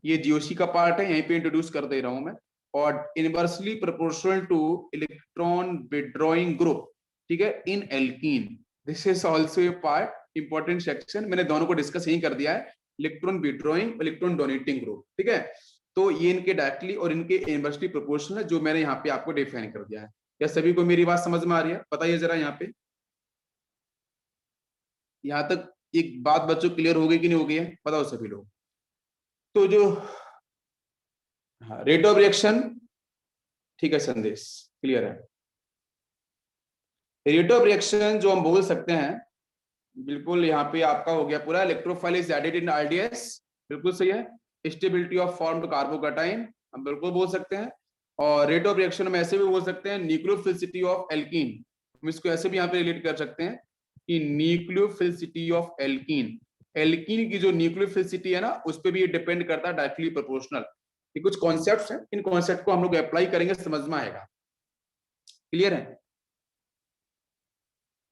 ये जीओसी का पार्ट है, यहीं पे इंट्रोड्यूस कर दे रहा हूं मैं। और inversely proportional to electron withdrawing group, ठीक है, in alkene. This is also a part, important section, मैंने दोनों को डिस्कस यही कर दिया है, electron withdrawing, electron donating group, ठीक है। तो ये इनके डायरेक्टली और इनके इनवर्सली प्रोपोर्शनल है, जो मैंने यहाँ पे आपको डिफाइन कर दिया है। क्या सभी को मेरी बात समझ में आ रही है? बताइए जरा यहाँ पे, यहां तक एक बात बच्चों क्लियर हो गई कि नहीं हो गई है? बताओ सभी लोग। तो जो रेट ऑफ रिएक्शन, ठीक है, संदेश क्लियर है। रेट ऑफ रिएक्शन जो हम बोल सकते हैं, बिल्कुल यहाँ पे आपका हो गया पूरा, electrophile is added in RDS, बिल्कुल सही है। स्टेबिलिटी ऑफ फॉर्म्ड कार्बोकैटायन हम बिल्कुल बोल सकते हैं। और रेट ऑफ रिएक्शन हम ऐसे भी बोल सकते हैं न्यूक्लियोफिलिसिटी ऑफ एल्कीन, हम इसको ऐसे भी यहाँ पे रिलेट कर सकते हैं कि न्यूक्लियोफिलिसिटी ऑफ एल्कीन, एल्कीन की जो न्यूक्लियोफिलिसिटी है ना उस पर भी ये डिपेंड करता है, डायरेक्टली प्रोपोर्शनल। ये कुछ कॉन्सेप्ट्स हैं, इन कॉन्सेप्ट को हम लोग अप्लाई करेंगे, समझ में आएगा। क्लियर है?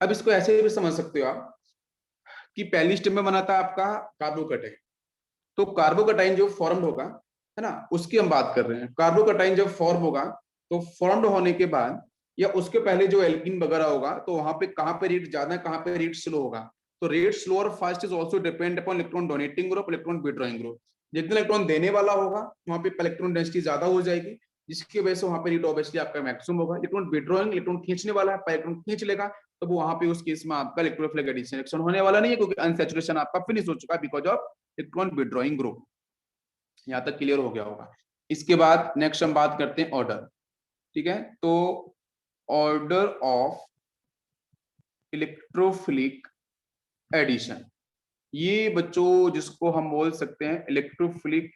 अब इसको ऐसे भी समझ सकते हो आप कि पहली स्टेप में बना था आपका कार्बोकैटायन, तो कार्बोकैटायन जो फॉर्म होगा, है ना, उसकी हम बात कर रहे हैं। कार्बोकैटायन जब फॉर्म होगा तो फॉर्म्ड होने के बाद या उसके पहले जो एल्कीन वगैरह होगा, तो वहां पे कहां पे रेट ज्यादा है, कहां पे रेट स्लो होगा। तो रेट स्लो और fast is also depend upon electron donating group, electron withdrawing group. जितना इलेक्ट्रॉन देने वाला होगा वहां पे इलेक्ट्रॉन डेंसिटी ज्यादा हो जाएगी, जिसकी वजह से वहां पे हीट ऑब्वियसली आपका मैक्सिमम होगा। इलेक्ट्रॉन विड्रॉइंग, इलेक्ट्रॉन खींचने वाला है, इलेक्ट्रॉन खींच लेगा, तो वो वहां पे उस केस में आपका इलेक्ट्रोफिलिक एडिशन रिएक्शन होने वाला नहीं है, क्योंकि अनसैचुरेशन आपका फिनिश हो चुका है because of electron withdrawing group. यहाँ तक क्लियर हो गया होगा। इसके बाद नेक्स्ट हम बात करते हैं ऑर्डर, ठीक है। तो ऑर्डर ऑफ इलेक्ट्रोफिलिक एडिशन, ये बच्चों जिसको हम बोल सकते हैं इलेक्ट्रोफिलिक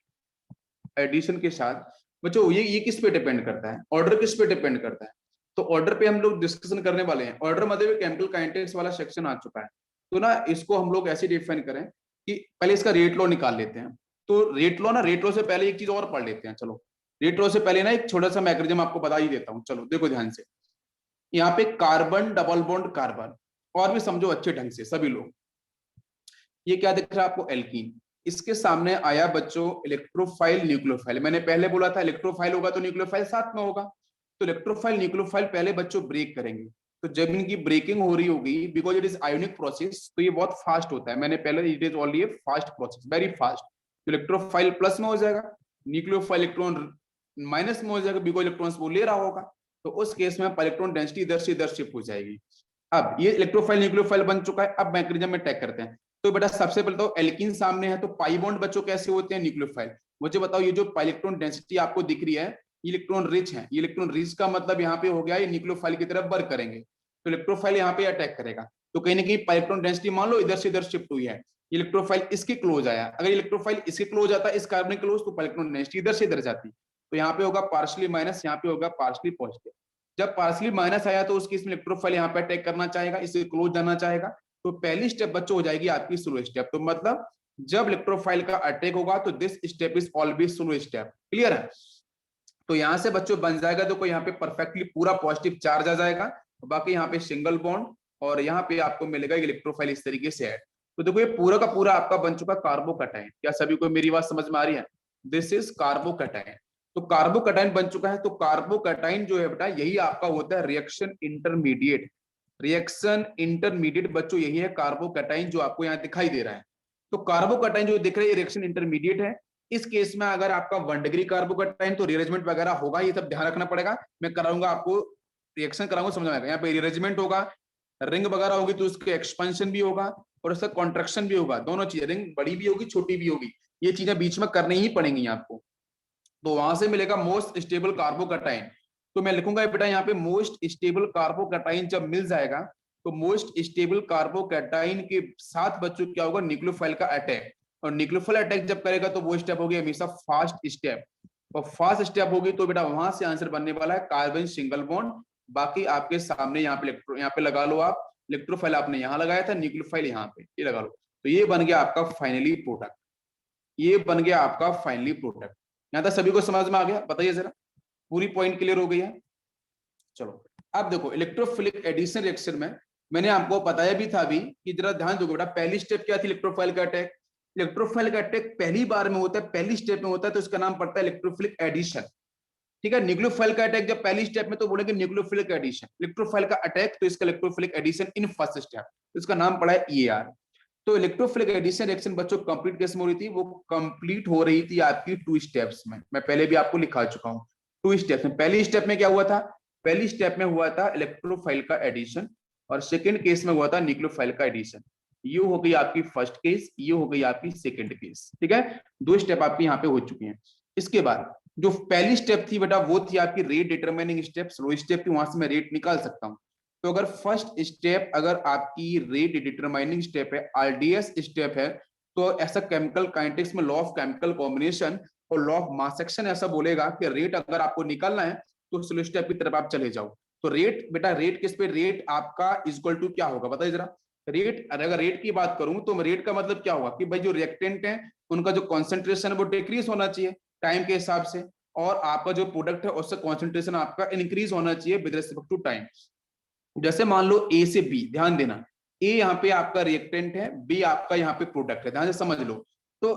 एडिशन के साथ बच्चों ये किस पे डिपेंड करता है, ऑर्डर किस पे डिपेंड करता है। तो ऑर्डर पे हम लोग डिस्कशन करने वाले हैं। ऑर्डर मतलब केमिकल काइनेटिक्स वाला सेक्शन आ चुका है, तो ना इसको हम लोग ऐसे डिफाइन करें कि पहले इसका रेट लॉ निकाल लेते हैं। तो रेट लॉ ना, रेट लॉ से पहले एक चीज और पढ़ लेते हैं। चलो रेट लॉ से पहले ना एक छोटा सा मैकेनिज्म आपको बता ही देता हूँ। चलो देखो ध्यान से, यहाँ पे कार्बन डबल बॉन्ड कार्बन, और भी समझो अच्छे ढंग से सभी लोग, ये क्या दिख रहा है आपको, एल्कीन। इसके सामने आया बच्चों इलेक्ट्रोफाइल न्यूक्लियोफाइल। मैंने पहले बोला था इलेक्ट्रोफाइल होगा तो न्यूक्लियोफाइल साथ में होगा। तो इलेक्ट्रोफाइल न्यूक्लियोफाइल पहले बच्चों ब्रेक करेंगे। तो जब इनकी ब्रेकिंग हो रही होगी, because it is ionic process, तो ये बहुत फास्ट होता है। मैंने पहले, it is only A fast process, very fast. Electrophile plus में हो जाएगा, न्यूक्लियोफाइल इलेक्ट्रॉन माइनस में हो जाएगा, बिकॉज इलेक्ट्रॉन्स वो ले रहा होगा। तो उस केस में इलेक्ट्रॉन डेंसिटी इधर से इधर शिफ्ट हो जाएगी। अब ये इलेक्ट्रोफाइल न्यूक्लियोफाइल बन चुका है। अब मैकेनिज्म में टैग करते हैं। तो बेटा सबसे पहले तो एल्कीन सामने है, तो पाई बॉन्ड बच्चों कैसे होते हैं, न्यूक्लियोफाइल। मुझे बताओ, ये जो इलेक्ट्रॉन डेंसिटी आपको दिख रही है, इलेक्ट्रॉन रिच है। इलेक्ट्रॉन रिच का मतलब यहाँ पे हो गया ये न्यूक्लियोफाइल की तरफ वर्क करेंगे, तो इलेक्ट्रोफाइल यहाँ पे अटैक करेगा। तो कहीं ना कहीं इलेक्ट्रॉन डेंसिटी मान लो इधर से इधर शिफ्ट हुई है, इलेक्ट्रोफाइल इसके क्लोज आया। अगर इलेक्ट्रोफाइल इसके क्लोज आता है, इस कार्बन क्लोज, तो इलेक्ट्रॉन डेंसिटी इधर से इधर जाती। तो यहाँ पे होगा पार्शली माइनस, यहाँ पे होगा पार्शली पॉजिटिव। जब पार्शली माइनस आया तो उस केस में इलेक्ट्रोफाइल यहाँ पे अटैक करना चाहेगा, इससे क्लोज जाना चाहेगा। तो पहली स्टेप बच्चों हो जाएगी आपकी स्लो स्टेप। तो मतलब जब इलेक्ट्रोफाइल का अटैक होगा तो this step is always slow step. Clear है। तो यहां से बच्चों बन जाएगा, देखो यहाँ पे परफेक्टली पूरा पॉजिटिव चार्ज आ जाएगा, बाकी यहाँ पे सिंगल बॉन्ड, और यहाँ पे आपको मिलेगा इलेक्ट्रोफाइल इस तरीके से ऐड। तो देखो ये पूरा का पूरा आपका बन चुका कार्बोकैटायन। क्या सभी को मेरी बात समझ में आ रही है? This is carbocation. तो कार्बोकैटायन बन चुका है। तो कार्बोकैटायन जो है बेटा, यही आपका होता है रिएक्शन इंटरमीडिएट। रिएक्शन इंटरमीडिएट बच्चों यही है कार्बोकैटायन जो आपको यहाँ दिखाई दे रहा है। तो कार्बोकैटायन जो दिख रहा है रिएक्शन इंटरमीडिएट है। इस केस में अगर आपका 1 डिग्री कार्बोकैटायन तो रीअरेंजमेंट वगैरह होगा, ये सब ध्यान रखना पड़ेगा। मैं कराऊंगा आपको, रिएक्शन कराऊंगा, समझ में आएगा। यहाँ पे रीअरेंजमेंट होगा, रिंग वगैरह होगी तो उसके एक्सपेंशन भी होगा और उसका कॉन्ट्रैक्शन भी होगा। दोनों चीजें, रिंग बड़ी भी होगी छोटी भी होगी, ये चीजें बीच में करनी ही पड़ेंगी आपको। तो वहां से मिलेगा मोस्ट स्टेबल कार्बोकैटायन। तो मैं लिखूंगा बेटा यहाँ पे मोस्ट स्टेबल कार्बोकैटायन जब मिल जाएगा, तो मोस्ट स्टेबल कार्बोकैटायन के साथ बच्चों क्या होगा, न्यूक्लियोफाइल का अटैक। और न्यूक्लियोफाइल अटैक जब करेगा तो वो स्टेप होगी हमेशा फास्ट स्टेप, और फास्ट स्टेप होगी तो बेटा वहां से आंसर बनने वाला है कार्बन सिंगल बॉन्ड। बाकी आपके सामने यहाँ पे लगा लो आप, इलेक्ट्रोफाइल आपने यहाँ लगाया था, न्यूक्लियोफाइल यहाँ पे ये लगा लो। तो ये बन गया आपका फाइनली प्रोडक्ट, ये बन गया आपका फाइनली प्रोडक्ट। यहाँ तक सभी को समझ में आ गया? बताइए जरा, पूरी पॉइंट क्लियर हो गई है? चलो अब देखो इलेक्ट्रोफिलिक एडिशन रिएक्शन में मैंने आपको बताया भी था अभी कि जरा ध्यान दो बेटा, पहली स्टेप क्या थी, इलेक्ट्रोफाइल का अटैक। इलेक्ट्रोफाइल का अटैक पहली बार में होता है, पहली स्टेप में होता है, तो इसका नाम पड़ता है इलेक्ट्रोफिलिक एडिशन। ठीक है। न्यूक्लियोफाइल का अटैक जब पहली स्टेप में तो बोलेंगे न्यूक्लियोफिलिक एडिशन, इलेक्ट्रोफाइल का अटैक तो इसका electrophilic addition in first step, तो इसका नाम पड़ा है EAR। तो इलेक्ट्रोफिलिक एडिशन रिएक्शन बच्चों कंप्लीट कैसे हो रही थी, वो कंप्लीट हो रही थी आपकी 2 स्टेप्स में। मैं पहले भी आपको लिखा चुका हूं 2 स्टेप्स में। पहली स्टेप में क्या हुआ था, पहली स्टेप में हुआ था इलेक्ट्रोफाइल का एडिशन, और सेकंड केस में हुआ था न्यूक्लियोफाइल का एडिशन। ये हो गई आपकी फर्स्ट केस, ये हो गई आपकी सेकंड केस। ठीक है, 2 स्टेप आपकी यहाँ पे हो चुकी हैं। इसके बाद जो पहली स्टेप थी बेटा वो थी आपकी rate determining step, slow step थी, वहां से मैं रेट निकाल सकता हूं। तो अगर फर्स्ट स्टेप अगर आपकी रेट डिटरमाइनिंग स्टेप है, RDS स्टेप है, तो ऐसा केमिकल काइनेटिक्स में लॉ ऑफ केमिकल कॉम्बिनेशन और लॉ ऑफ मास एक्शन ऐसा बोलेगा कि रेट अगर आपको निकालना है तो स्लो स्टेप की तरफ आप चले जाओ। तो रेट बेटा, रेट किस पे, रेट आपका इक्वल टू क्या होगा बताइए जरा। रेट, अगर रेट की बात करूं तो रेट का मतलब क्या होगा कि भाई जो रिएक्टेंट है उनका जो कॉन्सेंट्रेशन है वो डिक्रीज होना चाहिए टाइम के हिसाब से, और आपका जो प्रोडक्ट है उससे कॉन्सेंट्रेशन आपका इंक्रीज होना चाहिए विद रिस्पेक्ट टू टाइम। जैसे मान लो A से B, ध्यान देना, A यहाँ पे आपका रिएक्टेंट है, B आपका यहाँ पे प्रोडक्ट है, ध्यान से समझ लो। तो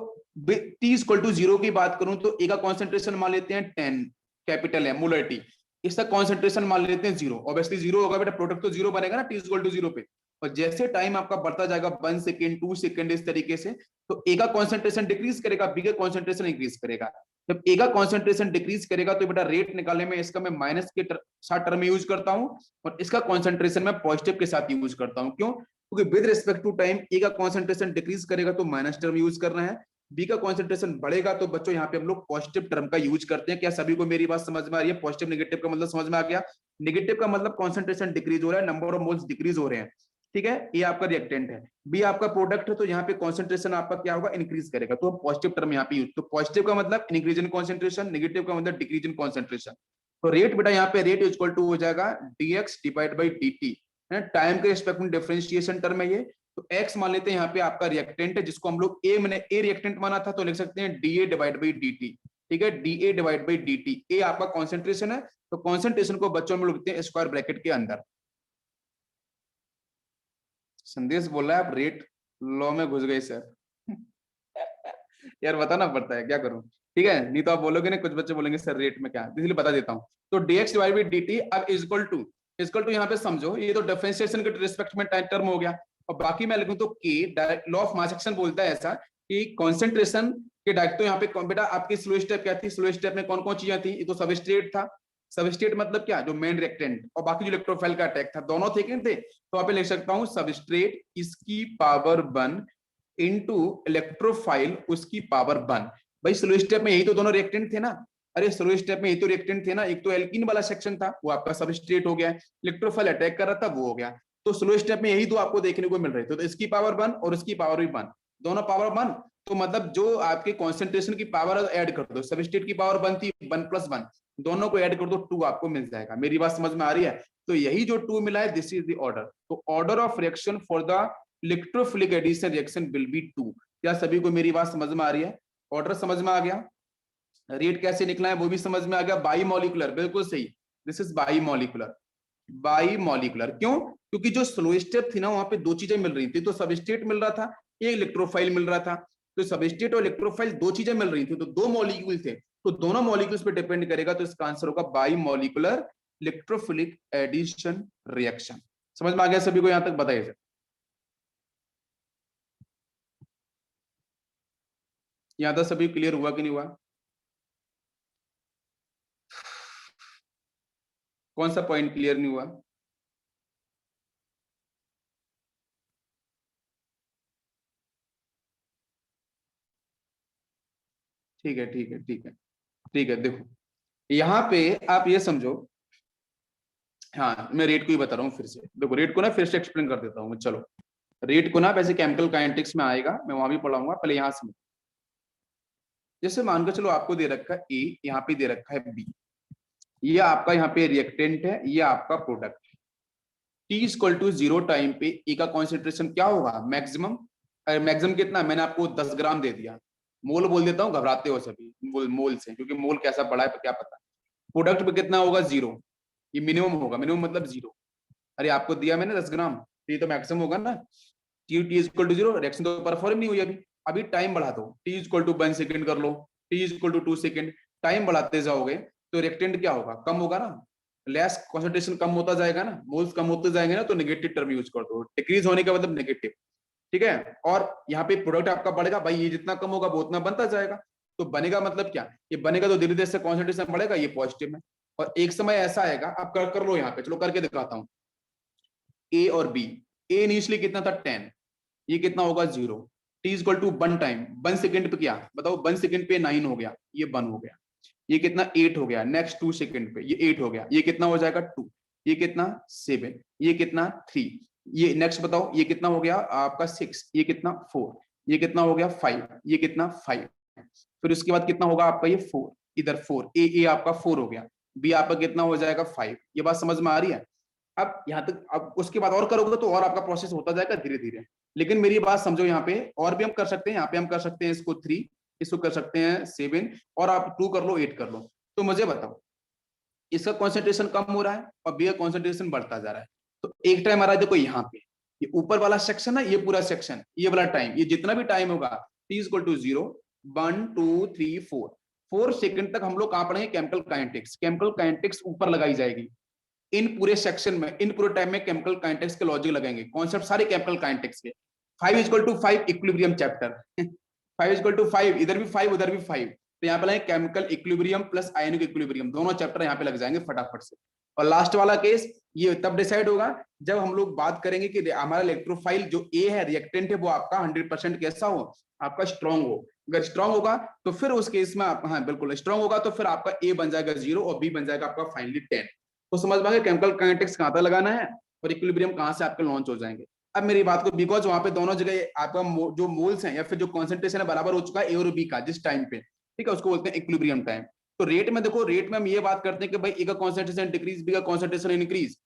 T इक्वल टू 0 की बात करूं तो A का कॉन्सेंट्रेशन मान लेते हैं 10 कैपिटल है मोलरिटी, इसका कॉन्सेंट्रेशन मान लेते हैं 0। ऑब्वियसली 0 होगा बेटा, प्रोडक्ट तो 0 बनेगा ना T इक्वल टू 0 पे। और जैसे टाइम आपका बढ़ता जाएगा 1 सेकेंड 2 सेकेंड इस तरीके से, तो A का कॉन्सेंट्रेशन डिक्रीज करेगा, B का कॉन्सेंट्रेशन इंक्रीज करेगा। जब ए का कॉन्सेंट्रेशन डिक्रीज करेगा तो बेटा रेट निकालने में इसका मैं माइनस के साथ टर्म यूज करता हूं और इसका कॉन्सेंट्रेशन मैं पॉजिटिव के साथ यूज करता हूं। क्यों? क्योंकि विद रिस्पेक्ट टू टाइम ए का कॉन्सेंट्रेशन डिक्रीज करेगा तो माइनस टर्म यूज कर रहे हैं, बी का कॉन्सेंट्रेशन बढ़ेगा तो बच्चों यहाँ पे हम लोग पॉजिटिव टर्म का यूज करते हैं। क्या सभी को मेरी बात समझ में आ रही है? पॉजिटिव नेगेटिव का मतलब समझ में आ गया? नेगेटिव का मतलब कॉन्सेंट्रेशन डिक्रीज हो रहा है, नंबर ऑफ मोल्स डिक्रीज हो रहे हैं, ठीक है। ये आपका रिएक्टेंट है, बी आपका प्रोडक्ट है, तो यहाँ पे कॉन्सेंट्रेशन आपका क्या होगा? इंक्रीज करेगा, तो पॉजिटिव टर्म यहाँ पे यूज। तो पॉजिटिव का मतलब इंक्रीज इन कॉन्सेंट्रेशन, नेगेटिव का मतलब डिक्रीज इन कॉन्सेंट्रेशन। तो रेट बेटा यहाँ पे रेट इक्वल टू हो जाएगा dx divide by dt, time के रिस्पेक्ट में डिफरेंशिएशन टर्म है ये। तो x मान लेते हैं यहाँ पे आपका रिएक्टेंट है, जिसको हम लोग ए रिएक्टेंट माना था, तो लिख सकते हैं dA डिवाइड बाई dt, ठीक है, dA डिवाइड बाई dt। ए आपका कॉन्सेंट्रेशन है, तो कॉन्सेंट्रेशन को बच्चों में लिखते हैं स्क्वायर ब्रैकेट के अंदर। संदेश बोल रहा है आप रेट लॉ में घुस गए सर। यार बताना पड़ता है, क्या करूं, ठीक है, नहीं तो आप बोलोगे ना, कुछ बच्चे बोलेंगे सर रेट में क्या, इसलिए बता देता हूं। तो dx डिवाइड बाई dt अब इक्वल टू यहाँ पे समझो, ये तो डिफरेंशिएशन के रिस्पेक्ट में टर्म हो गया, और बाकी मैं लिखूं तो k law of mass action बोलता है ऐसा कि कॉन्सेंट्रेशन के डायरेक्ट। तो यहाँ पे बेटा आपकी स्लो स्टेप क्या थी? स्लो स्टेप में कौन कौन चीजें थी? ये तो सबस्ट्रेट था, सबस्ट्रेट मतलब क्या? जो मेन रिएक्टेंट, और बाकी जो इलेक्ट्रोफाइल का अटैक था, दोनों थे कि नहीं थे? तो यहाँ पे लिख सकता हूँ सबस्ट्रेट इसकी पावर 1 इनटू इलेक्ट्रोफाइल उसकी पावर 1। भाई स्लो स्टेप में यही तो दोनों रिएक्टेंट थे ना, अरे स्लो स्टेप में यही तो रिएक्टेंट थे ना, एक तो एल्कीन वाला सेक्शन था वो आपका सबस्ट्रेट हो गया, इलेक्ट्रोफाइल अटैक कर रहा था वो हो गया। तो स्लो स्टेप में यही दो आपको देखने को मिल रहे थे, तो इसकी पावर 1 और इसकी पावर भी 1, दोनों पावर 1। तो मतलब जो आपके कॉन्सेंट्रेशन की पावर ऐड कर दो, सबस्ट्रेट की पावर 1 थी, 1 प्लस 1, दोनों को ऐड कर दो, 2 आपको मिल जाएगा। मेरी बात समझ में आ रही है? तो यही जो 2 मिला है, दिस इज द ऑर्डर। तो order of reaction for the electrophilic addition reaction will be 2। क्या सभी को मेरी बात समझ में आ रही है? ऑर्डर समझ में आ गया, रेट कैसे निकला है वो भी समझ में आ गया। बाई मॉलिकुलर, बिल्कुल सही, this is by molecular. By molecular क्यों? क्योंकि जो स्लो स्टेप थी ना, वहां पे दो चीजें मिल रही थी, तो सबस्ट्रेट मिल रहा था, एक इलेक्ट्रोफाइल मिल रहा था। तो सबस्ट्रेट और इलेक्ट्रोफाइल दो चीजें मिल रही थी, तो दो मॉलिक्यूल थे, तो दोनों मॉलिक्यूल्स पे डिपेंड करेगा। तो इसका आंसर होगा bimolecular electrophilic addition reaction. समझ में आ गया सभी को? यहां तक बताइए सर, यहां तक सभी क्लियर हुआ कि नहीं हुआ? कौन सा पॉइंट क्लियर नहीं हुआ? ठीक है ठीक है ठीक है ठीक है। देखो यहाँ पे आप ये समझो, हाँ मैं रेट को ही बता रहा हूँ फिर से। देखो रेट को ना फिर से एक्सप्लेन कर देता हूँ मैं। चलो रेट को ना वैसे केमिकल काइनेटिक्स में आएगा, मैं वहां भी पढ़ाऊंगा, पहले यहाँ समझो। जैसे मानकर चलो आपको दे रखा है ए, यहाँ पे दे रखा है बी, ये आपका यहाँ पे रिएक्टेंट है, ये आपका प्रोडक्ट है। टी इक्वल टू 0 टाइम पे ए का कॉन्सेंट्रेशन क्या होगा? मैक्सिमम। मैक्सिमम कितना? मैंने आपको 10 ग्राम दे दिया, मोल बोल देता हूँ, घबराते हो सभी मोल से, क्योंकि मोल कैसा पड़ा है क्या पता। प्रोडक्ट पे कितना होगा? 0, ये मिनिमम होगा, मिनिमम मतलब 0। अरे आपको दिया मैंने 10 ग्राम, तो ये तो मैक्सिमम होगा ना। टी इक्वल टू 0, रिएक्शन तो परफॉर्म नहीं हुई अभी, अभी टाइम बढ़ा दो, टी इक्वल टू 1 सेकंड कर लो, T equal to 2 second, time बढ़ाते जाओगे तो रिएक्टेंट क्या होगा? कम होगा ना, लेस कॉन्सेंट्रेशन कम होता जाएगा ना, मोल्स कम होते जाएंगे ना, तो नेगेटिव टर्म यूज कर दो, डिक्रीज होने का मतलब नेगेटिव, ठीक है। और यहाँ पे प्रोडक्ट आपका बढ़ेगा, भाई ये जितना कम होगा वो उतना बनता जाएगा, तो बनेगा मतलब क्या? ये बनेगा तो धीरे धीरे से कॉन्सेंट्रेशन बढ़ेगा, ये पॉजिटिव है। और एक समय ऐसा आएगा, आप कर लो यहाँ पे, चलो करके दिखाता हूँ। ए और बी, ए इनिशियली कितना था? 10, ये कितना होगा? 0। T equal to 1 time, 1 second पे क्या बताओ? 1 सेकंड पे 9 हो गया, ये 1 हो गया, ये कितना? 8 हो गया, नेक्स्ट 2 सेकंड पे ये 8 हो गया, ये कितना हो जाएगा? 2, ये कितना? 7, ये कितना? 3, ये नेक्स्ट बताओ ये कितना हो गया आपका? 6, ये कितना? 4, ये कितना हो गया? 5, ये कितना? 5। फिर उसके बाद कितना होगा आपका? ये 4, इधर 4, ए आपका 4 हो गया, बी आपका कितना हो जाएगा? 5। ये बात समझ में आ रही है? अब यहाँ तक, अब उसके बाद और करोगे तो और आपका प्रोसेस होता जाएगा धीरे धीरे। लेकिन मेरी बात समझो, यहाँ पे और भी हम कर सकते हैं, यहाँ पे हम कर सकते हैं इसको 3, इसको कर सकते हैं 7, और आप 2 कर लो, 8 कर लो। तो मुझे बताओ, इसका कॉन्सेंट्रेशन कम हो रहा है और बी का कॉन्सेंट्रेशन बढ़ता जा रहा है, तो एक टाइम आ रहा है, देखो यहाँ पे ये ऊपर वाला सेक्शन है, ये पूरा सेक्शन, ये वाला टाइम, ये जितना भी टाइम होगा t इक्वल टू 0, 1 2 3 4 सेकंड तक हम लोग कहां पढ़ेंगे? Chemical kinetics. केमिकल काइनेटिक्स ऊपर लगाई जाएगी, इन पूरे सेक्शन में, इन पूरे टाइम में केमिकल काइनेटिक्स के लॉजिक लगाएंगे, कॉन्सेप्ट सारे केमिकल काइनेटिक्स के। 5 equal to 5 equilibrium chapter, 5 equal to 5, इधर भी 5 उधर भी 5, तो यहाँ पे लगे chemical equilibrium plus ionic equilibrium, दोनों चैप्टर यहाँ पे लग जाएंगे फटाफट से। और लास्ट वाला केस ये तब डिसाइड होगा जब हम लोग बात करेंगे कि हमारा इलेक्ट्रोफाइल जो ए है, रिएक्टेंट है, वो आपका 100% कैसा हो, आपका स्ट्रॉन्ग हो। अगर स्ट्रॉन्ग होगा तो फिर उस केस में आप, हाँ बिल्कुल स्ट्रॉन्ग होगा तो फिर आपका ए बन जाएगा 0 और बी बन जाएगा आपका फाइनली 10। तो समझ में आ गया केमिकल काइनेटिक्स कहां तक लगाना है और इक्विलिब्रियम कहां से आपके लॉन्च हो जाएंगे। अब मेरी बात को, बिकॉज वहां पे दोनों जगह आपका जो मोल्स हैं या फिर जो कॉन्सेंट्रेशन है बराबर हो चुका है ए और बी का जिस टाइम पे, ठीक है, उसको बोलते हैं इक्विलिब्रियम टाइम। तो रेट में देखो, रेट में हम ये बात करते हैं कि भाई ए का कॉन्सेंट्रेशन डिक्रीज, बी का कॉन्सेंट्रेशन इंक्रीज।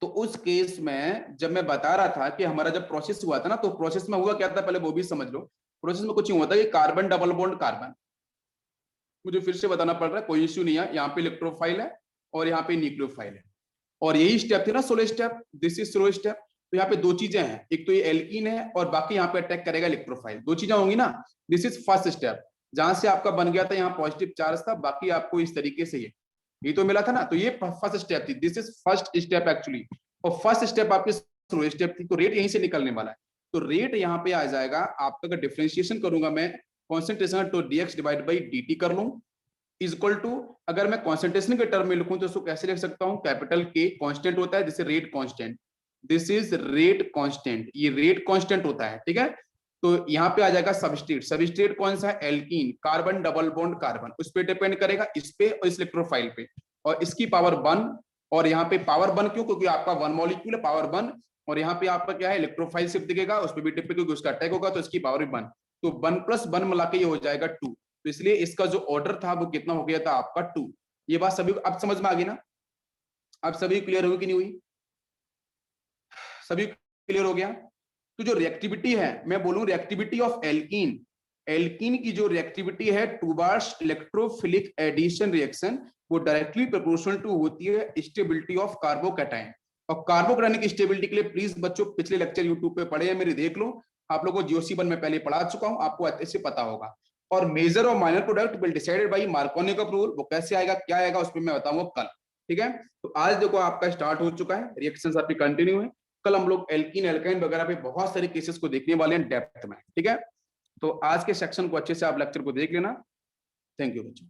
तो उस केस में जब मैं बता रहा था कि हमारा जब प्रोसेस हुआ था ना, तो प्रोसेस में हुआ क्या था पहले वो भी समझ लो। प्रोसेस में कुछ हुआ था कि कार्बन डबल बॉन्ड कार्बन, मुझे फिर से बताना पड़ रहा है, कोई इश्यू नहीं है, यहाँ पे इलेक्ट्रोफाइल है और यहाँ पे न्यूक्लियोफाइल है, और यही स्टेप थी ना slow step, this is slow step. तो यहाँ पे दो चीजें हैं, एक तो ये एल्कीन है और बाकी यहाँ पे अटैक करेगा इलेक्ट्रोफाइल, दो चीजें होंगी ना। दिस इज फर्स्ट स्टेप, जहां से आपका बन गया था यहाँ पॉजिटिव चार्ज था, बाकी आपको इस तरीके से ये तो मिला था ना। तो ये फर्स्ट स्टेप थी, this is first step actually, और फर्स्ट स्टेप आपकी स्लो स्टेप थी। तो रेट यहीं से निकलने वाला है। तो रेट यहाँ पे आ जाएगा आपका, अगर डिफरेंशिएशन करूंगा मैं कॉन्सेंट्रेशन तो dx डिवाइड बाई dt कर लूं इज इक्वल टू, अगर मैं कॉन्सेंट्रेशन के टर्म में लिखूं तो उसको कैसे लिख सकता हूं, कैपिटल के कांस्टेंट होता है, जैसे rate constant, this is rate constant, ये रेट कांस्टेंट होता है, ठीक है। तो यहाँ पे आ जाएगा सबस्ट्रेट, सबस्ट्रेट कौन सा है, alkene, carbon double bond carbon, उस पे डिपेंड करेगा, इस पे और इस इलेक्ट्रोफाइल पे, और इसकी पावर 1, और यहाँ पे पावर 1 क्यों, क्योंकि आपका 1 मॉलिक्यूल है, पावर 1, और यहाँ पे आपका क्या है इलेक्ट्रोफाइल शिफ्ट दिखेगा, उस पर भी टिप क्योंकि उसका अटैक होगा तो इसकी पावर भी 1, तो 1 + 1 मिला के ये हो जाएगा 2। तो इसलिए इसका जो ऑर्डर था वो कितना हो गया था आपका 2। ये बात सभी अब समझ में आ गई ना, अब सभी क्लियर हुई कि नहीं हुई, सभी क्लियर हो गया। तो जो रिएक्टिविटी है, मैं बोलूं रिएक्टिविटी ऑफ एल्कीन, एल्कीन की जो रिएक्टिविटी है टुवर्ड्स इलेक्ट्रोफिलिक एडिशन रिएक्शन, वो डायरेक्टली प्रोपोर्शनल टू होती है स्टेबिलिटी ऑफ कार्बोकैटायन। और कार्बोकैटायन की स्टेबिलिटी के लिए प्लीज बच्चों पिछले लेक्चर यूट्यूब पे पढ़े हैं मेरे, देख लो, आप लोगों को जीओसी 1 में पहले पढ़ा चुका हूं, आपको अच्छे से पता होगा। और मेजर और minor product will decided by Markovnikov का रूल, वो कैसे आएगा क्या आएगा उस पर मैं बताऊंगा कल, ठीक है। तो आज देखो आपका स्टार्ट हो चुका है, रिएक्शंस आपकी कंटिन्यू है, कल हम लोग एल्कीन एल्काइन वगैरह पे बहुत सारे केसेस को देखने वाले हैं डेप्थ में, ठीक है। तो आज के सेक्शन को अच्छे से आप लेक्चर को देख लेना। थैंक यू बच्चों।